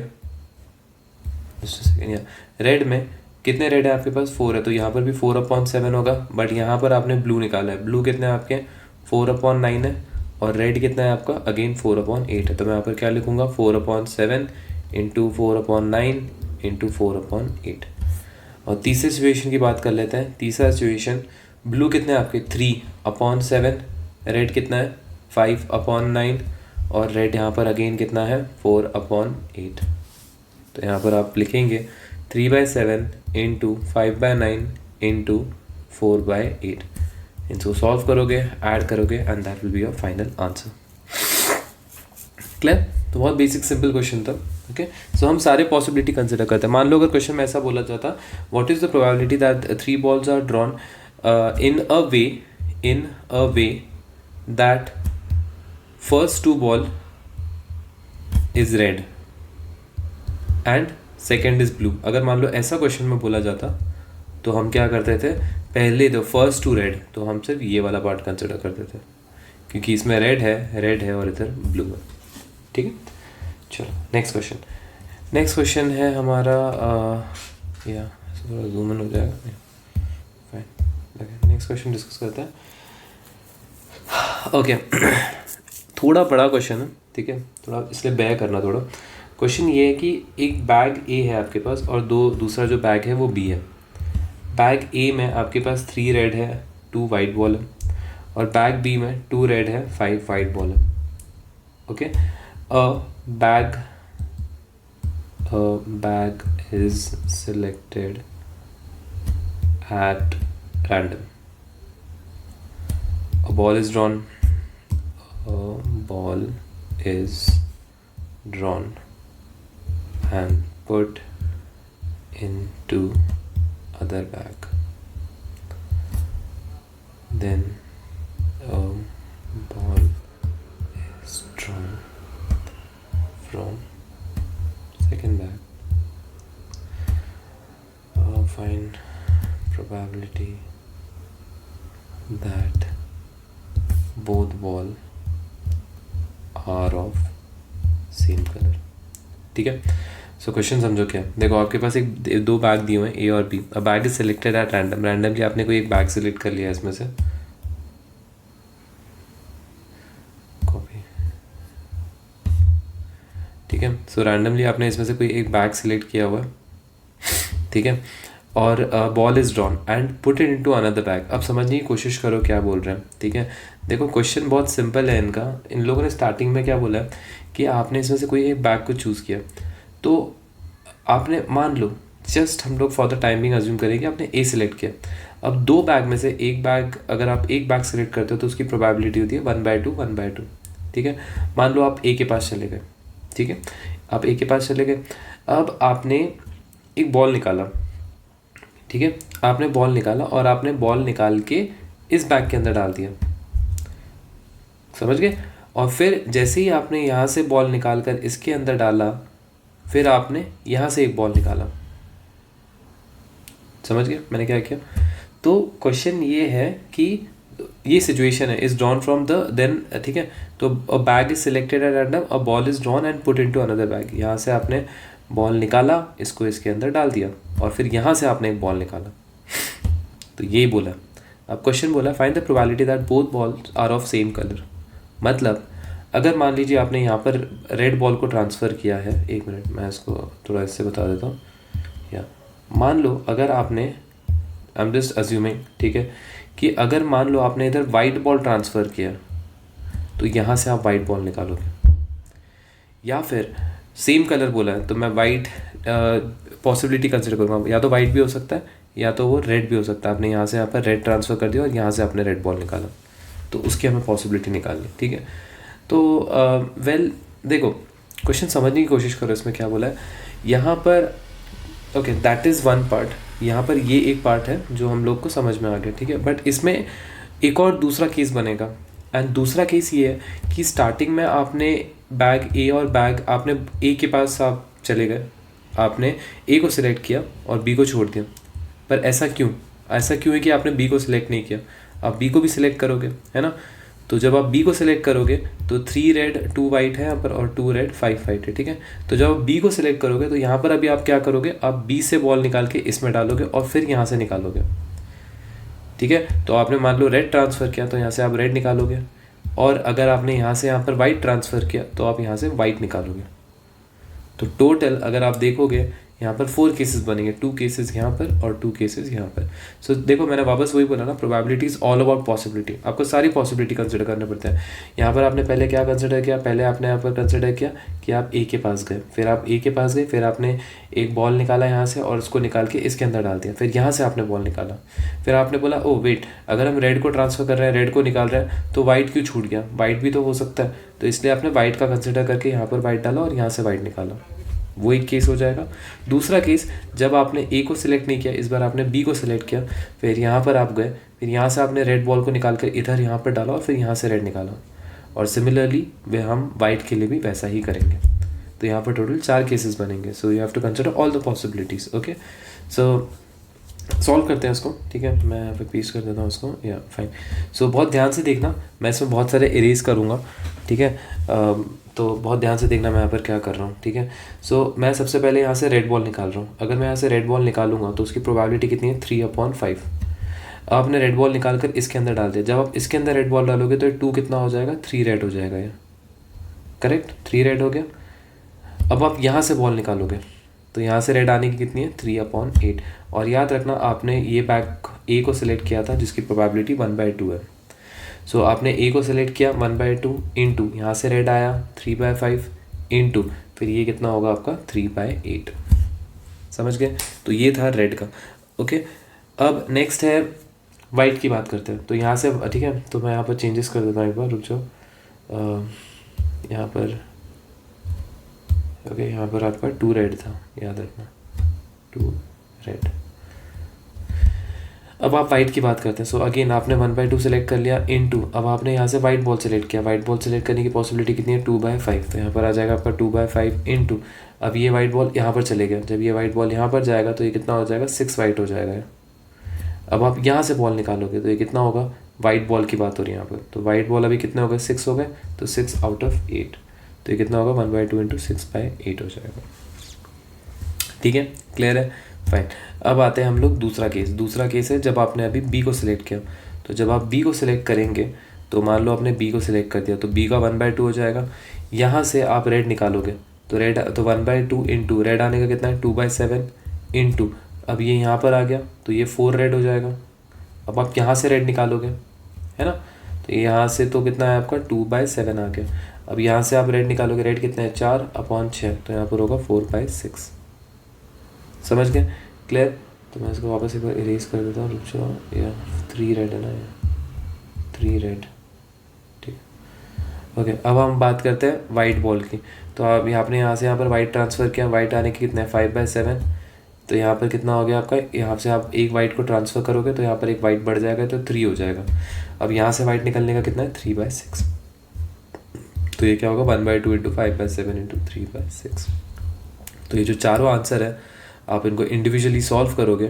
रेड में कितने रेड है आपके पास, 4 है, तो यहाँ पर भी 4/7 होगा। बट यहाँ पर आपने ब्लू निकाला है, ब्लू कितने हैं आपके, 4/9 है। और रेड कितना है आपका, अगेन 4/8 है। तो मैं यहाँ पर क्या लिखूँगा, 4/7 इंटू 4/9 इंटू 4/8। और तीसरे सिचुएशन की बात कर लेते हैं। तीसरा सिचुएशन, ब्लू कितने हैं आपके, 3/7, रेड कितना है 5/9 और रेड यहाँ पर अगेन कितना है 4/8। तो यहाँ पर आप लिखेंगे 3/7 इंटू 5/9 इंटू 4/8। इनको सॉल्व करोगे, ऐड करोगे and that will be your final answer. Clear? तो बहुत बेसिक सिंपल क्वेश्चन था। ओके, सो हम सारे पॉसिबिलिटी कंसिडर करते हैं। मान लो अगर क्वेश्चन में ऐसा बोला जाता, what is the probability that 3 balls are drawn in a way that first 2 ball is red and second is blue। अगर मान लो ऐसा क्वेश्चन में बोला जाता तो हम क्या करते थे, पहले तो फर्स्ट 2 रेड, तो हम सिर्फ ये वाला पार्ट कंसिडर करते थे क्योंकि इसमें रेड है और इधर ब्लू है। ठीक है, चलो नेक्स्ट क्वेश्चन है हमारा, या थोड़ा जूम इन हो जाएगा, फाइन। नेक्स्ट क्वेश्चन डिस्कस करते हैं। ओके थोड़ा बड़ा क्वेश्चन है, ठीक है, थोड़ा इसलिए बेयर करना थोड़ा। क्वेश्चन ये है कि एक बैग ए है आपके पास और दूसरा जो बैग है वो बी है। बैग ए में आपके पास 3 रेड है, 2 वाइट बॉल है, और बैग बी में 2 रेड है, 5 वाइट बॉल है। Okay, bag is selected at random. A ball is drawn and put into other bag. Then a ball is drawn from second bag. Find probability that both ball are of same color। ठीक है, so question समझो क्या। देखो आपके पास एक 2 bag दिए हुए हैं, ए और B. A bag is selected at random, randomly आपने कोई एक बैग सिलेक्ट कर लिया इसमें से, कॉपी, ठीक है। सो रैंडमली आपने इसमें से कोई एक बैग सिलेक्ट किया हुआ है, ठीक है, और ball is drawn and put it into another bag. अब समझने की कोशिश करो क्या बोल रहे हैं, ठीक है। देखो क्वेश्चन बहुत सिंपल है इनका। इन लोगों ने स्टार्टिंग में क्या बोला है कि आपने इसमें से कोई एक बैग को चूज़ किया, तो आपने मान लो, जस्ट हम लोग फॉर द टाइमिंग अज्यूम करें कि आपने ए सिलेक्ट किया। अब 2 बैग में से एक बैग, अगर आप एक बैग सिलेक्ट करते हो तो उसकी प्रोबेबिलिटी होती है 1/2 1/2, ठीक है। मान लो आप ए के पास चले गए, ठीक है, आप ए के पास चले गए। अब आपने एक बॉल निकाला, ठीक है, आपने बॉल निकाला और आपने बॉल निकाल के इस बैग के अंदर डाल दिया, समझ गए। और फिर जैसे ही आपने यहाँ से बॉल निकाल कर इसके अंदर डाला, फिर आपने यहाँ से एक बॉल निकाला, समझ गए मैंने क्या किया। तो क्वेश्चन ये है कि ये सिचुएशन है, is drawn from the then, ठीक है। तो a bag is selected at random, a ball is drawn and put into another bag. यहाँ से आपने बॉल निकाला, इसको इसके अंदर डाल दिया, और फिर यहाँ से आपने एक बॉल निकाला। तो यही बोला। अब क्वेश्चन बोला find the probability that both balls are of same colour. मतलब अगर मान लीजिए आपने यहाँ पर रेड बॉल को ट्रांसफ़र किया है, एक मिनट मैं इसको थोड़ा इससे बता देता हूँ। या मान लो अगर आपने, आई एम जस्ट अज्यूमिंग, ठीक है, कि अगर मान लो आपने इधर वाइट बॉल ट्रांसफ़र किया तो यहाँ से आप वाइट बॉल निकालोगे। या फिर सेम कलर बोला है तो मैं वाइट पॉसिबिलिटी कंसिडर करूँगा, या तो वाइट भी हो सकता है या तो वो रेड भी हो सकता है। आपने यहाँ से यहाँ पर रेड ट्रांसफ़र कर दिया और यहाँ से आपने रेड बॉल निकाला, तो उसकी हमें पॉसिबिलिटी निकालनी, ठीक है। तो वेल देखो क्वेश्चन समझने की कोशिश करो, इसमें क्या बोला है यहाँ पर। Okay that is one part. यहाँ पर ये एक पार्ट है जो हम लोग को समझ में आ गया, ठीक है। बट इसमें एक और दूसरा केस बनेगा, एंड दूसरा केस ये है कि स्टार्टिंग में आपने बैग ए और बैग, आपने ए के पास आप चले गए, आपने ए को सिलेक्ट किया और बी को छोड़ दिया। पर ऐसा क्यों है कि आपने बी को सिलेक्ट नहीं किया, आप बी को भी सिलेक्ट करोगे, है ना। तो जब आप बी को सिलेक्ट करोगे तो 3 रेड 2 वाइट है यहाँ पर और 2 रेड 5 वाइट है, ठीक है। तो जब आप बी को सिलेक्ट करोगे तो यहाँ पर अभी आप क्या करोगे, आप बी से बॉल निकाल के इसमें डालोगे और फिर यहाँ से निकालोगे, ठीक है। तो आपने मान लो रेड ट्रांसफ़र किया तो यहाँ से आप रेड निकालोगे, और अगर आपने यहाँ से यहाँ पर वाइट ट्रांसफ़र किया तो आप यहाँ से वाइट निकालोगे। तो टोटल अगर आप देखोगे यहाँ पर 4 केसेस बनेंगे, 2 केसेस यहाँ पर और 2 केसेस यहाँ पर। सो देखो मैंने वापस वही बोला ना, probability is all about possibility. आपको सारी पॉसिबिलिटी कंसिडर करने पड़ते हैं। यहाँ पर आपने पहले क्या कंसिडर किया, पहले आपने यहाँ पर कंसिडर किया कि आप ए के पास गए, फिर आप ए के पास गए, फिर आपने एक बॉल निकाला यहाँ से और उसको निकाल के इसके अंदर डाल दिया, फिर यहाँ से आपने बॉल निकाला, फिर आपने बोला ओ वेट, अगर हम रेड को ट्रांसफ़र कर रहे हैं, रेड को निकाल रहे हैं तो वाइट क्यों छूट गया, वाइट भी तो हो सकता है। तो इसलिए आपने वाइट का कंसिडर करके यहाँ पर वाइट डाला और यहाँ से वाइट निकाला, वो एक केस हो जाएगा। दूसरा केस, जब आपने ए को सिलेक्ट नहीं किया, इस बार आपने बी को सिलेक्ट किया, फिर यहाँ पर आप गए, फिर यहाँ से आपने रेड बॉल को निकाल कर इधर यहाँ पर डाला और फिर यहाँ से रेड निकाला, और सिमिलरली वे हम वाइट के लिए भी वैसा ही करेंगे। तो यहाँ पर टोटल 4 केसेस बनेंगे। So you have to consider all the possibilities. Okay, so solve करते हैं इसको, ठीक है। मैं यहाँ पे पेस्ट कर देता हूँ उसको, या फाइन। सो बहुत ध्यान से देखना, मैं इसमें बहुत सारे इरेज करूँगा, ठीक है। तो बहुत ध्यान से देखना मैं यहाँ पर क्या कर रहा हूँ, ठीक है। सो मैं सबसे पहले यहाँ से रेड बॉल निकाल रहा हूँ। अगर मैं यहाँ से रेड बॉल निकालूंगा तो उसकी प्रोबेबिलिटी कितनी है, 3/5। आपने रेड बॉल निकाल कर इसके अंदर डाल दिया, जब आप इसके अंदर रेड बॉल डालोगे तो 2 कितना हो जाएगा, 3 रेड हो जाएगा, ये करेक्ट, 3 रेड हो गया। अब आप यहाँ से बॉल निकालोगे तो यहाँ से रेड आने की कितनी है, 3/8। और याद रखना आपने ये बैक ए को सिलेक्ट किया था जिसकी प्रोबेबिलिटी 1/2 है। सो आपने ए को सिलेक्ट किया 1/2 इंटू यहाँ से रेड आया 3/5 इंटू फिर ये कितना होगा आपका 3/8। समझ गए? तो ये था रेड का। ओके, अब नेक्स्ट है वाइट की बात करते हैं। तो यहाँ से ठीक है, तो मैं यहाँ पर चेंजेस कर देता हूँ एक बार, रुक जाओ। यहाँ पर ओके, यहाँ पर आपका 2 रेड था, याद रखना 2 रेड। अब आप वाइट की बात करते हैं। सो अगेन आपने 1/2 सेलेक्ट कर लिया इनटू, अब आपने यहाँ से वाइट बॉल सेलेक्ट किया। वाइट बॉल सेलेक्ट करने की पॉसिबिलिटी कितनी है, 2/5। तो यहाँ पर आ जाएगा आपका 2/5 इंटू, अब ये वाइट बॉल यहाँ पर चले गया, जब ये वाइट बॉल यहाँ पर जाएगा तो ये कितना हो जाएगा, 6 वाइट हो जाएगा। अब आप यहाँ से बॉल निकालोगे तो ये कितना होगा, वाइट बॉल की बात हो रही है यहाँ पर। तो वाइट बॉल अभी कितने हो गए, 6 हो गए, तो 6/8। तो ये कितना होगा, 1/2 इंटू 6/8 हो जाएगा। ठीक है, क्लियर है, फाइन। अब आते हैं हम लोग दूसरा केस। दूसरा केस है जब आपने अभी बी को सिलेक्ट किया। तो जब आप बी को सिलेक्ट करेंगे तो मान लो आपने बी को सिलेक्ट कर दिया, तो बी का 1/2 हो जाएगा। यहाँ से आप रेड निकालोगे तो रेड, तो 1/2 इंटू रेड आने का कितना है, 2/7 इंटू, अब ये यहाँ पर आ गया तो ये 4 रेड हो जाएगा। अब आप यहाँ से रेड निकालोगे, है ना, तो यहाँ से तो कितना है आपका 2/7 आ गया। अब यहाँ से आप रेड निकालोगे, रेड कितना है 4/6, तो यहाँ पर होगा 4/6। समझ गए, क्लियर? तो मैं इसको वापस एक बार इरेज कर देता हूँ, रुक जाओ, या 3 रेड है ना, ये 3 रेड, ठीक। ओके, अब हम बात करते हैं वाइट बॉल की। तो अब आपने यहाँ से यहाँ पर वाइट ट्रांसफ़र किया, वाइट आने की कितना है 5/7। तो यहाँ पर कितना हो गया आपका, यहाँ से आप एक वाइट को ट्रांसफ़र करोगे तो यहाँ पर एक वाइट बढ़ जाएगा तो 3 हो जाएगा। अब यहाँ से वाइट निकलने का कितना है, 3/6। तो ये क्या होगा, 1/2 इंटू 5/7 इंटू 3/6। तो ये जो चारों आंसर है आप इनको इंडिविजुअली सॉल्व करोगे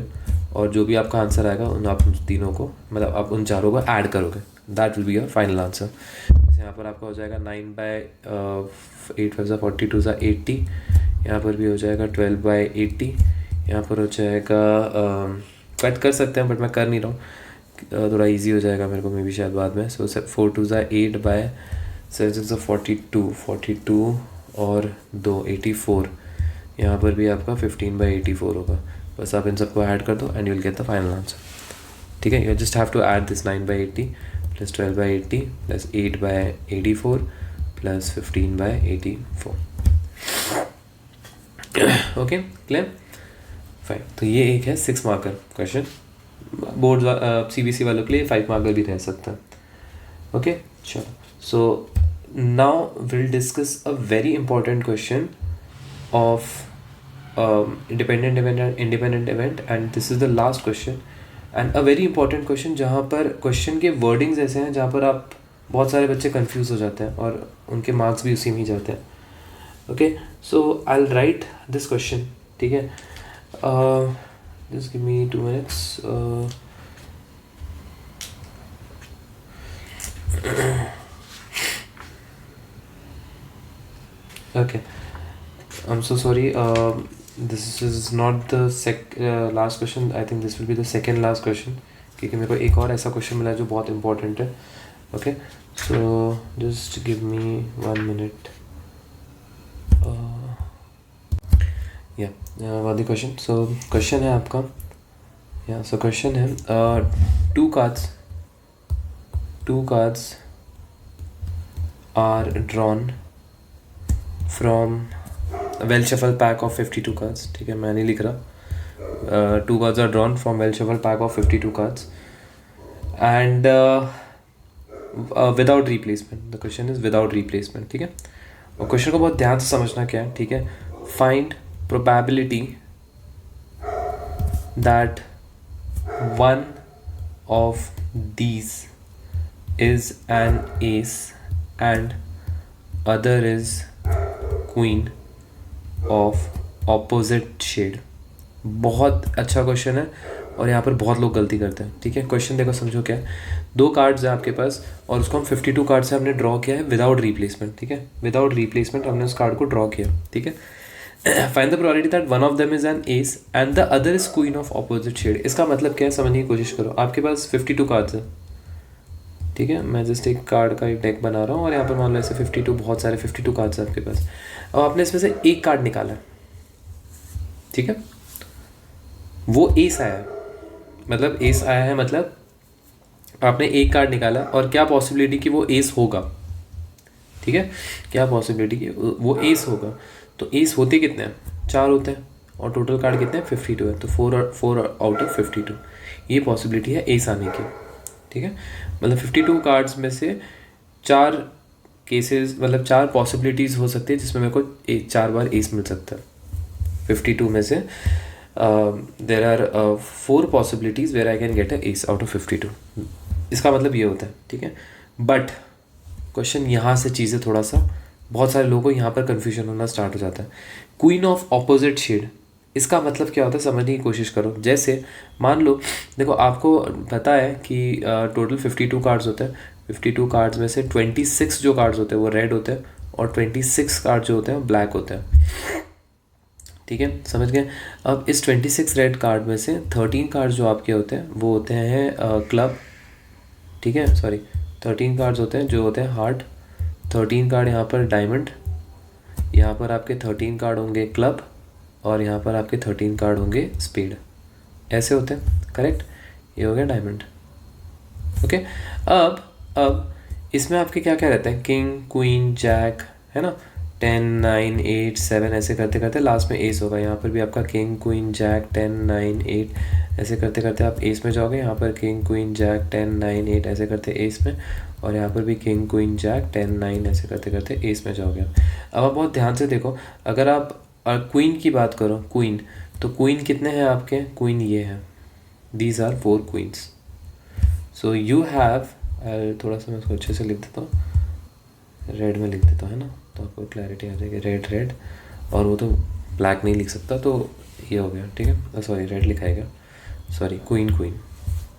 और जो भी आपका आंसर आएगा उन आप तीनों को, मतलब आप उन चारों को ऐड करोगे, that will be your final answer. जैसे यहाँ पर आपका हो जाएगा 9/8 5 42 80, यहाँ पर भी हो जाएगा 12/80, यहाँ पर हो जाएगा कट कर सकते हैं बट मैं कर नहीं रहा हूँ, थोड़ा इजी हो जाएगा मेरे को, मे भी शायद बाद में। सो 4 2 8 7 6 42 और 2 84, यहाँ पर भी आपका 15/84 होगा। बस आप इन सबको ऐड कर दो and you will get the final answer. ठीक है, you just have to add this 9/80 plus 12/80 plus 8/84 plus 15/84। Okay, clear, fine. तो ये एक है 6 मार्कर क्वेश्चन, बोर्ड CBSE वालों के लिए 5 मार्कर भी रह सकता है। ओके, चलो, so now will discuss a very important question of independent event and independent event, and this is the last question and a very important question, जहाँ पर क्वेश्चन के वर्डिंग्स ऐसे हैं जहाँ पर आप बहुत सारे बच्चे कंफ्यूज हो जाते हैं और उनके मार्क्स भी उसी में ही जाते हैं। Okay, so I will write this question, ठीक है, just give me 2 minutes। Okay. I'm so sorry. This is not the last question. I think this will be the second last question. क्योंकि मेरे को एक और ऐसा क्वेश्चन मिला है जो बहुत important है. Okay. So just give me 1 minute. The question. So question है आपका. So question है two cards are drawn from a well shuffle pack of 52 cards. ठीक है, मैं नहीं लिख रहा. Two cards are drawn from well shuffle pack of 52 cards and without replacement. The question is without replacement. ठीक है, और क्वेश्चन को बहुत ध्यान से समझना क्या है. ठीक है, find probability that one of these is an ace and other is queen of opposite shade. बहुत अच्छा क्वेश्चन है और यहाँ पर बहुत लोग गलती करते हैं. ठीक है, क्वेश्चन देखो, समझो क्या है. 2 कार्ड्स हैं आपके पास और उसको हम 52 कार्ड से हमने ड्रॉ किया है विदाउट रिप्लेसमेंट. ठीक है, विदाउट रिप्लेसमेंट हमने उस कार्ड को ड्रॉ किया. ठीक है, find the probability that one of them is an ace and the other is queen of opposite shade. इसका मतलब क्या है, समझने की कोशिश करो. आपके पास 52 कार्ड्स हैं. ठीक है, मैं जस्ट एक कार्ड का एक डेक बना रहा हूँ और यहाँ पर मान लो ऐसे 52 बहुत सारे 52 कार्ड्स हैं आपके पास. अब आपने इसमें से एक कार्ड निकाला. ठीक है, वो एस आया है, मतलब एस आया है, मतलब आपने एक कार्ड निकाला और क्या पॉसिबिलिटी कि वो एस होगा. ठीक है, क्या पॉसिबिलिटी कि वो एस होगा. तो एस होते कितने हैं, 4 होते हैं और टोटल कार्ड कितने हैं, 52 है. तो 4 आउट ऑफ 52 ये पॉसिबिलिटी है एस आने की. ठीक है, मतलब 52 कार्ड्स में से 4 केसेस, मतलब 4 पॉसिबिलिटीज़ हो सकती है जिसमें मेरे को 4 बार एस मिल सकता है. 52 में से there are 4 possibilities where I can get a ace out of 52. इसका मतलब ये होता है. ठीक है, बट क्वेश्चन यहाँ से चीज़ें थोड़ा सा, बहुत सारे लोगों को यहाँ पर कन्फ्यूजन होना स्टार्ट हो जाता है. क्वीन ऑफ ऑपोजिट शेड, इसका मतलब क्या होता है समझने की कोशिश करो. जैसे मान लो, देखो आपको पता है कि टोटल 52 कार्ड्स होते हैं. 52 कार्ड्स में से 26 जो कार्ड्स होते हैं वो रेड होते हैं और 26 कार्ड जो होते हैं वो ब्लैक होते हैं. ठीक है, समझ गए. अब इस 26 रेड कार्ड में से 13 कार्ड जो आपके होते हैं वो होते हैं क्लब. ठीक है, सॉरी, 13 कार्ड्स होते हैं जो होते हैं हार्ट. 13 कार्ड यहाँ पर डायमंड, यहाँ पर आपके 13 कार्ड होंगे क्लब और यहाँ पर आपके 13 कार्ड होंगे स्पीड. ऐसे होते हैं, करेक्ट. ये हो गया डायमंड. ओके, अब इसमें आपके क्या क्या रहता है, किंग, क्वीन, जैक, है ना. 10, 9, 8, 7 ऐसे करते करते लास्ट में एस होगा. यहाँ पर भी आपका किंग, क्वीन, जैक, 10, 9, 8 ऐसे करते करते आप एस में जाओगे. यहाँ पर किंग, क्वीन, जैक, 10, 9, 8 ऐसे करते एस में, और यहाँ पर भी किंग, क्वीन, जैक, 10, 9 ऐसे करते करते एस में जाओगे. अब आप बहुत ध्यान से देखो, अगर आप क्वीन की बात करो, क्वीन, तो क्वीन कितने हैं आपके, क्वीन ये है, these are 4 queens. So you have, थोड़ा सा मैं उसको अच्छे से लिख देता हूँ, रेड में लिख देता हूँ, है ना, तो आपको क्लैरिटी आ जाएगी. रेड और वो तो ब्लैक नहीं लिख सकता, तो ये हो गया. ठीक है, सॉरी, रेड लिखाएगा, सॉरी, क्वीन.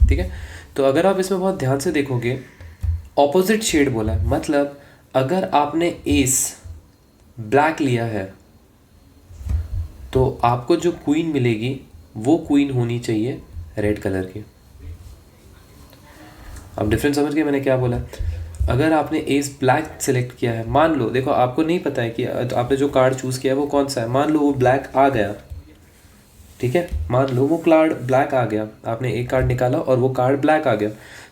ठीक है, तो अगर आप इसमें बहुत ध्यान से देखोगे, ऑपोजिट शेड बोला है, मतलब अगर आपने एस ब्लैक लिया है तो आपको जो क्वीन मिलेगी वो क्वीन होनी चाहिए रेड कलर की. अब डिफरेंस समझ गए मैंने क्या बोला. अगर आपने एस ब्लैक सेलेक्ट किया है, मान लो, देखो आपको नहीं पता है कि आपने जो कार्ड चूज़ किया है वो कौन सा है. मान लो वो ब्लैक आ गया. ठीक है, मान लो वो कार्ड ब्लैक आ गया, आपने एक कार्ड निकाला और वो कार्ड ब्लैक आ गया,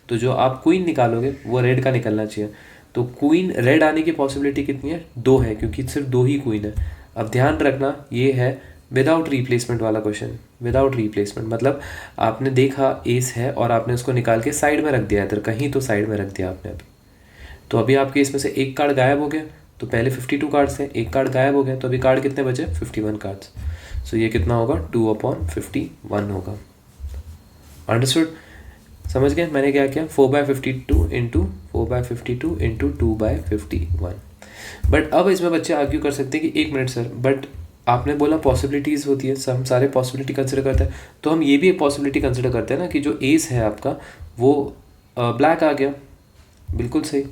तो जो आप क्वीन निकालोगे वो रेड का निकलना चाहिए. तो क्वीन रेड आने की पॉसिबिलिटी कितनी है, 2 है, क्योंकि सिर्फ 2 ही क्वीन है. अब ध्यान रखना, ये है विदाउट रिप्लेसमेंट वाला क्वेश्चन. विदाउट रिप्लेसमेंट मतलब आपने देखा एस है और आपने उसको निकाल के साइड में रख दिया, इधर कहीं तो साइड में रख दिया आपने अभी. तो अभी आपके इसमें से एक कार्ड गायब हो गया. तो पहले 52 कार्ड्स थे, एक कार्ड गायब हो गया, तो अभी कार्ड कितने बचे, 51 कार्ड्स. सो ये कितना होगा, 2/51 होगा. अंडरस्टूड, समझ गए मैंने क्या किया, 4/52 इंटू 4/52 इंटू 2/51. बट अब इसमें बच्चे आर्ग्यू कर सकते हैं कि 1 मिनट सर, बट आपने बोला पॉसिबिलिटीज़ होती है, हम सारे पॉसिबिलिटी कंसिडर करते हैं, तो हम ये भी एक पॉसिबिलिटी कंसिडर करते हैं ना कि जो एस है आपका वो ब्लैक आ गया. बिल्कुल सही.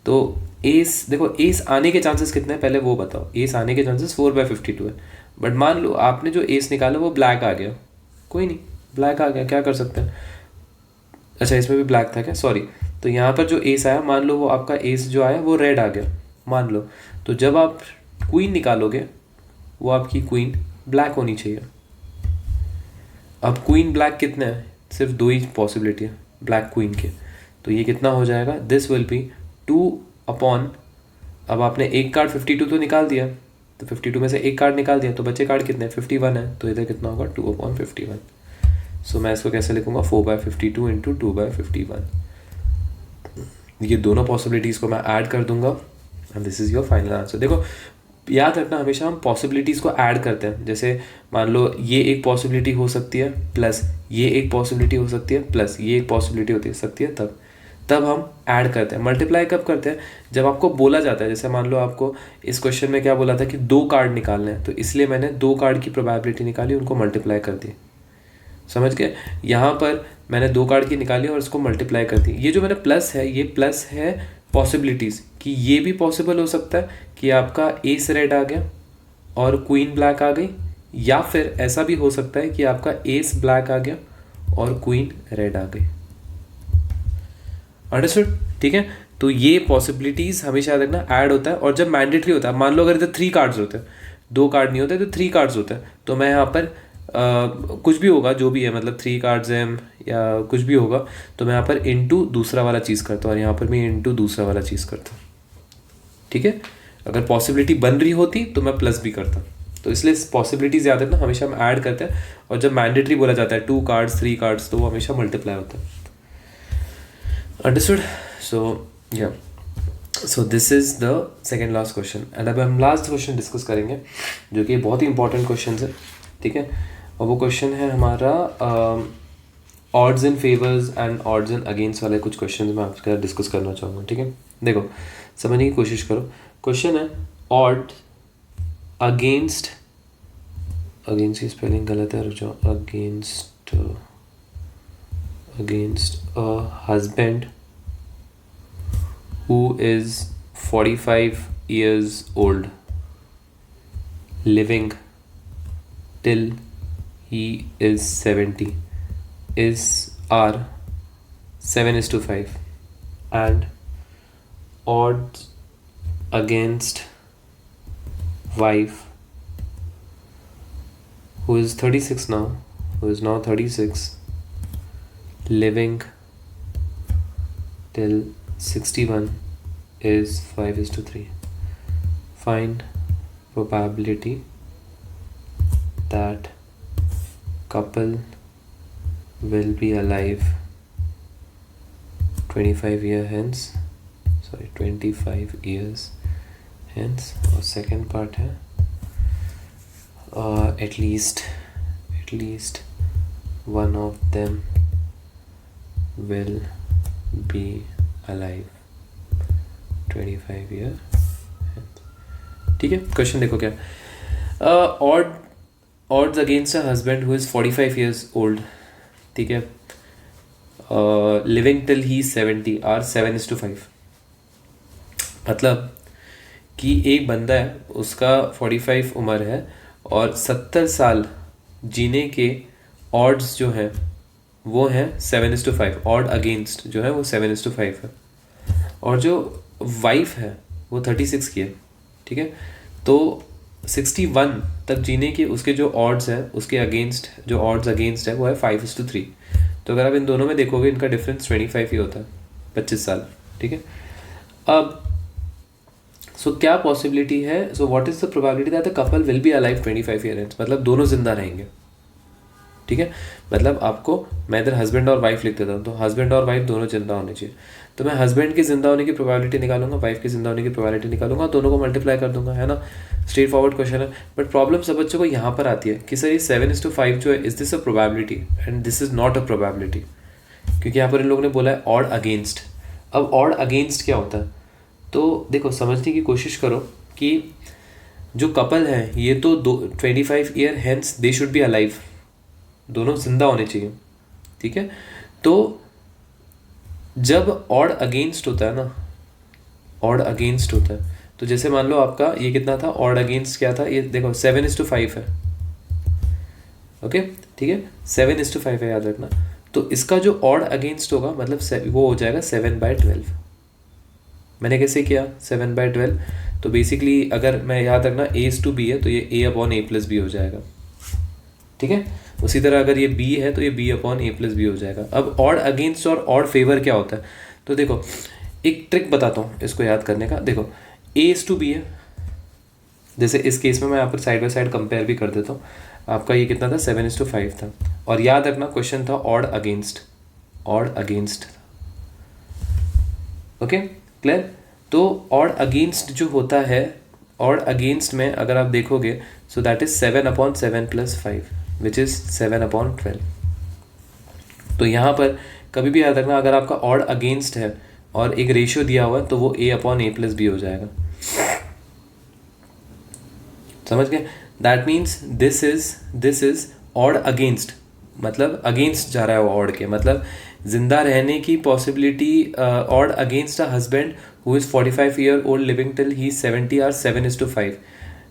तो एस देखो, एस आने के चांसेस कितने हैं पहले वो बताओ। एस आने के चांसेस 4/52 है, बट मान लो आपने जो एस निकाला वो ब्लैक आ गया, कोई नहीं, ब्लैक आ गया, क्या कर सकते हैं। अच्छा इसमें भी ब्लैक था क्या, सॉरी। तो यहाँ पर जो एस आया, मान लो वो आपका एस जो आया वो रेड आ गया, मान लो। तो जब आप क्वीन निकालोगे वो आपकी क्वीन ब्लैक होनी चाहिए। अब क्वीन ब्लैक कितने हैं, सिर्फ दो ही पॉसिबिलिटी है ब्लैक क्वीन के, तो ये कितना हो जाएगा, दिस विल बी 2/, अब आपने एक कार्ड 52 तो निकाल दिया, तो 52 में से एक कार्ड निकाल दिया, तो बचे कार्ड कितने, 51 है, तो इधर कितना होगा 2/51। सो मैं इसको कैसे लिखूंगा, 4/52 इंटू 2/51। ये दोनों पॉसिबिलिटीज़ को मैं ऐड कर दूंगा and this is your final answer. देखो याद रखना हमेशा हम पॉसिबिलिटीज़ को ऐड करते हैं, जैसे मान लो ये एक पॉसिबिलिटी हो सकती है प्लस ये एक पॉसिबिलिटी हो सकती है प्लस ये एक पॉसिबिलिटी होती सकती है, तब हम ऐड करते हैं। मल्टीप्लाई कब करते हैं, जब आपको बोला जाता है, जैसे मान लो आपको इस क्वेश्चन में क्या बोला था कि 2 कार्ड निकालने हैं, तो इसलिए मैंने 2 कार्ड की प्रोबेबिलिटी निकाली, उनको मल्टीप्लाई कर दी, समझ गए। यहाँ पर मैंने 2 कार्ड की निकाली और इसको मल्टीप्लाई कर दी। ये जो मैंने प्लस है, ये प्लस है पॉसिबिलिटीज़ कि ये भी पॉसिबल हो सकता है कि आपका एस रेड आ गया और क्वीन ब्लैक आ गई, या फिर ऐसा भी हो सकता है कि आपका एस ब्लैक आ गया और क्वीन रेड आ गई। अंडरस्टूड, ठीक है। तो ये पॉसिबिलिटीज़ हमेशा याद रखना ऐड होता है, और जब मैंडेटरी होता है, मान लो अगर इधर 3 कार्ड्स होते हैं, 2 कार्ड नहीं होते तो 3 कार्ड्स होते हैं, तो मैं यहाँ पर कुछ भी होगा जो भी है, मतलब 3 कार्ड्स हैं या कुछ भी होगा, तो मैं यहाँ पर इंटू दूसरा वाला चीज़ करता हूँ और यहाँ पर मैं इंटू दूसरा वाला चीज़ करता हूँ, ठीक है। अगर पॉसिबिलिटी बन रही होती तो मैं प्लस भी करता, तो इसलिए पॉसिबिलिटीज़ याद रखना हमेशा हम ऐड करते हैं, और जब मैंडेटरी बोला जाता है 2 कार्ड्स 3 कार्ड्स, तो वो हमेशा मल्टीप्लाई होता है। Understood, so this is the second last question, and अब हम लास्ट क्वेश्चन डिस्कस करेंगे जो कि बहुत ही इंपॉर्टेंट क्वेश्चन है, ठीक है। और वो क्वेश्चन है हमारा odds and favours and odds and against वाले कुछ क्वेश्चन मैं आपके साथ डिस्कस करना चाहूँगा, ठीक है। देखो समझने की कोशिश करो, क्वेश्चन है ऑड अगेंस्ट की स्पेलिंग गलत है, रुक जाओ, against a husband who is 45 years old living till he is 70 is R 7:5, and odds against wife who is 36 now, who is now 36, living till 61 is 5:3. Find probability that couple will be alive 25 years hence, और second part है at least one of them will be alive 25 year, ठीक है। Question देखो क्या, odds against a husband who is 45 years old, ठीक है, living till he is 70 are 7:5। मतलब कि एक बंदा है, उसका 45 उम्र है और 70 साल जीने के odds जो हैं वो हैं 7:5, ऑड अगेंस्ट जो है वो 7:5 है, और जो वाइफ है वो 36 की है, ठीक है। तो 61 तक जीने के उसके जो ऑड्स हैं, उसके अगेंस्ट जो ऑड्स अगेंस्ट है वो है 5:3। तो अगर आप इन दोनों में देखोगे इनका डिफरेंस 25 ही होता है, 25 साल, ठीक है। अब क्या पॉसिबिलिटी है, what is the probability that the couple will be alive 25 years, मतलब दोनों जिंदा रहेंगे, ठीक है। मतलब आपको मैं इधर हस्बैंड और वाइफ लिख देता हूँ, तो हस्बैंड और वाइफ दोनों जिंदा होने चाहिए, तो मैं हस्बैंड के जिंदा होने की प्रोबेबिलिटी निकालूंगा, वाइफ के जिंदा होने की प्रोबेबिलिटी निकालूंगा, दोनों को मल्टीप्लाई कर दूंगा, है ना। स्ट्रेट फॉरवर्ड क्वेश्चन है, बट प्रॉब्लम सब बच्चों को यहाँ पर आती है कि सर ये 7:5 जो है, is this a probability, and this is not a probability, क्योंकि यहाँ पर इन लोगों ने बोला है ऑड अगेंस्ट। अब ऑड अगेंस्ट क्या होता है, तो देखो समझने की कोशिश करो कि जो कपल है ये तो 25 year hence they should be alive, दोनों जिंदा होने चाहिए, ठीक है। तो जब ऑड अगेंस्ट होता है ना, ऑड अगेंस्ट होता है। तो जैसे मान लो आपका ये कितना था, ऑड अगेंस्ट क्या था, ये देखो 7:5 है। ओके ठीक है, 7:5 है, याद रखना। तो इसका जो ऑड अगेंस्ट होगा मतलब वो हो जाएगा 7/12। मैंने कैसे किया 7/12, तो बेसिकली अगर मैं याद रखना A/B है तो ये A/A+B हो जाएगा, ठीक है। उसी तरह अगर ये B है तो ये B/A+B हो जाएगा। अब ऑड अगेंस्ट और ऑड फेवर क्या होता है, तो देखो एक ट्रिक बताता हूँ इसको याद करने का। देखो A/B है, जैसे इस केस में मैं यहाँ पर साइड बाय साइड कंपेयर भी कर देता हूँ। आपका ये कितना था 7:5 था, और याद रखना क्वेश्चन था odd against, odd against. Okay clear. तो ऑड अगेंस्ट जो होता है, ऑड अगेंस्ट में अगर आप देखोगे so that is 7/7 + 5 which is 7/12। तो यहाँ पर कभी भी याद रखना अगर आपका ऑड अगेंस्ट है और एक रेशियो दिया हुआ है तो वो A/A+B हो जाएगा, समझ गए। That means this is odd against, मतलब अगेंस्ट जा रहा है वो ऑड के, मतलब जिंदा रहने की possibility odd against a husband who is 45 year old living till he 70 are 7:5,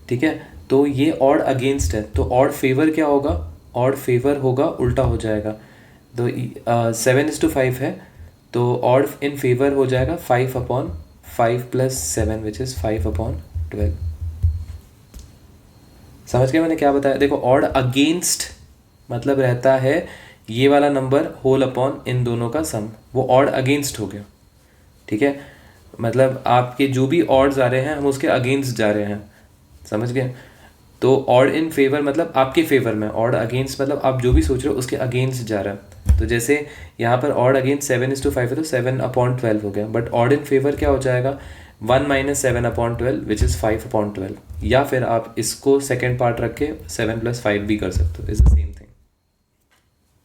ठीक है। तो ये ऑड अगेंस्ट है, तो ऑड फेवर क्या होगा, ऑड फेवर होगा उल्टा हो जाएगा। तो 7:5 है तो ऑड इन फेवर हो जाएगा 5/5 + 7 विच इज़ 5/12। समझ गए मैंने क्या बताया। देखो ऑड अगेंस्ट मतलब रहता है ये वाला नंबर होल अपॉन इन दोनों का सम, वो ऑड अगेंस्ट हो गया, ठीक है। मतलब आपके जो भी ऑड्स आ रहे हैं हम उसके अगेंस्ट जा रहे हैं, समझ गए। तो ऑड इन फेवर मतलब आपके फेवर में, ऑड अगेंस्ट मतलब आप जो भी सोच रहे हो उसके अगेंस्ट जा रहा है। तो जैसे यहाँ पर ऑड अगेंस्ट 7:5 है तो 7/12 हो गया, बट ऑड इन फेवर क्या हो जाएगा 1 - 7/12 विच इज़ 5/12। या फिर आप इसको सेकेंड पार्ट रख के 7 + 5 भी कर सकते हो, इज द सेम थिंग,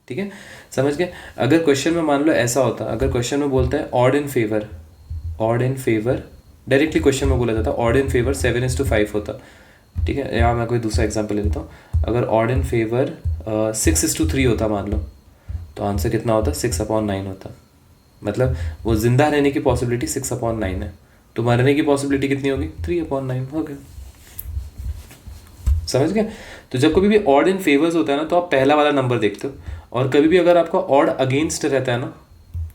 ठीक है। समझ गए। अगर क्वेश्चन में मान लो ऐसा होता, अगर क्वेश्चन में बोलता है odd in favour, odd in favour directly question में बोला जाता ऑड इन फेवर 7:5 होता, ठीक है। यहाँ मैं कोई दूसरा एग्जांपल ले लेता हूँ। अगर ऑड इन फेवर 6:3 होता मान लो, तो आंसर कितना होता 6/9 होता। मतलब वो जिंदा रहने की पॉसिबिलिटी 6/9 है, तो मरने की पॉसिबिलिटी कितनी होगी 3/9 हो गया, समझ गए। तो जब कभी भी ऑड इन फेवर्स होता है ना तो आप पहला वाला नंबर देखते हो, और कभी भी अगर आपका ऑड अगेंस्ट रहता है ना,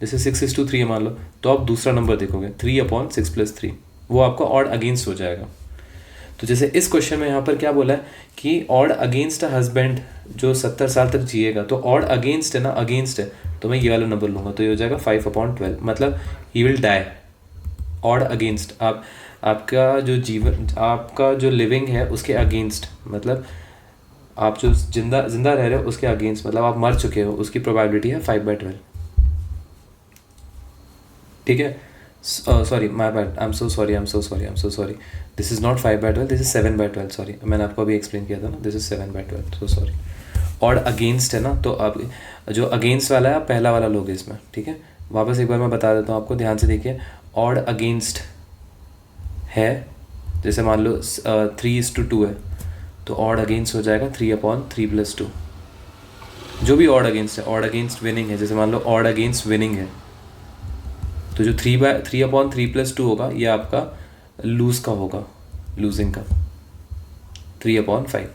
जैसे 6:3 है मान लो, तो आप दूसरा नंबर देखोगे 3/6 + 3, वो आपका ऑड अगेंस्ट हो जाएगा। तो जैसे इस क्वेश्चन में यहाँ पर क्या बोला है कि ऑड अगेंस्ट अ हस्बैंड जो 70 साल तक जिएगा, तो ऑड अगेंस्ट है ना, अगेंस्ट है तो मैं ये वाला नंबर लूँगा, तो ये हो जाएगा 5/12, मतलब he will die. Odd against आपका जो जीवन, आपका जो लिविंग है उसके अगेंस्ट, मतलब आप जो जिंदा रह रहे हो उसके अगेंस्ट, मतलब आप मर चुके हो, उसकी प्रोबेबिलिटी है 5/12, ठीक है। Sorry my bad, I am so sorry, this is not 5/12, this is 7/12, sorry मैंने आपको अभी एक्सप्लेन किया था ना, this is 7/12, so sorry. Odd against है ना, तो अब जो अगेंस्ट वाला है आप पहला वाला लोगे इसमें, ठीक है। वापस एक बार मैं बता देता हूँ आपको, ध्यान से देखिए। ऑड अगेंस्ट है, जैसे मान लो 3:2 है, तो ऑड अगेंस्ट हो जाएगा 3/3 + 2। जो भी ऑड अगेंस्ट है, ऑड अगेंस्ट विनिंग है, जैसे मान लो ऑड अगेंस्ट विनिंग है, तो जो 3/3 + 2 होगा ये आपका लूज का होगा, लूजिंग का 3/5।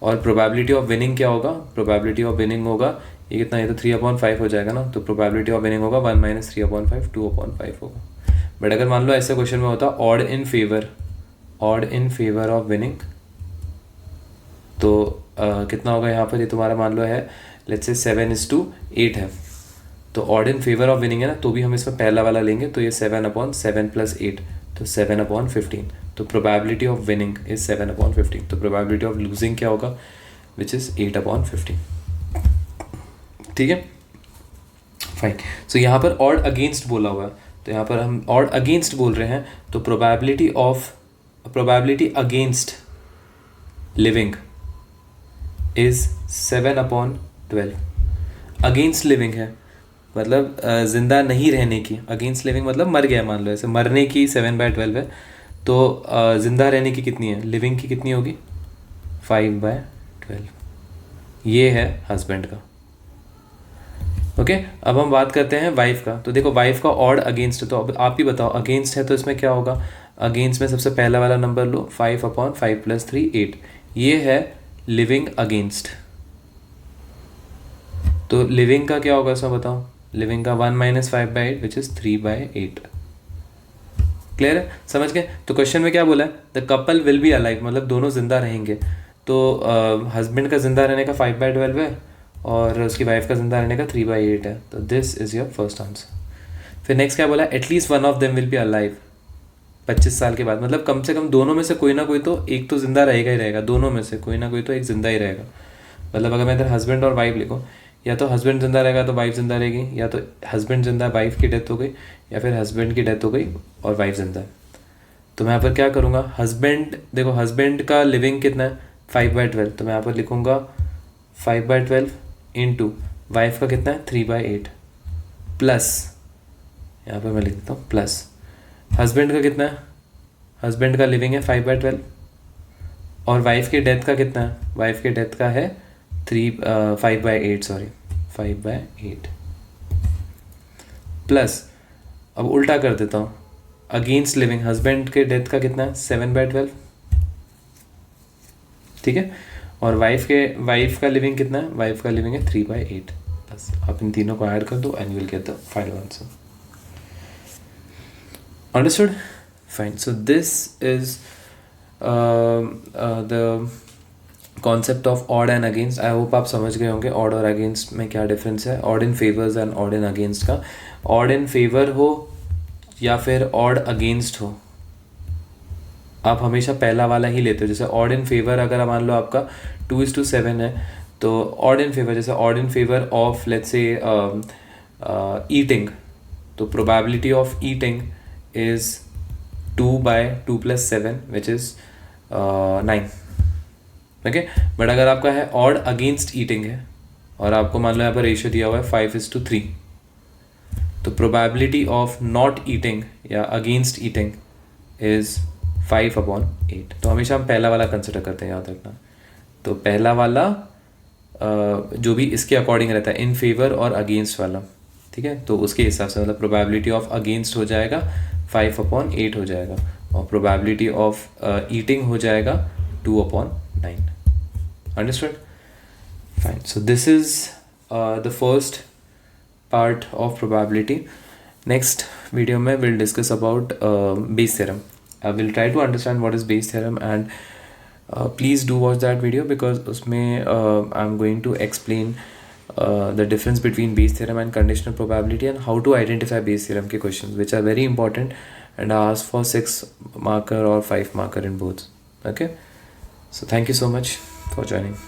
और प्रोबेबिलिटी ऑफ विनिंग क्या होगा, प्रोबेबिलिटी ऑफ विनिंग होगा ये कितना, ये तो 3/5 हो जाएगा ना, तो प्रोबेबिलिटी ऑफ विनिंग होगा 1 - 3/5, 2/5 होगा। बट अगर मान लो ऐसे क्वेश्चन में होता odd in favour, odd in favour of winning, तो कितना होगा यहाँ पर, ये तुम्हारा मान लो है लेट्स से 7:8 है, तो odd in favour of winning है ना, तो भी हम इसमें पहला वाला लेंगे, तो ये 7/7 + 8, तो 7/15, तो प्रोबेबिलिटी ऑफ विनिंग इज 7/15, तो प्रोबेबिलिटी ऑफ लूजिंग क्या होगा विच इज़ 8/15, ठीक है फाइन। सो यहाँ पर ऑड अगेंस्ट बोला हुआ है, तो यहाँ पर हम ऑड अगेंस्ट बोल रहे हैं, तो probability against living is 7/12। Against living है मतलब जिंदा नहीं रहने की, अगेंस्ट लिविंग मतलब मर गया मान लो, ऐसे मरने की 7/12 है, तो जिंदा रहने की कितनी है, लिविंग की कितनी होगी 5/12। ये है हस्बैंड का, ओके अब हम बात करते हैं वाइफ का। तो देखो वाइफ का ऑड अगेंस्ट, तो अब आप ही बताओ अगेंस्ट है तो इसमें क्या होगा। अगेंस्ट में सबसे पहला वाला नंबर लो, 5/5 + 3 8, ये है लिविंग अगेंस्ट। तो लिविंग का क्या होगा इसमें बताओ। लिविंग का 1 - 5/8 विच इज 3/8। क्लियर है, समझ गए। तो क्वेश्चन में क्या बोला है, the couple will be alive, मतलब दोनों जिंदा रहेंगे। तो हस्बैंड का जिंदा रहने का 5/12 है और उसकी वाइफ का जिंदा रहने का 3/8 है। तो this is your first answer. फिर नेक्स्ट क्या बोला, at least one of them will be alive 25 साल के बाद, मतलब कम से कम दोनों में से कोई ना कोई तो एक तो जिंदा रहेगा ही रहेगा, दोनों में से कोई ना कोई तो एक जिंदा ही रहेगा। मतलब अगर मैं इधर हस्बैंड और वाइफ लिखूँ, या तो हस्बैंड जिंदा रहेगा तो वाइफ जिंदा रहेगी, या तो हस्बैंड जिंदा वाइफ की डेथ हो गई, या फिर हस्बैंड की डेथ हो गई और वाइफ जिंदा है। तो मैं यहाँ पर क्या करूँगा, हस्बैंड, देखो हस्बैंड का लिविंग कितना है 5/12, तो मैं यहाँ पर लिखूँगा 5/12 इंटू वाइफ का कितना है 3/8 प्लस, यहाँ पर मैं लिख देता हूँ प्लस हस्बैंड का कितना है, हस्बैंड का लिविंग है 5/12 और वाइफ की डेथ का कितना है, वाइफ की डेथ का है 5/8 सॉरी 5/8 प्लस, अब उल्टा कर देता हूँ, अगेंस्ट लिविंग हस्बैंड के डेथ का कितना है 7/12, ठीक है। और वाइफ का लिविंग कितना है, वाइफ का लिविंग है 3/8। बस आप इन तीनों को ऐड कर दो and you will get the final answer. Understood, fine. So this is the concept of odd and against. I hope आप समझ गए होंगे ऑड और अगेंस्ट में क्या डिफरेंस है, odd in favours and odd in against का। ऑड इन फेवर हो या फिर ऑड अगेंस्ट हो, आप हमेशा पहला वाला ही लेते हो। जैसे ऑड इन फेवर अगर मान लो आपका 2:7 है, तो ऑड इन फेवर, जैसे odd in favour of let's say eating, तो probability of eating is 2/2 + 7 which is 9, okay. But अगर आपका है ऑड अगेंस्ट ईटिंग है और आपको मान लो यहाँ पर रेशियो दिया हुआ है 5:3, तो प्रोबेबिलिटी ऑफ नॉट ईटिंग या अगेंस्ट ईटिंग इज 5/8। तो हमेशा हम पहला वाला कंसिडर करते हैं, याद रखना। तो पहला वाला जो भी इसके अकॉर्डिंग रहता है, इन फेवर और अगेंस्ट वाला, ठीक है। तो उसके हिसाब से मतलब प्रोबेबिलिटी ऑफ अगेंस्ट हो जाएगा 5/8 हो जाएगा और प्रोबेबिलिटी ऑफ ईटिंग हो जाएगा 2/9। Understood, fine. So this is the first part of probability. Next video mein we'll discuss about Bayes theorem. I will try to understand what is Bayes theorem and please do watch that video because usme I'm going to explain the difference between Bayes theorem and conditional probability and how to identify Bayes theorem ke questions which are very important and are asked for 6 marker or 5 marker in both. Okay, so thank you so much for joining.